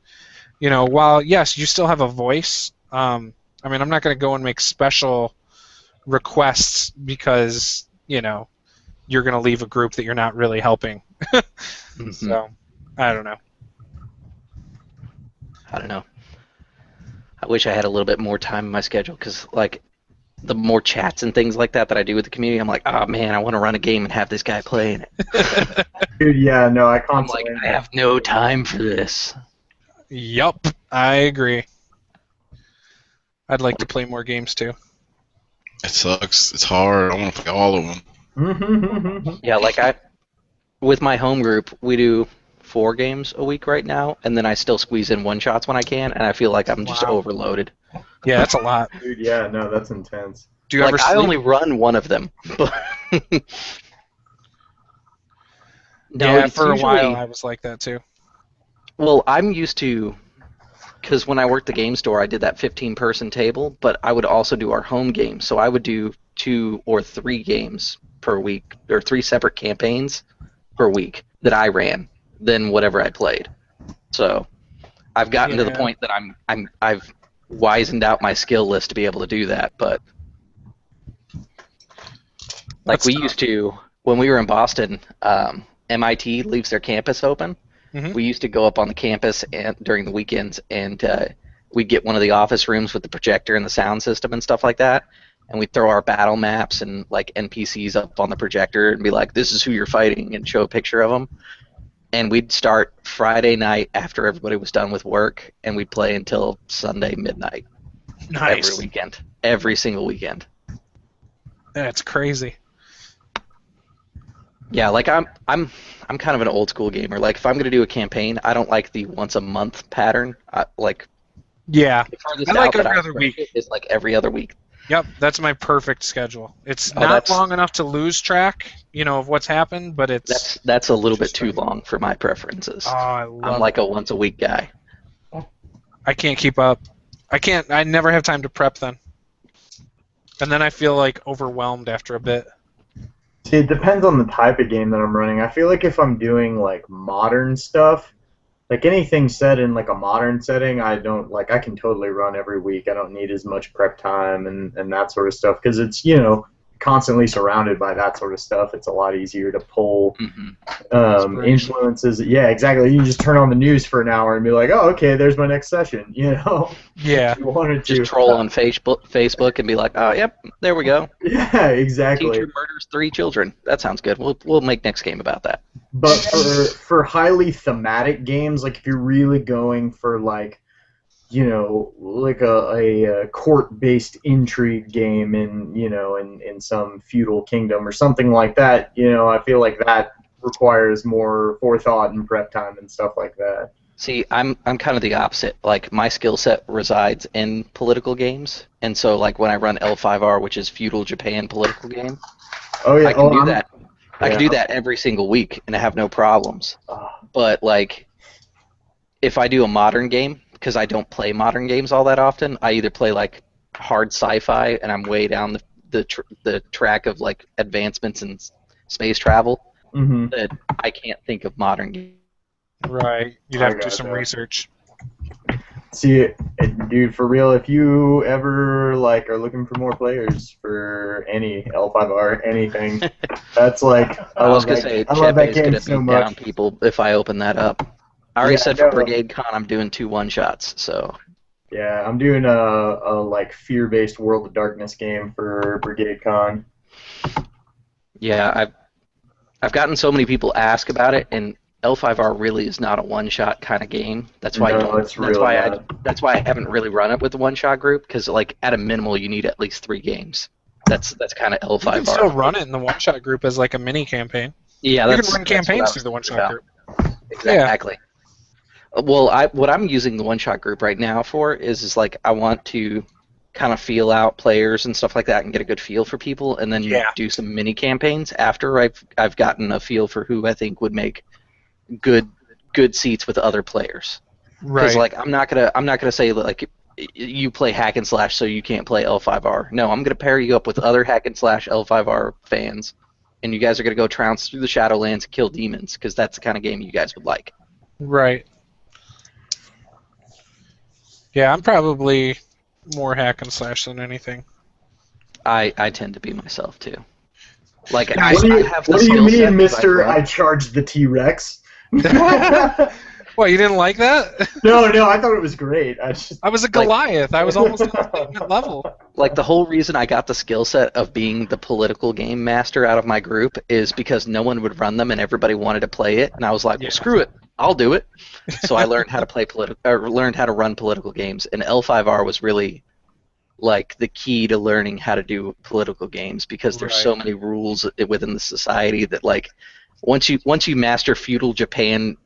while, yes, you still have a voice, I'm not going to go and make special requests because, you're going to leave a group that you're not really helping. So, I don't know. I wish I had a little bit more time in my schedule because, the more chats and things like that I do with the community, I'm like, oh man, I want to run a game and have this guy playing it. Dude, yeah, no, I I'm like, I have no time for this. Yup, I agree. I'd like to play more games too. It sucks. It's hard. I want to play all of them. Yeah, with my home group, we do 4 games a week right now, and then I still squeeze in one-shots when I can, and I feel like I'm just overloaded. Yeah, that's a lot. Dude, yeah, no, that's intense. Do you ever I only run one of them. Yeah, for a while I was like that too. Well, I'm used to, because when I worked the game store, I did that 15-person table, but I would also do our home games. So I would do 2 or 3 games per week, or 3 separate campaigns per week that I ran, than whatever I played. So I've gotten to the point that I've wizened out my skill list to be able to do that. But like we used to, when we were in Boston, MIT leaves their campus open. Mm-hmm. We used to go up on the campus and during the weekends, and we'd get one of the office rooms with the projector and the sound system and stuff like that, and we'd throw our battle maps and like NPCs up on the projector and be like, "This is who you're fighting," and show a picture of them. And we'd start Friday night after everybody was done with work, and we'd play until Sunday midnight. Nice. Every weekend, every single weekend. That's crazy. Yeah, like I'm kind of an old school gamer. Like if I'm gonna do a campaign, I don't like the once a month pattern. I like every other week. It's like every other week. Yep, that's my perfect schedule. It's not long enough to lose track, of what's happened, but it's that's a little bit too long for my preferences. Oh, I'm like a once a week guy. I can't keep up. I never have time to prep then. And then I feel like overwhelmed after a bit. See, it depends on the type of game that I'm running. I feel like if I'm doing like modern stuff, like anything set in like a modern setting, I can totally run every week. I don't need as much prep time and that sort of stuff because it's, constantly surrounded by that sort of stuff. It's a lot easier to pull influences. Yeah, exactly. You just turn on the news for an hour and be like, oh, okay, there's my next session, Yeah. If you wanted to. Just troll on Facebook and be like, oh, yep, there we go. Yeah, exactly. Teacher murders 3 children. That sounds good. We'll make next game about that. But for highly thematic games, like if you're really going for like, like a court-based intrigue game in some feudal kingdom or something like that, I feel like that requires more forethought and prep time and stuff like that. See, I'm kind of the opposite. Like my skill set resides in political games, and so like when I run L5R, which is feudal Japan political game, I can do that. I can do that every single week and I have no problems. But like if I do a modern game, because I don't play modern games all that often, I either play like hard sci-fi and I'm way down the track of like advancements in space travel that I can't think of modern games. Right, you'd have to do some research. See, dude, for real, if you ever like are looking for more players for any L5R anything, that's like I was gonna say Chepe's gonna beat down people if I open that up. I already said for Brigade Con I'm doing 2 one-shots, so. Yeah, I'm doing a like fear-based World of Darkness game for Brigade Con. Yeah, I've gotten so many people ask about it, and L5R really is not a one-shot kind of game. That's why that's why I haven't really run it with the one-shot group, because like at a minimal you need at least 3 games. That's kind of L5R. You can still run it in the one-shot group as like a mini campaign. Yeah, you can run campaigns through the one-shot group. Exactly. Yeah. Well, what I'm using the one-shot group right now for is like I want to kind of feel out players and stuff like that and get a good feel for people, and then do some mini campaigns after I've gotten a feel for who I think would make good seats with other players. Right. Because like I'm not gonna say like you play hack and slash so you can't play L5R. No, I'm gonna pair you up with other hack and slash L5R fans, and you guys are gonna go trounce through the Shadowlands and kill demons because that's the kind of game you guys would like. Right. Yeah, I'm probably more hack and slash than anything. I tend to be myself too. Like what do you mean, Mister? I charged the T-Rex. What, you didn't like that? No, I thought it was great. I was a Goliath. I was almost at the level. Like the whole reason I got the skill set of being the political game master out of my group is because no one would run them and everybody wanted to play it, and I was like, well, screw it, I'll do it. So I learned how to learned how to run political games, and L5R was really like the key to learning how to do political games because there's so many rules within the society that like once you master feudal Japan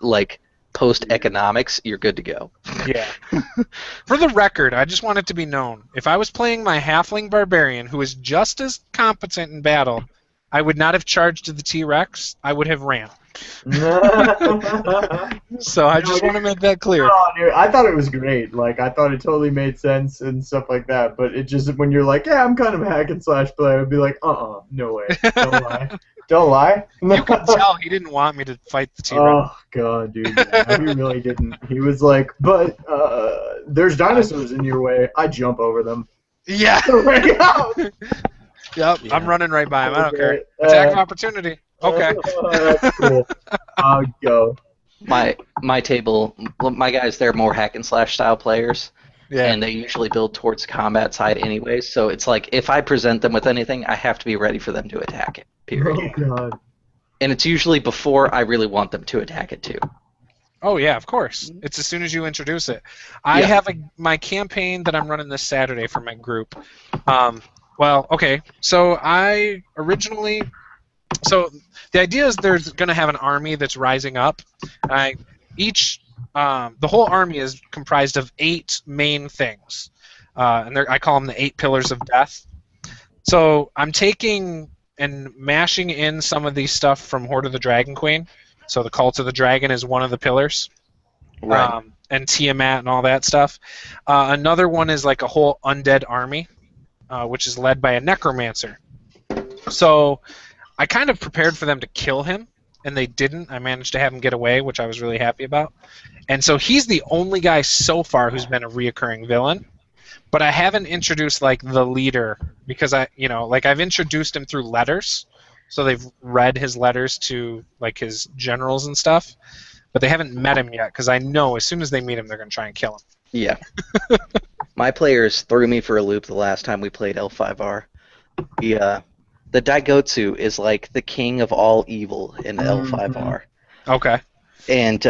like post-economics, you're good to go. Yeah. For the record, I just want it to be known, if I was playing my halfling barbarian, who is just as competent in battle, I would not have charged to the T-Rex. I would have ran. So I just want to make that clear. Oh, dude, I thought it was great. Like, I thought it totally made sense and stuff like that. But it just, when you're like, yeah, I'm kind of a hack and slash player, I'd be like, no way, don't lie, don't lie. You can tell he didn't want me to fight the T-Rex. Oh god, dude, yeah, he really didn't. He was like, but there's dinosaurs in your way. I jump over them. Yeah. Yep, yeah. I'm running right by him. I don't care. Attack of opportunity. Okay. That's cool. I'll go. My table, my guys, they're more hack and slash style players. Yeah. And they usually build towards the combat side anyways. So it's like, if I present them with anything, I have to be ready for them to attack it. Period. Oh god. And it's usually before I really want them to attack it too. Oh yeah, of course. It's as soon as you introduce it. I have my campaign that I'm running this Saturday for my group. Well, okay. So the idea is there's going to have an army that's rising up. The whole army is comprised of 8 main things, and I call them the 8 pillars of death. So I'm taking and mashing in some of these stuff from Horde of the Dragon Queen. So the Cult of the Dragon is one of the pillars, right? And Tiamat and all that stuff. Another one is like a whole undead army, which is led by a necromancer. So I kind of prepared for them to kill him, and they didn't. I managed to have him get away, which I was really happy about. And so he's the only guy so far who's been a reoccurring villain. But I haven't introduced like the leader, because I've introduced him through letters. So they've read his letters to like his generals and stuff, but they haven't met him yet, because I know as soon as they meet him, they're going to try and kill him. Yeah. My players threw me for a loop the last time we played L5R. The Daigotsu is like the king of all evil in L5R. Okay. And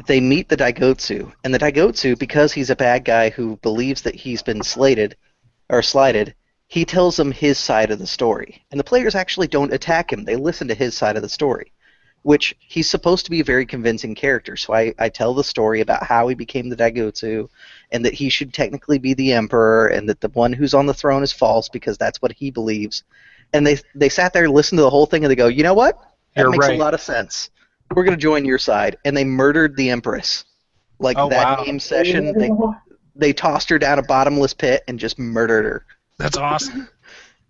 they meet the Daigotsu, and the Daigotsu, because he's a bad guy who believes that he's been slighted, he tells them his side of the story. And the players actually don't attack him. They listen to his side of the story, which he's supposed to be a very convincing character. So I tell the story about how he became the Daigotsu, and that he should technically be the emperor, and that the one who's on the throne is false because that's what he believes. And they sat there and listened to the whole thing, and they go, you know what? That makes a lot of sense. We're going to join your side. And they murdered the Empress. Like game session, they tossed her down a bottomless pit and just murdered her. That's awesome.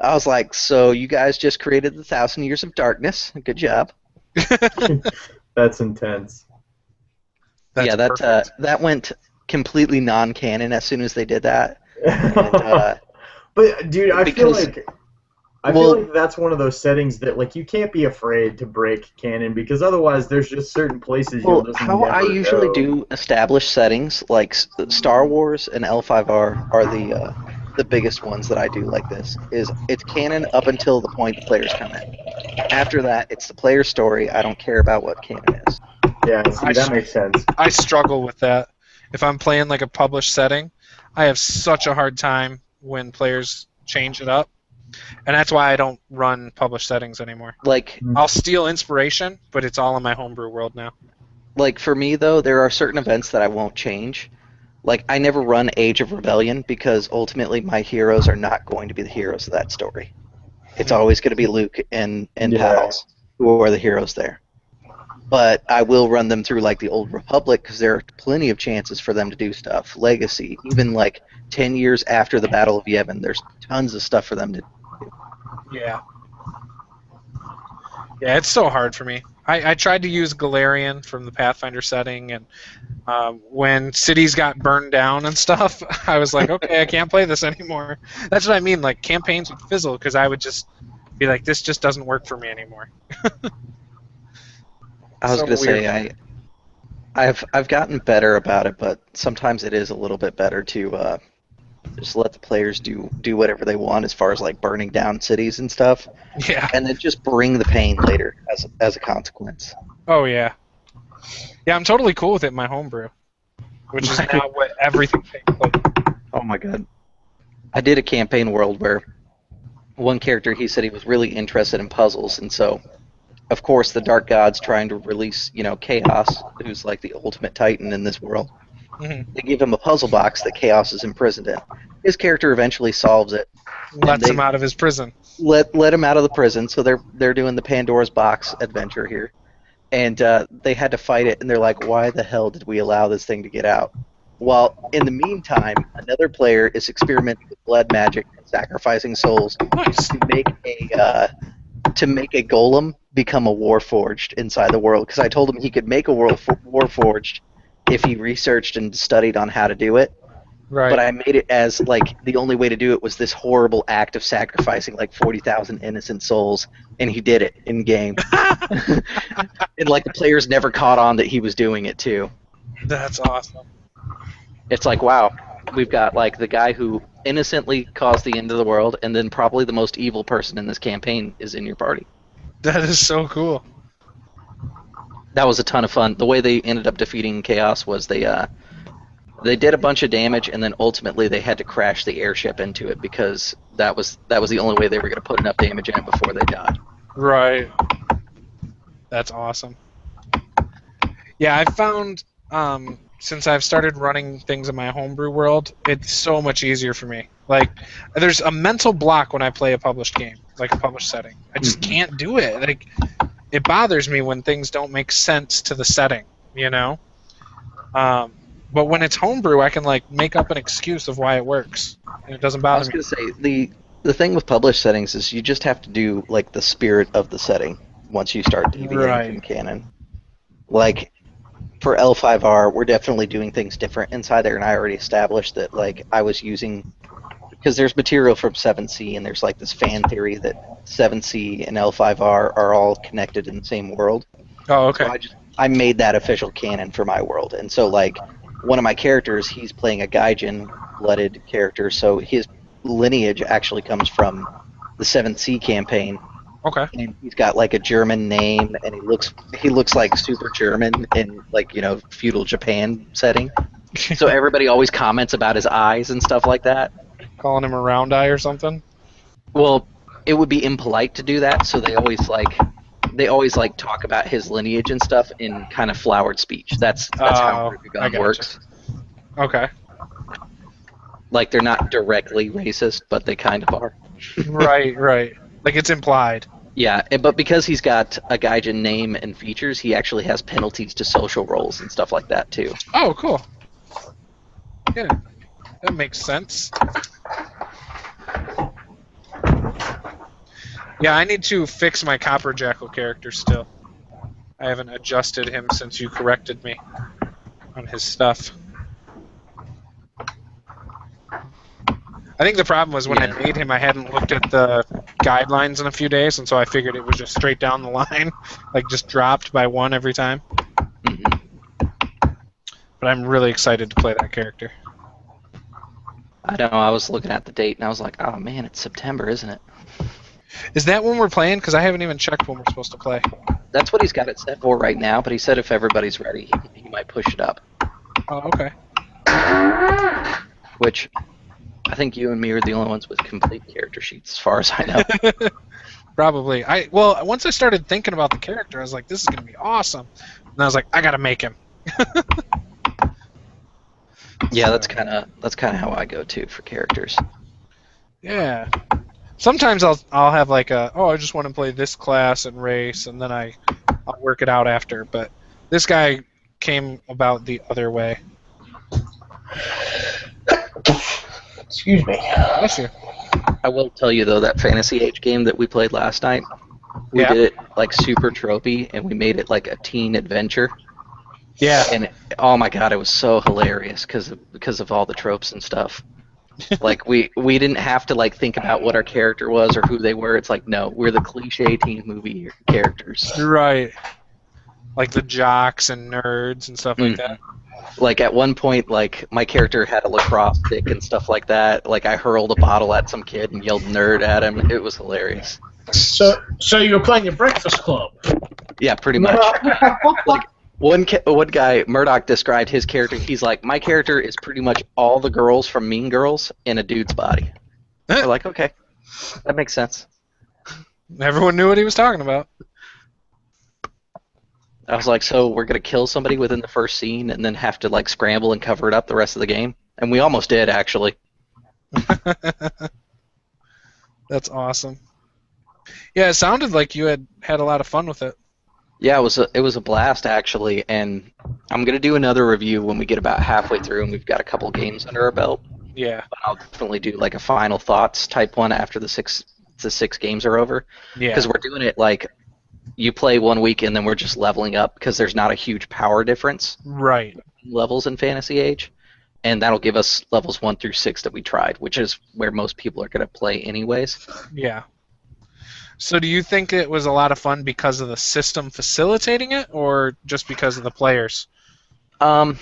I was like, so you guys just created the 1,000 Years of Darkness. Good job. That's intense. That went completely non-canon as soon as they did that. And, but dude, I feel like that's one of those settings that like you can't be afraid to break canon, because otherwise there's just certain places you'll just how I usually do establish settings, like Star Wars and L5R are the biggest ones that I do like this. It's canon up until the point the players come in. After that, it's the player's story. I don't care about what canon is. Yeah, see, that makes sense. I struggle with that. If I'm playing like a published setting, I have such a hard time when players change it up. And that's why I don't run published settings anymore. Like, I'll steal inspiration, but it's all in my homebrew world now. Like, for me, though, there are certain events that I won't change. Like, I never run Age of Rebellion, because ultimately my heroes are not going to be the heroes of that story. It's always going to be Luke and Pals who are the heroes there. But I will run them through, like, the Old Republic, because there are plenty of chances for them to do stuff. Legacy, even, like, 10 years after the Battle of Yevon, there's tons of stuff for them to do. Yeah. Yeah, it's so hard for me. I tried to use Galarian from the Pathfinder setting, and when cities got burned down and stuff, I was like, okay, I can't play this anymore. That's what I mean, like, campaigns would fizzle, because I would just be like, this just doesn't work for me anymore. I was going to say, I've gotten better about it, but sometimes it is a little bit better to just let the players do whatever they want as far as like burning down cities and stuff. Yeah. And then just bring the pain later as a consequence. Oh yeah. Yeah, I'm totally cool with it in my homebrew, which is now what everything takes place. Oh my god. I did a campaign world where one character, he said he was really interested in puzzles, and so of course, the Dark God's trying to release, Chaos, who's like the ultimate titan in this world. Mhm. They give him a puzzle box that Chaos is imprisoned in. His character eventually solves it. Lets him out of his prison. Let him out of the prison, so they're doing the Pandora's Box adventure here. And they had to fight it, and they're like, why the hell did we allow this thing to get out? While in the meantime, another player is experimenting with blood magic and sacrificing souls Nice. to make a golem become a warforged inside the world. Because I told him he could make a warforged if he researched and studied on how to do it. Right. But I made it as like the only way to do it was this horrible act of sacrificing like 40,000 innocent souls, and he did it in game. And like the players never caught on that he was doing it too. That's awesome. It's like, wow, we've got like the guy who innocently caused the end of the world, and then probably the most evil person in this campaign is in your party. That is so cool. That was a ton of fun. The way they ended up defeating Chaos was they did a bunch of damage, and then ultimately they had to crash the airship into it because that was the only way they were going to put enough damage in it before they died. Right. That's awesome. Yeah, I've found since I've started running things in my homebrew world, it's so much easier for me. Like, there's a mental block when I play a published game, like a published setting. I just can't do it. Like, it bothers me when things don't make sense to the setting, But when it's homebrew, I can like make up an excuse of why it works, and it doesn't bother me. I was going to say the thing with published settings is you just have to do like the spirit of the setting once you start deviating from canon. Like for L5R, we're definitely doing things different inside there, and I already established that like I was using because there's material from 7C, and there's like this fan theory that 7C and L5R are all connected in the same world. Oh, okay. So I made that official canon for my world, and so like one of my characters, he's playing a Gaijin-blooded character, so his lineage actually comes from the 7C campaign. Okay. And he's got like a German name, and he looks like super German in like feudal Japan setting. So everybody always comments about his eyes and stuff like that. Calling him a round eye or something? Well, it would be impolite to do that, so they always talk about his lineage and stuff in kind of flowered speech. That's how Rubigon works. Okay. Like they're not directly racist, but they kind of are. Right. Like it's implied. Yeah, but because he's got a Gaijin name and features, he actually has penalties to social roles and stuff like that too. Oh, cool. Yeah, that makes sense. Yeah, I need to fix my Copper Jackal character still. I haven't adjusted him since you corrected me on his stuff. I think the problem was when I made him, I hadn't looked at the guidelines in a few days, and so I figured it was just straight down the line, like just dropped by one every time. But I'm really excited to play that character. I know, I was looking at the date, and I was like, oh man, it's September, isn't it? Is that when we're playing? Because I haven't even checked when we're supposed to play. That's what he's got it set for right now, but he said if everybody's ready, he might push it up. Oh, okay. Which, I think you and me are the only ones with complete character sheets, as far as I know. Probably. Well, once I started thinking about the character, I was like, this is going to be awesome. And I was like, I got to make him. Yeah, that's kind of how I go too for characters. Yeah. Sometimes I'll have like I just want to play this class and race, and then I'll work it out after. But this guy came about the other way. Excuse me. Bless you. I will tell you though, that Fantasy Age game that we played last night, we did it like super tropey, and we made it like a teen adventure. Yeah. And oh my god, it was so hilarious because of all the tropes and stuff. Like we didn't have to like think about what our character was or who they were. It's like, no, we're the cliche teen movie characters. Right. Like the jocks and nerds and stuff like that. Like at one point, like my character had a lacrosse stick and stuff like that. Like I hurled a bottle at some kid and yelled "nerd" at him. It was hilarious. So you were playing a Breakfast Club. Yeah, pretty much. Like one guy, Murdoch, described his character. He's like, my character is pretty much all the girls from Mean Girls in a dude's body. We're like, okay, that makes sense. Everyone knew what he was talking about. I was like, so we're gonna kill somebody within the first scene and then have to like scramble and cover it up the rest of the game, and we almost did actually. That's awesome. Yeah, it sounded like you had a lot of fun with it. Yeah, it was a blast actually, and I'm gonna do another review when we get about halfway through and we've got a couple games under our belt. Yeah. But I'll definitely do like a final thoughts type one after the six games are over. Yeah. Because we're doing it like you play 1 week and then we're just leveling up because there's not a huge power difference. Right. Levels in Fantasy Age, and that'll give us levels 1 through 6 that we tried, which is where most people are gonna play anyways. Yeah. So do you think it was a lot of fun because of the system facilitating it, or just because of the players? I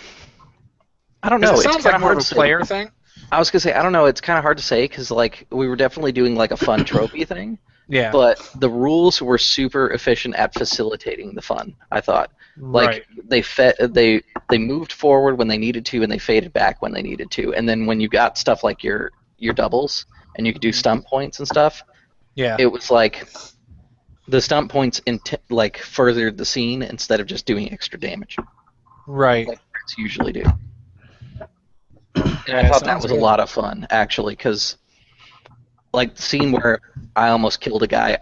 don't know. It sounds like more of a player thing. I was gonna say I don't know. It's kind of hard to say because like we were definitely doing like a fun trophy thing. Yeah. But the rules were super efficient at facilitating the fun. I thought like they moved forward when they needed to and they faded back when they needed to. And then when you got stuff like your doubles and you could do stunt points and stuff. Yeah. It was like the stunt points like furthered the scene instead of just doing extra damage. Right. Like it's usually do. And I thought that was a lot of fun actually, because like the scene where I almost killed a guy,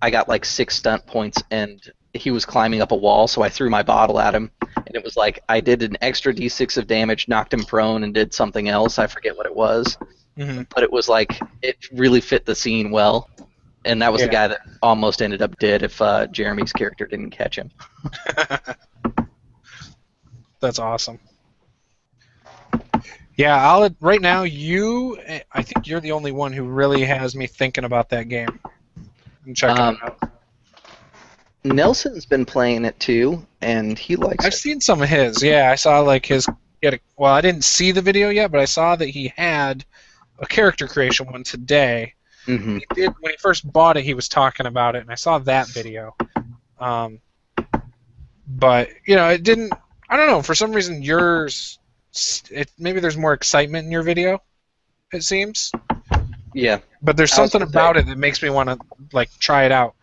I got like 6 stunt points and he was climbing up a wall, so I threw my bottle at him, and it was like I did an extra d6 of damage, knocked him prone, and did something else. I forget what it was, but it was like it really fit the scene well. And that was the guy that almost ended up dead if Jeremy's character didn't catch him. That's awesome. Yeah, right now I think you're the only one who really has me thinking about that game. I'm checking it out. Nelson's been playing it too, and he likes it. I've seen some of his. Yeah, I saw like well, I didn't see the video yet, but I saw that he had a character creation one today. Mm-hmm. He did, when he first bought it, he was talking about it, and I saw that video. But it didn't. I don't know. For some reason, yours. Maybe there's more excitement in your video. It seems. Yeah. But there's something about it that makes me want to like try it out.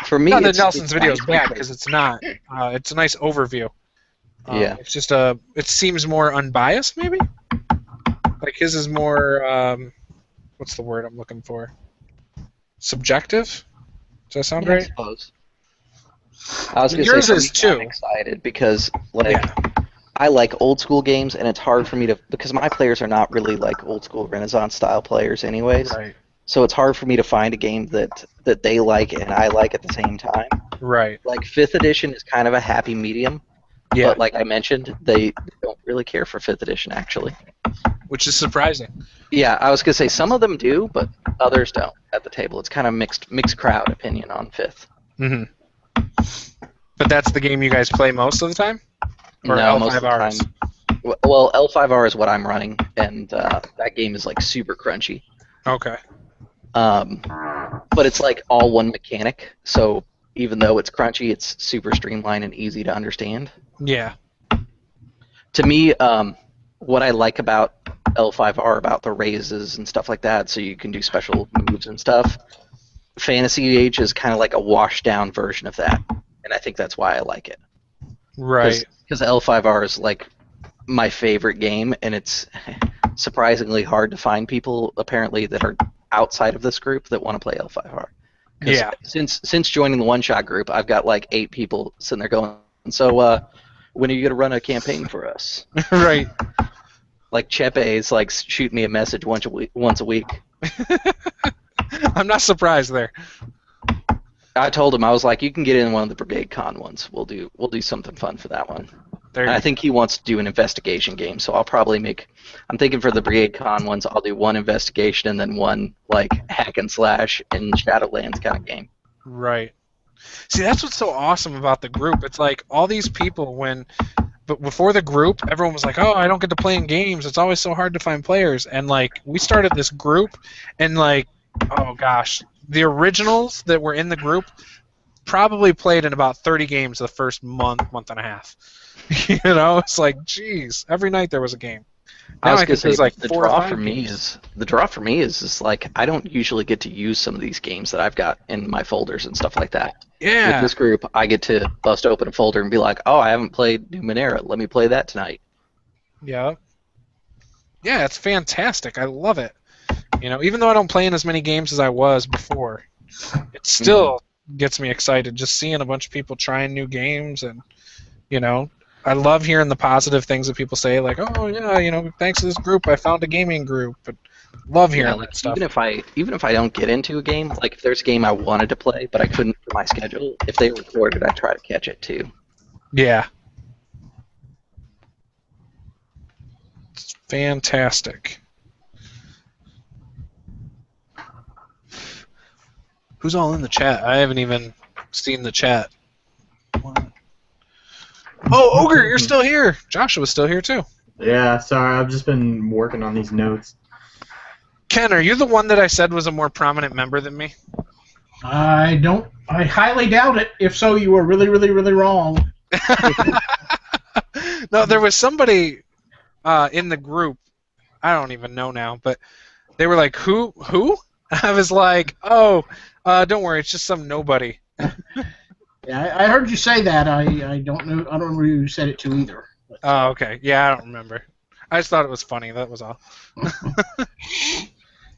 For me, not that Nelson's video is bad because it's not. It's a nice overview. Yeah. It's just it seems more unbiased, maybe. Like his is more. What's the word I'm looking for? Subjective? Does that sound right? I suppose. I was gonna yours say, is too. I'm excited because I like old school games, and it's hard for me to because my players are not really like old school Renaissance style players, anyways. Right. So it's hard for me to find a game that they like and I like at the same time. Right. Like 5th edition is kind of a happy medium. Yeah. But like I mentioned, they don't really care for 5th edition actually. Which is surprising. Yeah, I was gonna say some of them do, but others don't at the table. It's kind of mixed crowd opinion on 5th. Mm-hmm. But that's the game you guys play most of the time? Or no, L5Rs? most of the time. Well, L5R is what I'm running, and that game is like super crunchy. Okay. But it's like all one mechanic, so even though it's crunchy, it's super streamlined and easy to understand. Yeah. To me, what I like about L5R, about the raises and stuff like that, so you can do special moves and stuff, Fantasy Age is kind of like a washed-down version of that, and I think that's why I like it. Right. Because L5R is like my favorite game, and it's surprisingly hard to find people apparently that are outside of this group that want to play L5R. Yeah. Since joining the One Shot group, I've got like 8 people sitting there going, so when are you gonna run a campaign for us? Right. Like Chepe is like shooting me a message once a week. I'm not surprised there. I told him, I was like, you can get in one of the Brigade Con ones. We'll do something fun for that one. And I think he wants to do an investigation game, so I'll probably I'm thinking for the Brigade Con ones, I'll do one investigation and then one like hack and slash in Shadowlands kind of game. Right. See, that's what's so awesome about the group. It's like all these people but before the group, everyone was like, "Oh, I don't get to play in games. It's always so hard to find players." And like we started this group, and like, oh gosh, the originals that were in the group probably played in about 30 games the first month and a half. It's like, geez, every night there was a game. I was gonna there's say like the 4 or draw 5 for me games. is like I don't usually get to use some of these games that I've got in my folders and stuff like that. With Yeah. this group, I get to bust open a folder and be like, oh, I haven't played Numenera. Let me play that tonight. Yeah. Yeah, it's fantastic. I love it. You know, even though I don't play in as many games as I was before, it still gets me excited just seeing a bunch of people trying new games. And, you know, I love hearing the positive things that people say, like, oh, yeah, you know, thanks to this group, I found a gaming group. But love hearing that stuff. Even if I don't get into a game, like if there's a game I wanted to play but I couldn't for my schedule, if they record it, I try to catch it too. Yeah. It's fantastic. Who's all in the chat? I haven't even seen the chat. Oh, Ogre, you're still here. Joshua's still here too. Yeah, sorry, I've just been working on these notes. Ken, are you the one that I said was a more prominent member than me? I highly doubt it. If so, you were really, really, really wrong. No, there was somebody in the group. I don't even know now, but they were like, "Who? I was like, "Oh, don't worry, it's just some nobody." Yeah, I heard you say that. I don't know. I don't remember who you said it to either. Oh, okay. Yeah, I don't remember. I just thought it was funny. That was all.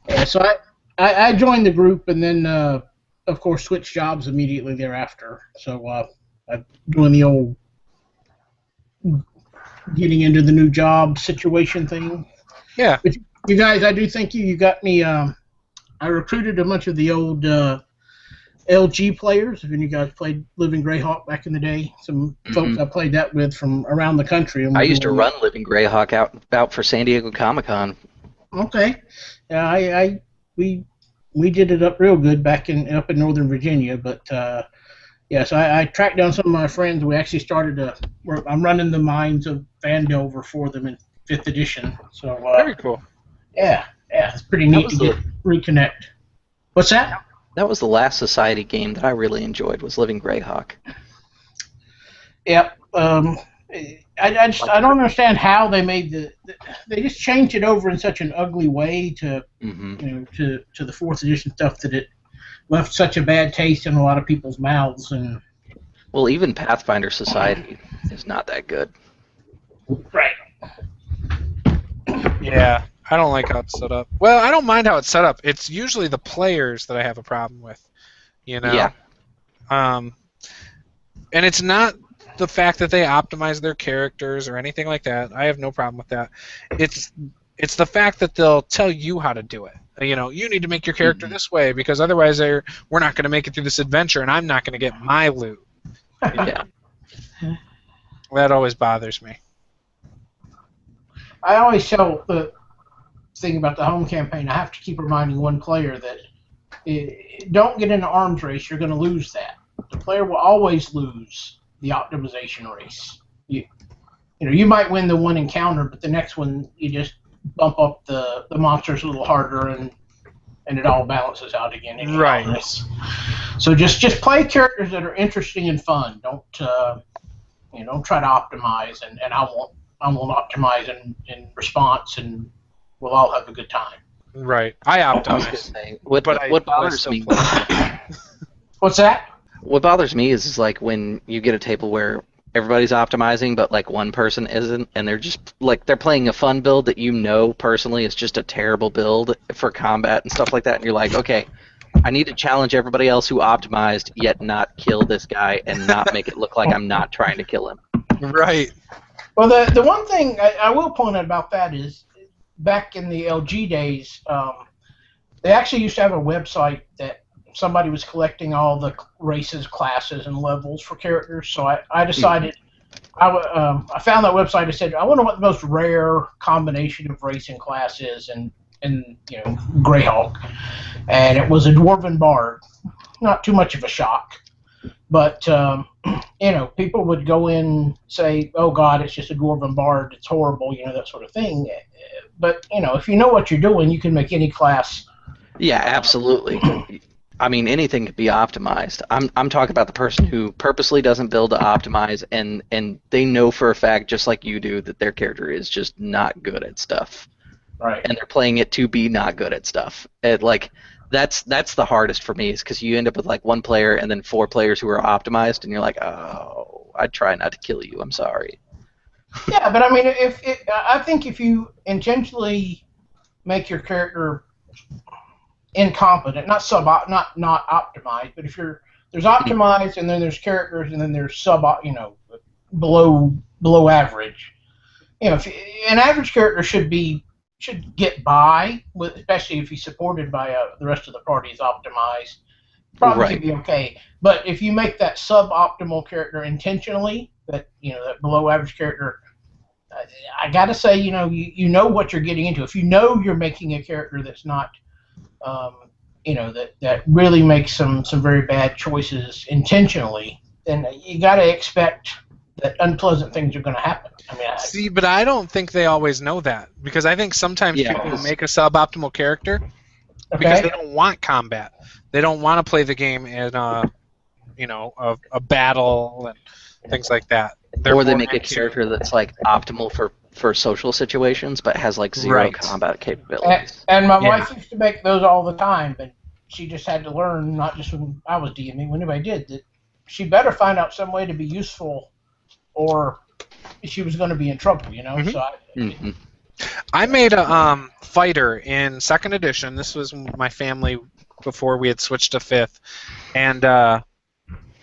Yeah, so I joined the group and then, of course, switched jobs immediately thereafter. So I'm doing the old getting into the new job situation thing. Yeah. But you guys, I do thank you. You got me. I recruited a bunch of the old LG players. If any of you guys played Living Greyhawk back in the day, some folks I played that with from around the country. And I used to run Living Greyhawk out for San Diego Comic-Con. Okay. Yeah, we did it up real good back up in Northern Virginia, but yeah, so I tracked down some of my friends. We actually started I'm running the Mines of Phandelver for them in 5th edition. So very cool. Yeah, it's pretty neat to reconnect. What's that? That was the last Society game that I really enjoyed, was Living Greyhawk. Yep. I don't understand how they made they just changed it over in such an ugly way to you know to the 4th edition stuff that it left such a bad taste in a lot of people's mouths. And well, even Pathfinder Society is not that good. Right. Yeah, I don't like how it's set up. Well, I don't mind how it's set up. It's usually the players that I have a problem with. You know. Yeah. And it's not the fact that they optimize their characters or anything like that. I have no problem with that. It's the fact that they'll tell you how to do it. You know, you need to make your character this way because otherwise we're not going to make it through this adventure and I'm not going to get my loot. Yeah. That always bothers me. I always tell the thing about the home campaign, I have to keep reminding one player that don't get in an arms race, you're going to lose that. The player will always lose the optimization race. You know, you might win the one encounter, but the next one you just bump up the monsters a little harder, and it all balances out again. Right. So just play characters that are interesting and fun. Don't don't try to optimize, and I won't optimize in response, and we'll all have a good time. Right. I optimize. What bothers me? What's that? What bothers me is like when you get a table where everybody's optimizing, but like one person isn't, and they're just like they're playing a fun build that you know personally is just a terrible build for combat and stuff like that, and you're like, okay, I need to challenge everybody else who optimized yet not kill this guy and not make it look like I'm not trying to kill him. Right. Well, the one thing I will point out about that is back in the LG days, they actually used to have a website that somebody was collecting all the races, classes, and levels for characters. So I decided, I found that website. I said, I wonder what the most rare combination of race and class is in Greyhawk. And it was a Dwarven Bard. Not too much of a shock. But, people would go in say, oh, God, it's just a Dwarven Bard. It's horrible, that sort of thing. But, if you know what you're doing, you can make any class. Yeah, absolutely. I mean, anything could be optimized. I'm talking about the person who purposely doesn't build to optimize, and they know for a fact, just like you do, that their character is just not good at stuff. Right. And they're playing it to be not good at stuff. That's the hardest for me, is because you end up with like one player and then 4 players who are optimized, and you're like, oh, I try not to kill you. I'm sorry. Yeah, but I mean, I think if you intentionally make your character incompetent, not optimized, but if there's optimized and then there's characters and then there's below average. If an average character should get by with, especially if he's supported by the rest of the party is optimized, probably could be okay. But if you make that suboptimal character intentionally, that below average character, I gotta say, you know what you're getting into. If you know you're making a character that's not, that really makes some very bad choices intentionally, then you gotta expect that unpleasant things are going to happen. See, but I don't think they always know that, because I think sometimes people make a suboptimal character because they don't want combat. They don't want to play the game in a battle and things like that. Or they make a character that's like optimal for social situations, but has like zero combat capabilities. And my wife used to make those all the time, but she just had to learn, not just when I was DMing, when anybody did, that she better find out some way to be useful, or she was going to be in trouble, Mm-hmm. So I made a fighter in 2nd edition. This was my family before we had switched to 5th. And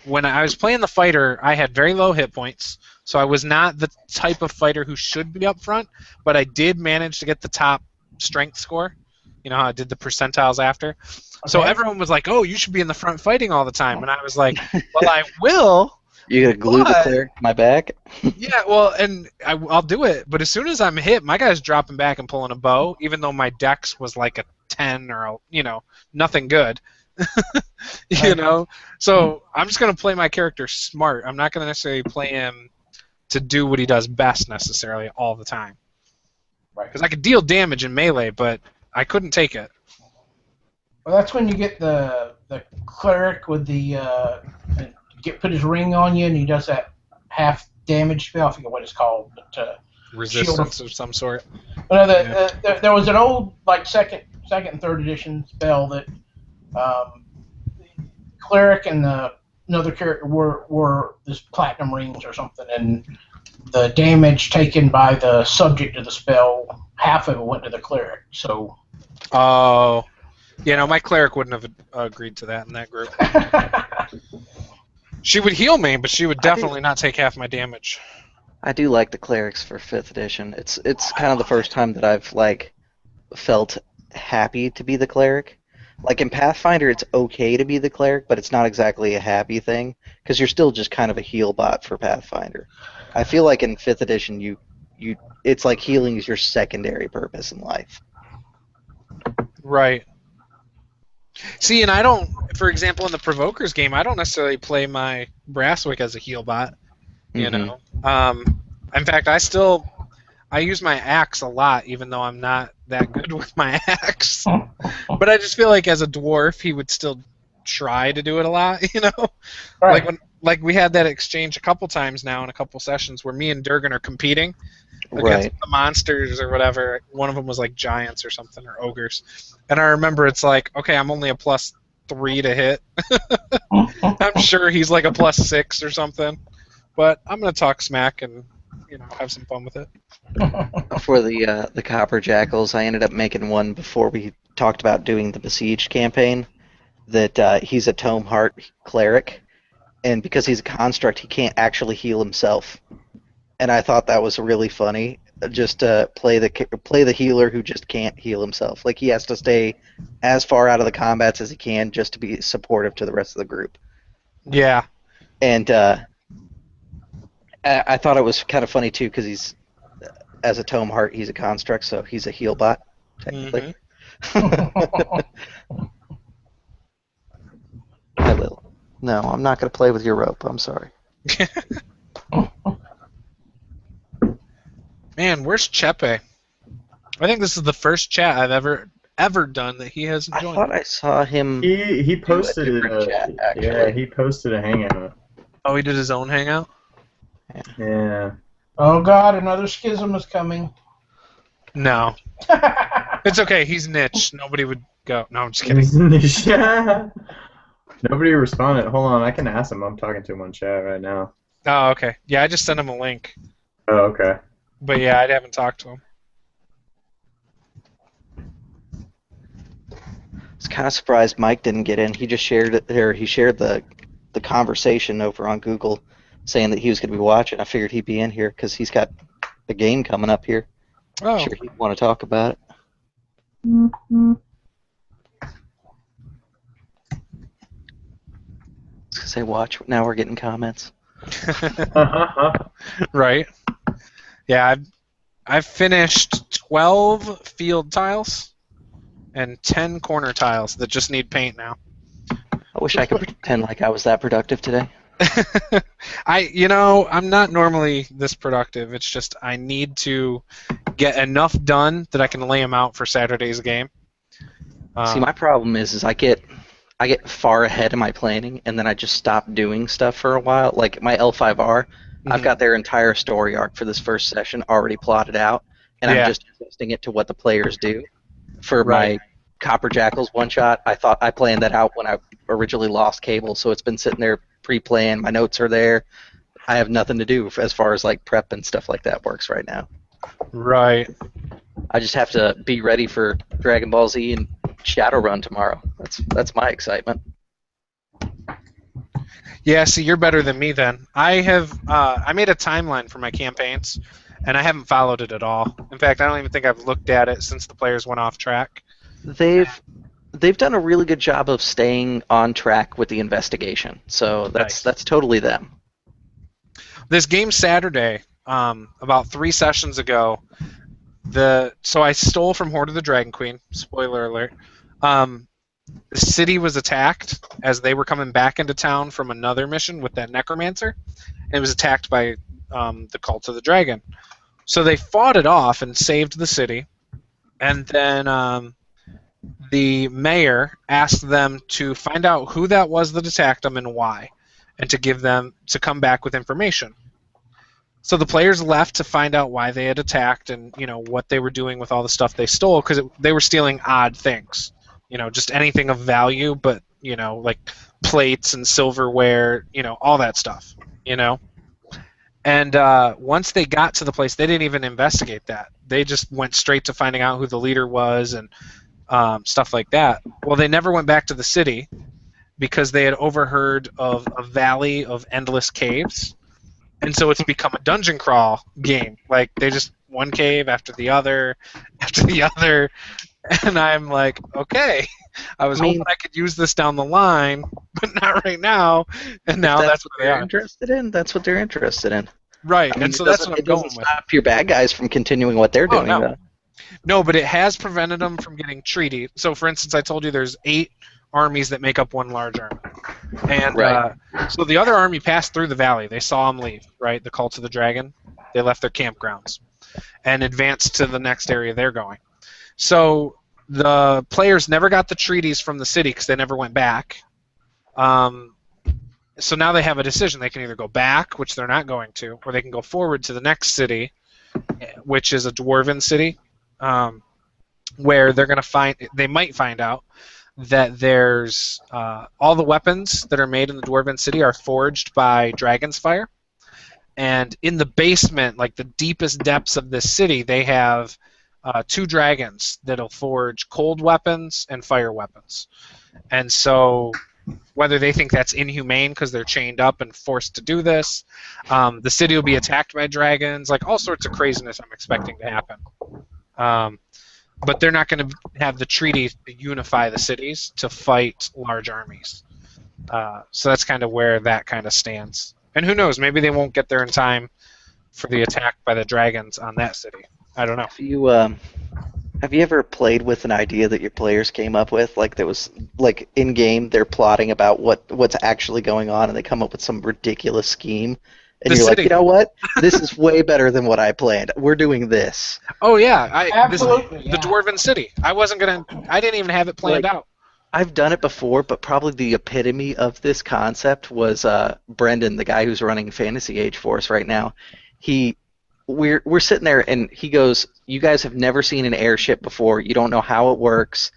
when I was playing the fighter, I had very low hit points, so I was not the type of fighter who should be up front, but I did manage to get the top strength score. You know how I did the percentiles after? Okay. So everyone was like, oh, you should be in the front fighting all the time. And I was like, well, I will. You gotta glue the cleric to my back? Yeah, well, and I'll do it, but as soon as I'm hit, my guy's dropping back and pulling a bow, even though my dex was like a 10 or nothing good. So I'm just gonna play my character smart. I'm not gonna necessarily play him to do what he does best necessarily all the time. Right. Because I could deal damage in melee, but I couldn't take it. Well, that's when you get the cleric with the put his ring on you, and he does that half damage spell. I forget what it's called, but resistance of some sort. But there was an old second and 3rd edition spell that cleric and another character were this platinum rings or something, and the damage taken by the subject of the spell, half of it went to the cleric. So. Oh, my cleric wouldn't have agreed to that in that group. She would heal me, but she would definitely not take half my damage. I do like the clerics for 5th edition. It's kind of the first time that I've felt happy to be the cleric. Like in Pathfinder, it's okay to be the cleric, but it's not exactly a happy thing, because you're still just kind of a heal bot for Pathfinder. I feel like in 5th edition, it's like healing is your secondary purpose in life. Right. See, and I don't, for example, in the Provokers game, I don't necessarily play my Brasswick as a heal bot, you know. In fact, I use my axe a lot, even though I'm not that good with my axe. But I just feel like as a dwarf, he would still try to do it a lot, Right. Like we had that exchange a couple times now in a couple sessions where me and Durgan are competing against the monsters or whatever. One of them was like giants or something, or ogres. And I remember it's like, okay, I'm only a +3 to hit. I'm sure he's like a +6 or something. But I'm going to talk smack and, have some fun with it. For the Copper Jackals, I ended up making one before we talked about doing the Besieged campaign, that he's a Tome Heart cleric, and because he's a construct, he can't actually heal himself. And I thought that was really funny, just to play the healer who just can't heal himself. Like, he has to stay as far out of the combats as he can just to be supportive to the rest of the group. Yeah. And I thought it was kind of funny, too, because he's, as a Tome Heart, he's a construct, so he's a heal bot, technically. Hi, Lil. No, I'm not going to play with your rope. I'm sorry. Man, where's Chepe? I think this is the first chat I've ever ever done that he hasn't I joined. thought I saw him. He posted do a it. different chat, actually. Yeah, he posted a hangout. Oh, he did his own hangout? Yeah. Oh God, another schism is coming. No. It's okay. He's niche. Nobody would go. No, I'm just kidding. Yeah. Nobody responded. Hold on, I can ask him. I'm talking to him on chat right now. Oh, okay. Yeah, I just sent him a link. Oh, okay. But yeah, I haven't talked to him. I was kind of surprised Mike didn't get in. He just shared it there. He shared the conversation over on Google, saying that he was going to be watching. I figured he'd be in here because he's got a game coming up here. Oh. Sure, he'd want to talk about it. Say watch. Now we're getting comments. Right. Yeah, I've finished 12 field tiles and 10 corner tiles that just need paint now. I wish I could pretend like I was that productive today. I'm not normally this productive. It's just I need to get enough done that I can lay them out for Saturday's game. See, my problem is I get far ahead in my planning, and then I just stop doing stuff for a while. Like my L5R, I've got their entire story arc for this first session already plotted out, and I'm just adjusting it to what the players do. For my Copper Jackals one-shot, I planned that out when I originally lost Cable, so it's been sitting there pre-planned. My notes are there. I have nothing to do as far as like prep and stuff like that works right now. Right. I just have to be ready for Dragon Ball Z and Shadowrun tomorrow. That's my excitement. Yeah, see, you're better than me then. I made a timeline for my campaigns, and I haven't followed it at all. In fact, I don't even think I've looked at it since the players went off track. They've done a really good job of staying on track with the investigation. So that's totally them. This game Saturday, about 3 sessions ago, so I stole from Horde of the Dragon Queen. Spoiler alert. The city was attacked as they were coming back into town from another mission with that necromancer. And it was attacked by the Cult of the Dragon. So they fought it off and saved the city. And then the mayor asked them to find out who that was that attacked them and why, and to give them to come back with information. So the players left to find out why they had attacked and what they were doing with all the stuff they stole, because they were stealing odd things, just anything of value, but like plates and silverware, all that stuff, And once they got to the place, they didn't even investigate that. They just went straight to finding out who the leader was and stuff like that. Well, they never went back to the city because they had overheard of a valley of endless caves. And so it's become a dungeon crawl game. Like, they just one cave after the other, and I'm like, okay, I was hoping I could use this down the line, but not right now. And now that's what they're interested in. That's what they're interested in. Right, and so that's what I'm going with. It doesn't stop your bad guys from continuing what they're doing. No. No, but it has prevented them from getting treaty. So, for instance, I told you there's 8 armies that make up one large army. And so the other army passed through the valley. They saw them leave, right? The Cult of the Dragon. They left their campgrounds and advanced to the next area they're going. So the players never got the treaties from the city because they never went back. So now they have a decision. They can either go back, which they're not going to, or they can go forward to the next city, which is a dwarven city, where they might find out that there's all the weapons that are made in the dwarven city are forged by Dragon's Fire, and in the basement, like the deepest depths of this city, they have 2 dragons that'll forge cold weapons and fire weapons. And so whether they think that's inhumane because they're chained up and forced to do this, the city will be attacked by dragons, like all sorts of craziness I'm expecting to happen. But they're not going to have the treaty to unify the cities to fight large armies. So that's kind of where that kind of stands. And who knows, maybe they won't get there in time for the attack by the dragons on that city. I don't know. Have you ever played with an idea that your players came up with? Like that was like in game they're plotting about what's actually going on and they come up with some ridiculous scheme And you're like, you know what? This is way better than what I planned. We're doing this. Oh yeah, Absolutely, the Dwarven City. I didn't even have it planned out. I've done it before, but probably the epitome of this concept was Brendan, the guy who's running Fantasy Age for us right now. We're sitting there, and he goes, "You guys have never seen an airship before. You don't know how it works."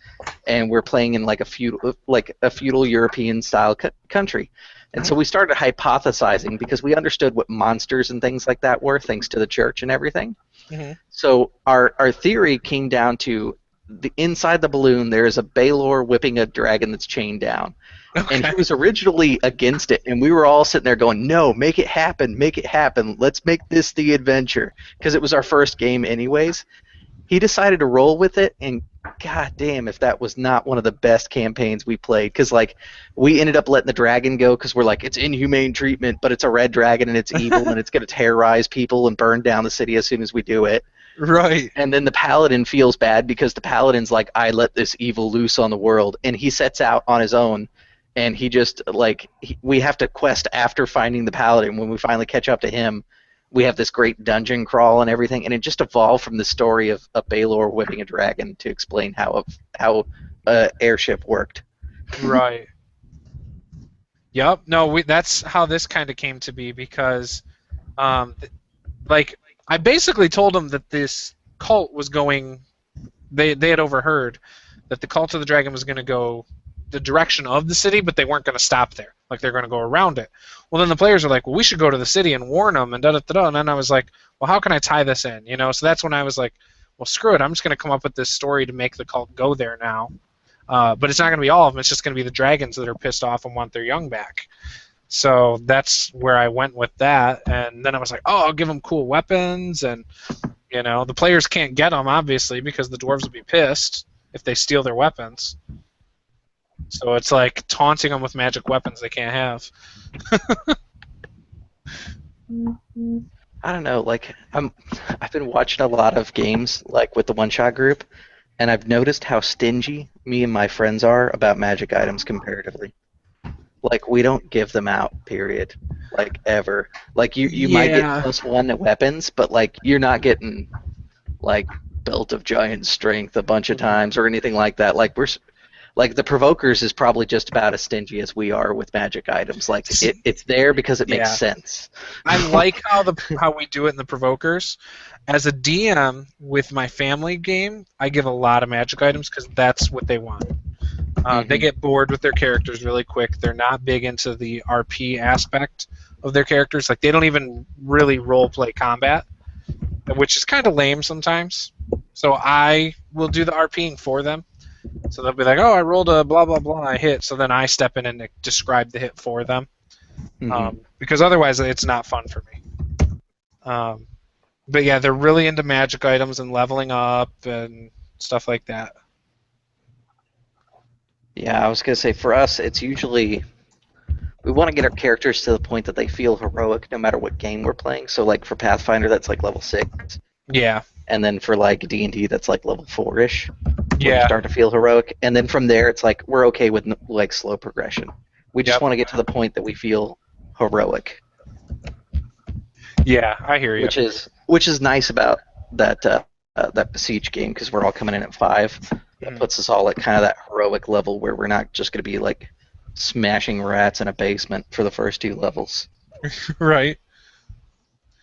And we're playing in like a feudal European style country. And so we started hypothesizing because we understood what monsters and things like that were, thanks to the church and everything. Mm-hmm. So our theory came down to inside the balloon there is a Baelor whipping a dragon that's chained down. Okay. And he was originally against it, and we were all sitting there going, no, make it happen, let's make this the adventure, because it was our first game anyways. He decided to roll with it, and god damn if that was not one of the best campaigns we played, because like we ended up letting the dragon go because we're like, it's inhumane treatment, but it's a red dragon and it's evil and it's going to terrorize people and burn down the city as soon as we do it. Right. And then the paladin feels bad because the paladin's like, I let this evil loose on the world, and he sets out on his own, and he just like we have to quest after finding the paladin. When we finally catch up to him, we have this great dungeon crawl and everything, and it just evolved from the story of a Baelor whipping a dragon to explain how airship worked. Right. Yep. No, that's how this kind of came to be, because, like, I basically told them that this cult was going. They had overheard that the cult of the dragon was going to go the direction of the city, but they weren't going to stop there. Like, they're going to go around it. Well, then the players are like, well, we should go to the city and warn them, and da-da-da-da. And then I was like, well, how can I tie this in? You know, so that's when I was like, well, screw it. I'm just going to come up with this story to make the cult go there now. But it's not going to be all of them. It's just going to be the dragons that are pissed off and want their young back. So that's where I went with that. And then I was like, oh, I'll give them cool weapons. And, you know, the players can't get them, obviously, because the dwarves will be pissed if they steal their weapons. So it's like taunting them with magic weapons they can't have. I don't know, like I've been watching a lot of games like with the One Shot group, and I've noticed how stingy me and my friends are about magic items comparatively. Like, we don't give them out, period. Like, ever. Like, you might get +1 at weapons, but like you're not getting like Belt of Giant Strength a bunch of times or anything like that. Like the Provokers is probably just about as stingy as we are with magic items. Like, it's there because it makes sense. I like how we do it in the Provokers. As a DM with my family game, I give a lot of magic items because that's what they want. They get bored with their characters really quick. They're not big into the RP aspect of their characters. Like, they don't even really role-play combat, which is kind of lame sometimes. So I will do the RPing for them. So they'll be like, oh, I rolled a blah, blah, blah, and I hit. So then I step in and describe the hit for them. Because otherwise it's not fun for me. But yeah, they're really into magic items and leveling up and stuff like that. Yeah, I was going to say, for us, it's usually we want to get our characters to the point that they feel heroic no matter what game we're playing. So like for Pathfinder, that's like level 6. Yeah. And then for like D&D, that's like level 4-ish. Yeah. Start to feel heroic, and then from there, it's like we're okay with like slow progression. We just want to get to the point that we feel heroic. Yeah, I hear you. Which is nice about that that Besiege game, because we're all coming in at 5. That puts us all at kind of that heroic level where we're not just going to be like smashing rats in a basement for the first 2 levels. Right.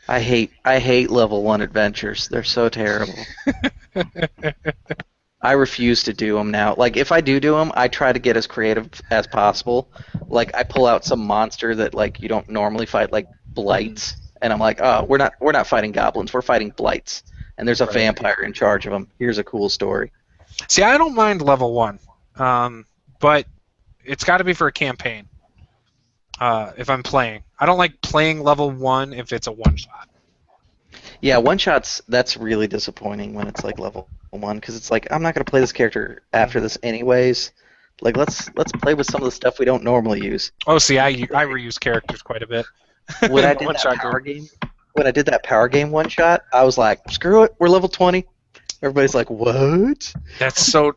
I hate level 1 adventures. They're so terrible. I refuse to do them now. Like, if I do them, I try to get as creative as possible. Like, I pull out some monster that like you don't normally fight, like blights, and I'm like, oh, we're not fighting goblins, we're fighting blights, and there's a vampire in charge of them. Here's a cool story. See, I don't mind level 1, but it's got to be for a campaign. If I'm playing, I don't like playing level 1 if it's a one-shot. Yeah, one-shots, that's really disappointing when it's like level 1, because it's like, I'm not going to play this character after this anyways. Like, let's play with some of the stuff we don't normally use. Oh, see, I reuse characters quite a bit. When I did that power game one-shot, I was like, screw it, we're level 20. Everybody's like, what? That's so...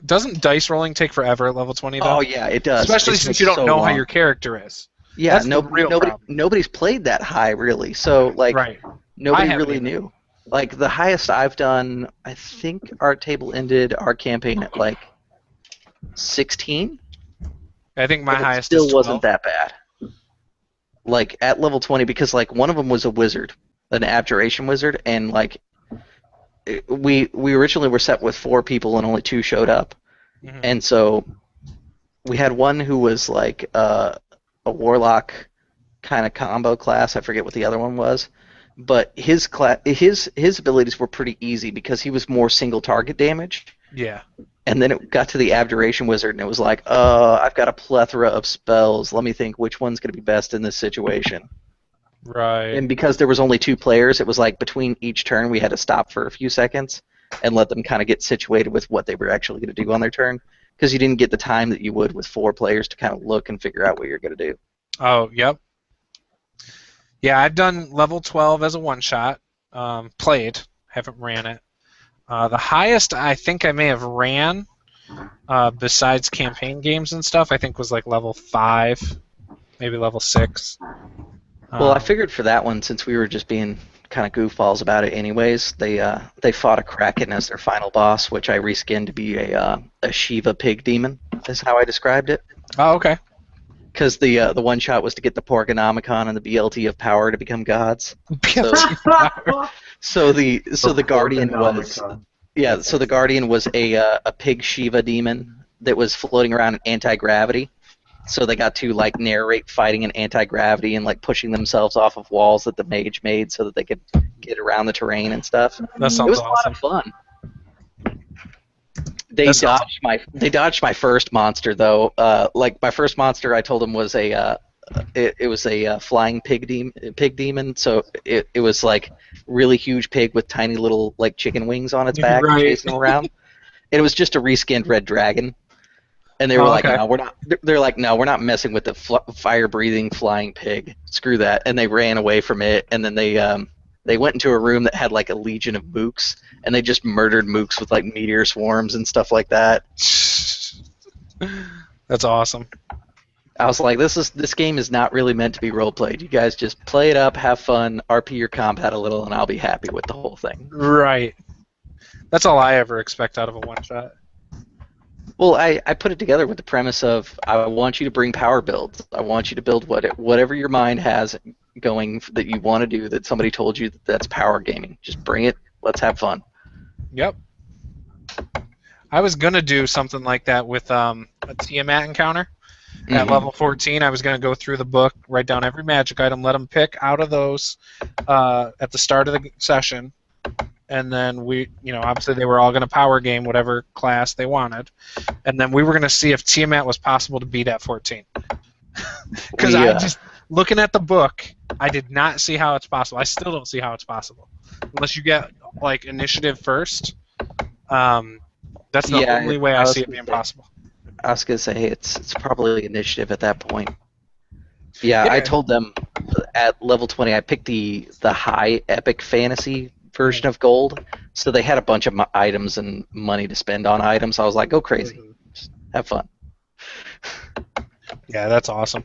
Doesn't dice rolling take forever at level 20, though? Oh, yeah, it does. Especially since you don't know how your character is. Yeah, That's the real problem. nobody's played that high really. So like Right. nobody haven't really either. knew. Like the highest I've done, I think our table ended our campaign at like 16. I think my But it highest still is 12. wasn't that bad. Like at level 20, because like one of them was a wizard, an abjuration wizard, and like we originally were set with 4 people and only 2 showed up, and so we had one who was like a warlock kind of combo class. I forget what the other one was, but his abilities were pretty easy because he was more single target damage. Yeah. And then it got to the Abjuration Wizard, and it was like, I've got a plethora of spells. Let me think which one's going to be best in this situation. Right. And because there was only 2 players, it was like between each turn we had to stop for a few seconds and let them kind of get situated with what they were actually going to do on their turn, because you didn't get the time that you would with 4 players to kind of look and figure out what you're going to do. Oh, yep. Yeah, I've done level 12 as a one-shot. Played. Haven't ran it. The highest I think I may have ran, besides campaign games and stuff, I think was like level 5, maybe level 6. Well, I figured for that one, since we were just being kind of goofballs about it anyways, they fought a Kraken as their final boss, which I reskinned to be a Shiva pig demon, is how I described it. Oh, okay. Because the one shot was to get the Porgonomicon and the BLT of power to become gods. So the Guardian was the Guardian was a pig Shiva demon that was floating around in anti-gravity. So they got to like narrate fighting in anti-gravity and like pushing themselves off of walls that the mage made so that they could get around the terrain and stuff. That sounds it was awesome. a lot of fun. They dodged my first monster though. Like my first monster, I told him was it was a flying pig demon. So it was like really huge pig with tiny little like chicken wings on its back, chasing him around. And it was just a reskinned red dragon. And they were like, no, we're not. They're like, no, we're not messing with the fire-breathing flying pig. Screw that. And they ran away from it. And then they went into a room that had like a legion of mooks, and they just murdered mooks with like meteor swarms and stuff like that. That's awesome. I was like, this game is not really meant to be role played. You guys just play it up, have fun, RP your combat a little, and I'll be happy with the whole thing. Right. That's all I ever expect out of a one shot. Well, I put it together with the premise of I want you to bring power builds. I want you to build whatever your mind has going that you want to do that somebody told you that's power gaming. Just bring it. Let's have fun. Yep. I was going to do something like that with a Tiamat encounter. At level 14, I was going to go through the book, write down every magic item, let them pick out of those at the start of the session. And then obviously they were all going to power game whatever class they wanted. And then we were going to see if Tiamat was possible to beat at 14. Because I just, looking at the book, I did not see how it's possible. I still don't see how it's possible. Unless you get, like, initiative first. That's the only way I see it being possible. I was going to say, it's probably initiative at that point. Yeah, I told them at level 20 I picked the high epic fantasy version of gold, so they had a bunch of items and money to spend on items. I was like, go crazy, just have fun. Yeah, that's awesome.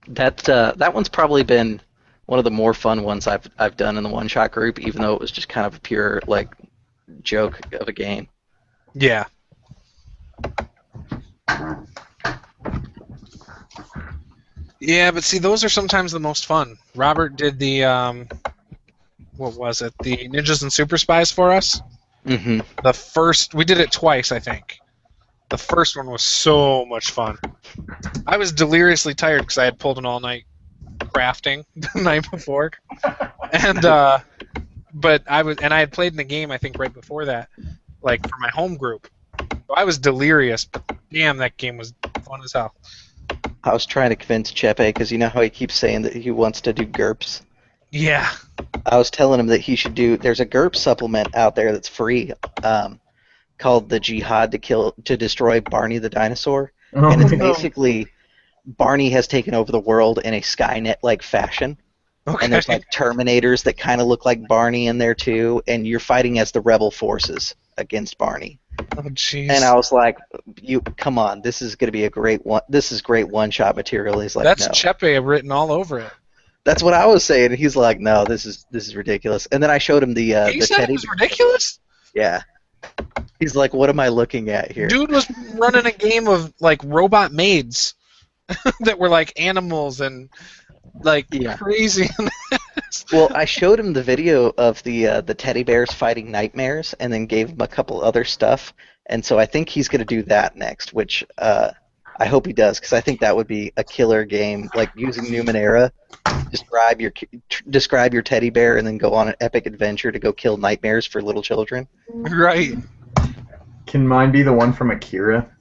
That one's probably been one of the more fun ones I've done in the one shot group, even though it was just kind of a pure like joke of a game. Yeah. Yeah, but see, those are sometimes the most fun. Robert did the what was it? The Ninjas and Super Spies for us. Mm-hmm. We did it twice, I think. The first one was so much fun. I was deliriously tired because I had pulled an all-night crafting the night before, and but I had played in the game I think right before that, like for my home group. So I was delirious, but damn, that game was fun as hell. I was trying to convince Chepe because you know how he keeps saying that he wants to do GURPS. Yeah. I was telling him that he should do. There's a GURPS supplement out there that's free, called the Jihad to destroy Barney the dinosaur, and it's basically Barney has taken over the world in a Skynet-like fashion. Okay. And there's like Terminators that kind of look like Barney in there too, and you're fighting as the rebel forces. against Barney. Oh jeez. And I was like, "You come on, this is going to be a great one. This is great one-shot material." He's like, That's "No." Chepe written all over it. That's what I was saying. And he's like, "No, this is ridiculous." And then I showed him He the said teddy. it was ridiculous? Yeah. He's like, "What am I looking at here?" Dude was running a game of like robot maids that were like animals and like crazy. Well, I showed him the video of the teddy bears fighting nightmares, and then gave him a couple other stuff. And so I think he's going to do that next, which I hope he does, because I think that would be a killer game. Like using Numenera, describe your teddy bear, and then go on an epic adventure to go kill nightmares for little children. Right. Can mine be the one from Akira?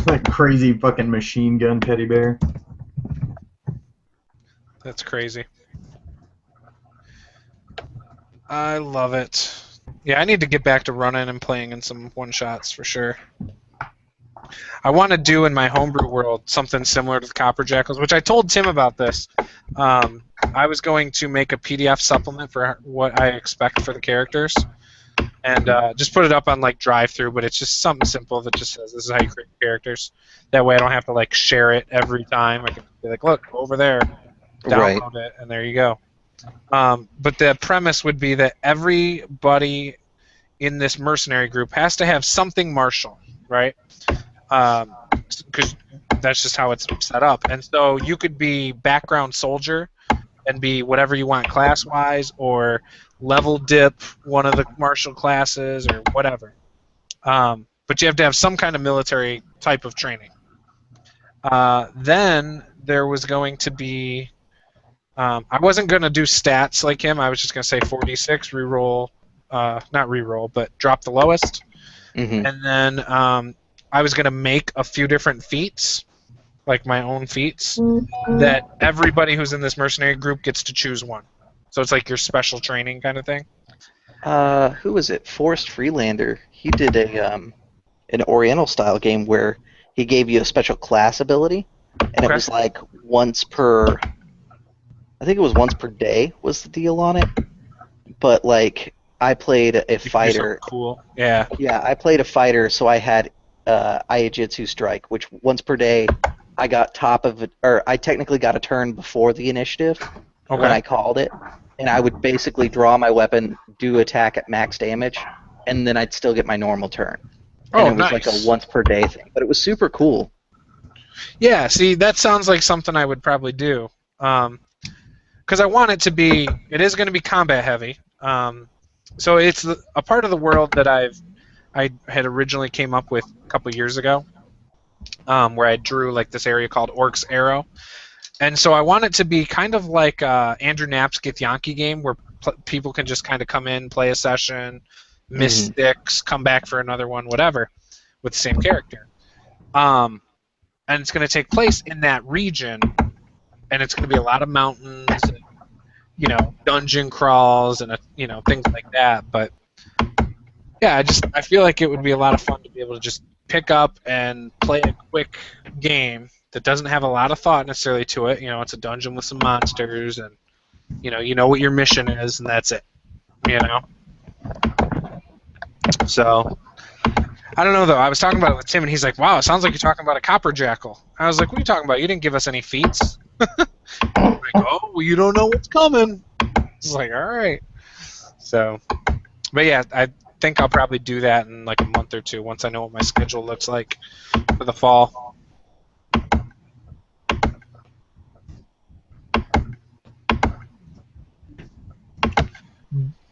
Like crazy fucking machine gun teddy bear. That's crazy. I love it. Yeah, I need to get back to running and playing in some one-shots for sure. I want to do in my homebrew world something similar to the Copper Jackals, which I told Tim about this. I was going to make a PDF supplement for what I expect for the characters, and just put it up on like drive-through, but it's just something simple that just says this is how you create characters. That way I don't have to like share it every time. I can be like, look, over there, download it, and there you go. But the premise would be that everybody in this mercenary group has to have something martial, right? Because that's just how it's set up. And so you could be background soldier and be whatever you want class-wise, or level dip one of the martial classes, or whatever. But you have to have some kind of military type of training. Then there was going to be... I wasn't going to do stats like him. I was just going to say 4d6, reroll, not reroll, but drop the lowest. Mm-hmm. And then I was going to make a few different feats, like my own feats, that everybody who's in this mercenary group gets to choose one. So it's like your special training kind of thing. Who was it? Forrest Freelander. He did an Oriental-style game where he gave you a special class ability, and it was like once per... I think it was once per day was the deal on it. But like I played a fighter. Cool. Yeah. Yeah, I played a fighter, so I had Aiijutsu Strike, which once per day I got top of it, or I technically got a turn before the initiative when I called it, and I would basically draw my weapon, do attack at max damage, and then I'd still get my normal turn. And it was like a once per day thing, but it was super cool. Yeah, see, that sounds like something I would probably do. Because I want it to be, it is going to be combat heavy. So it's a part of the world that I had originally came up with a couple years ago, where I drew like this area called Orc's Arrow. And so I want it to be kind of like Andrew Knapp's Githyanki game, where people can just kind of come in, play a session, miss sticks, come back for another one, whatever, with the same character. And it's going to take place in that region. And it's going to be a lot of mountains, and, you know, dungeon crawls, and you know, things like that. But yeah, I feel like it would be a lot of fun to be able to just pick up and play a quick game that doesn't have a lot of thought necessarily to it. You know, it's a dungeon with some monsters, and you know what your mission is, and that's it. You know. So I don't know though. I was talking about it with Tim, and he's like, "Wow, it sounds like you're talking about a copper jackal." I was like, "What are you talking about? You didn't give us any feats." I'm like, "Oh, well, you don't know what's coming." It's like, all right. So, but yeah, I think I'll probably do that in like a month or two once I know what my schedule looks like for the fall.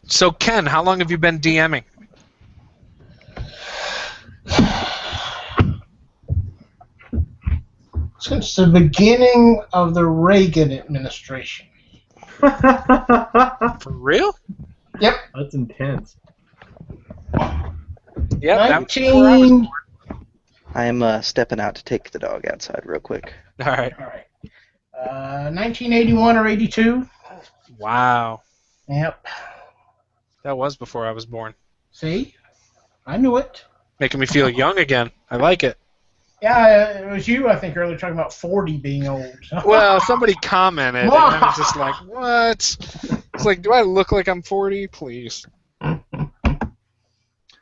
So, Ken, how long have you been DMing? Since the beginning of the Reagan administration. For real? Yep. That's intense. Yep. 19... I am stepping out to take the dog outside real quick. All right. 1981 or 82. Wow. Yep. That was before I was born. See? I knew it. Making me feel young again. I like it. Yeah, it was you, I think, earlier talking about 40 being old. Well, somebody commented, and I was just like, what? It's like, do I look like I'm 40? Please. I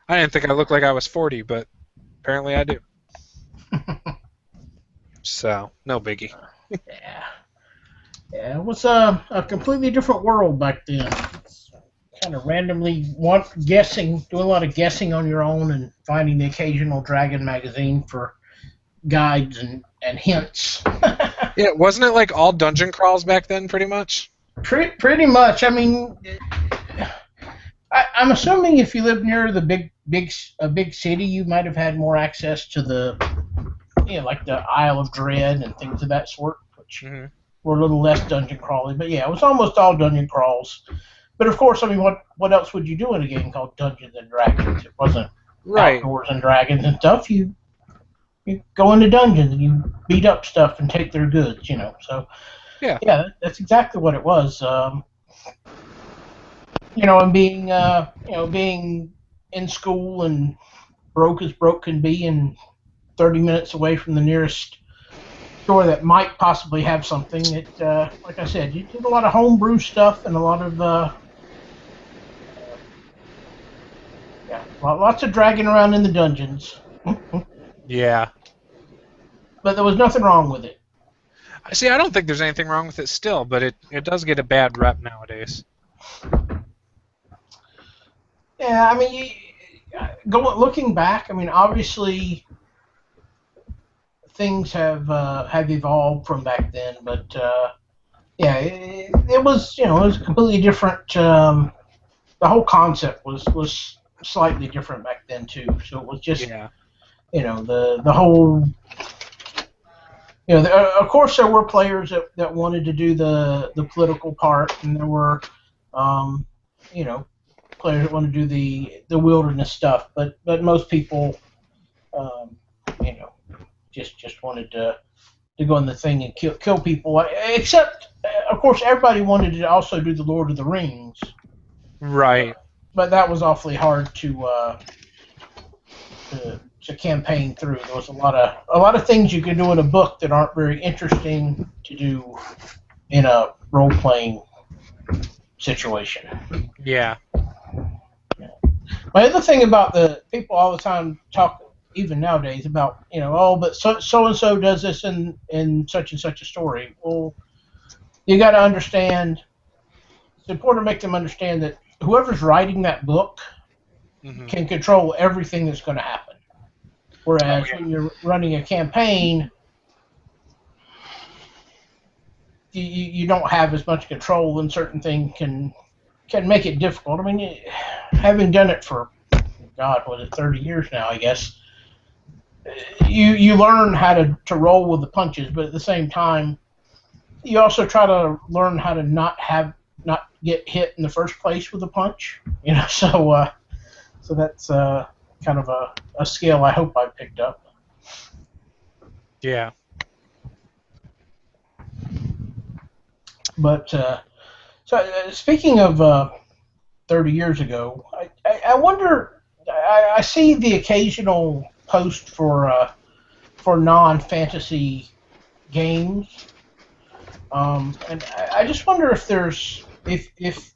didn't think I looked like I was 40, but apparently I do. So, no biggie. Yeah. Yeah, it was a completely different world back then. Kind of randomly doing a lot of guessing on your own and finding the occasional Dragon magazine for guides and hints. Yeah, wasn't it like all dungeon crawls back then, pretty much? Pretty much. I mean, I'm assuming if you lived near a big city, you might have had more access to like the Isle of Dread and things of that sort, which were a little less dungeon crawling. But yeah, it was almost all dungeon crawls. But of course, I mean, what else would you do in a game called Dungeons and Dragons? It wasn't outdoors and dragons and stuff. You go into dungeons and you beat up stuff and take their goods, So yeah, that's exactly what it was. And being in school and broke as broke can be, and 30 minutes away from the nearest store that might possibly have something. Like I said, you did a lot of homebrew stuff and a lot of lots of dragging around in the dungeons. Yeah. But there was nothing wrong with it. See, I don't think there's anything wrong with it still, but it does get a bad rep nowadays. Yeah, I mean, looking back, I mean, obviously things have evolved from back then, but it was it was completely different. The whole concept was slightly different back then too. So it was just the whole. Of course, there were players that wanted to do the political part, and there were, players that wanted to do the wilderness stuff. But most people, just wanted to go in the thing and kill people. Except, of course, everybody wanted to also do the Lord of the Rings. Right. But that was awfully hard to campaign through. There was a lot of things you can do in a book that aren't very interesting to do in a role-playing situation. Yeah. My other thing about the people all the time talk, even nowadays, about but so and so does this in such and such a story. Well, you got to understand. It's important to make them understand that whoever's writing that book can control everything that's going to happen. Whereas when you're running a campaign, you don't have as much control, and certain things can make it difficult. I mean, having done it for, 30 years now, I guess, you learn how to roll with the punches, but at the same time, you also try to learn how to not get hit in the first place with a punch. So that's kind of a skill I hope I picked up. Yeah. But speaking of 30 years ago, I wonder. I see the occasional post for non-fantasy games, and I just wonder if there's if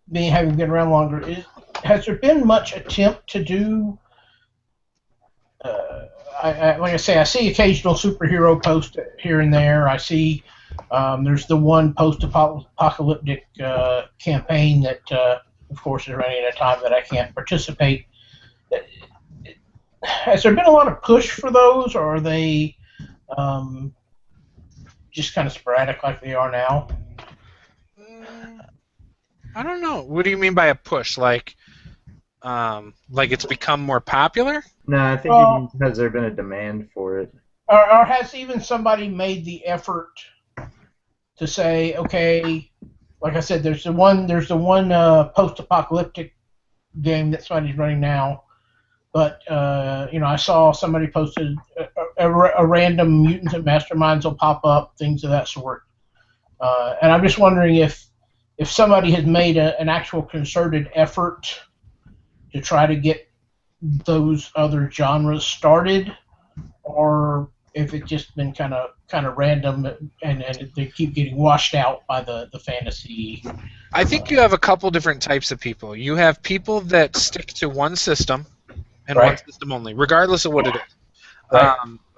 me having been around longer, has there been much attempt to do? Like I say, I see occasional superhero posts here and there. I see there's the one post-apocalyptic campaign that, of course, is running at a time that I can't participate. Has there been a lot of push for those, or are they just kind of sporadic like they are now? I don't know. What do you mean by a push? Like it's become more popular? No, I think it means has there been a demand for it? Or has even somebody made the effort to say, okay, like I said, there's the one post-apocalyptic game that somebody's running now, but I saw somebody posted a random Mutants and Masterminds will pop up, things of that sort, and I'm just wondering if somebody has made an actual concerted effort to try to get those other genres started, or if it's just been kind of random and they keep getting washed out by the fantasy. I think you have a couple different types of people. You have people that stick to one system and one system only, regardless of what it is. Right.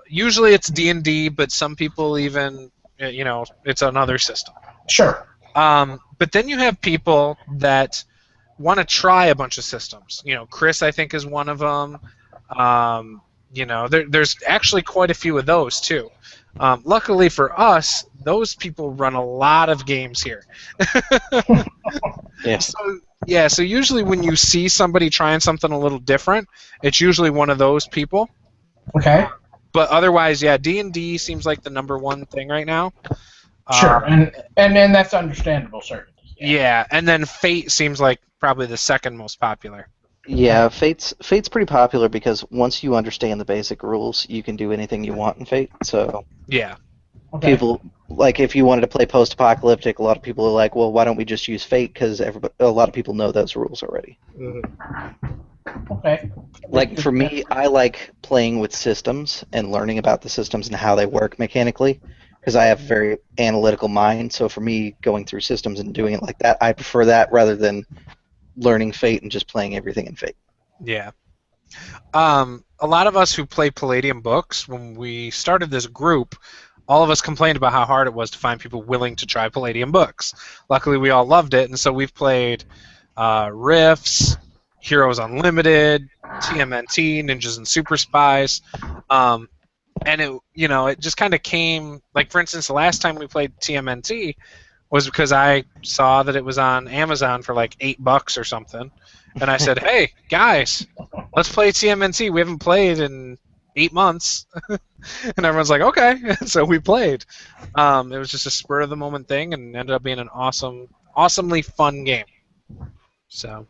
Usually it's D&D, but some people even, it's another system. Sure. But then you have people that want to try a bunch of systems. Chris, I think, is one of them. There's actually quite a few of those, too. Luckily for us, those people run a lot of games here. Yeah. So usually when you see somebody trying something a little different, it's usually one of those people. Okay. But otherwise, yeah, D&D seems like the number one thing right now. Sure, and then that's understandable, certainly. Yeah, and then Fate seems like probably the second most popular. Yeah, Fate's pretty popular because once you understand the basic rules, you can do anything you want in Fate. So yeah, people like if you wanted to play post-apocalyptic, a lot of people are like, well, why don't we just use Fate? Because a lot of people know those rules already. Okay. Like for me, I like playing with systems and learning about the systems and how they work mechanically. Because I have a very analytical mind, so for me, going through systems and doing it like that, I prefer that rather than learning Fate and just playing everything in Fate. Yeah. A lot of us who play Palladium books, when we started this group, all of us complained about how hard it was to find people willing to try Palladium books. Luckily, we all loved it, and so we've played Rifts, Heroes Unlimited, TMNT, Ninjas and Super Spies. And it just kind of came, like, for instance, the last time we played TMNT was because I saw that it was on Amazon for like $8 or something, and I said, "Hey guys, let's play TMNT. We haven't played in 8 months," and everyone's like, "Okay." So we played. It was just a spur of the moment thing, and ended up being an awesomely fun game. So.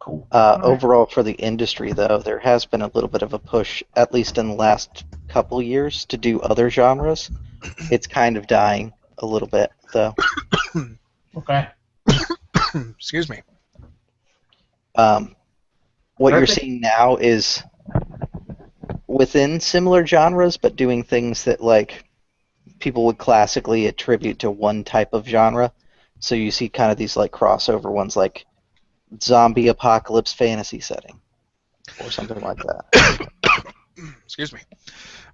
Cool. Overall, for the industry, though, there has been a little bit of a push, at least in the last couple years, to do other genres. It's kind of dying a little bit, though. Okay. Excuse me. What you're seeing now is within similar genres, but doing things that like people would classically attribute to one type of genre. So you see kind of these like crossover ones, like zombie apocalypse fantasy setting or something like that. Excuse me.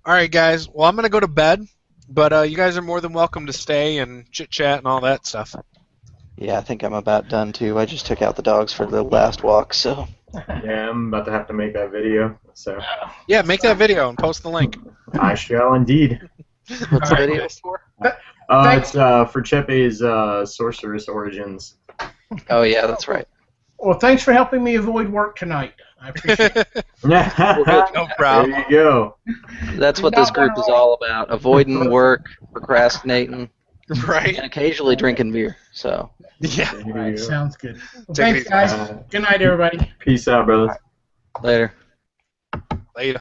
All right, guys. Well, I'm going to go to bed, but you guys are more than welcome to stay and chit-chat and all that stuff. Yeah, I think I'm about done, too. I just took out the dogs for the last walk, so... Yeah, I'm about to have to make that video, so... Yeah, make that video and post the link. I shall indeed. What's the video for? It's for Chepe's Sorceress Origins. Oh, yeah, that's right. Well, thanks for helping me avoid work tonight. I appreciate it. No problem. There you go. That's what this group is all about. Avoiding work, procrastinating, right, and occasionally drinking beer. So. Yeah. All right, sounds good. Well, Take it thanks, easy. guys. Good night, everybody. Peace out, brothers. Later. Later.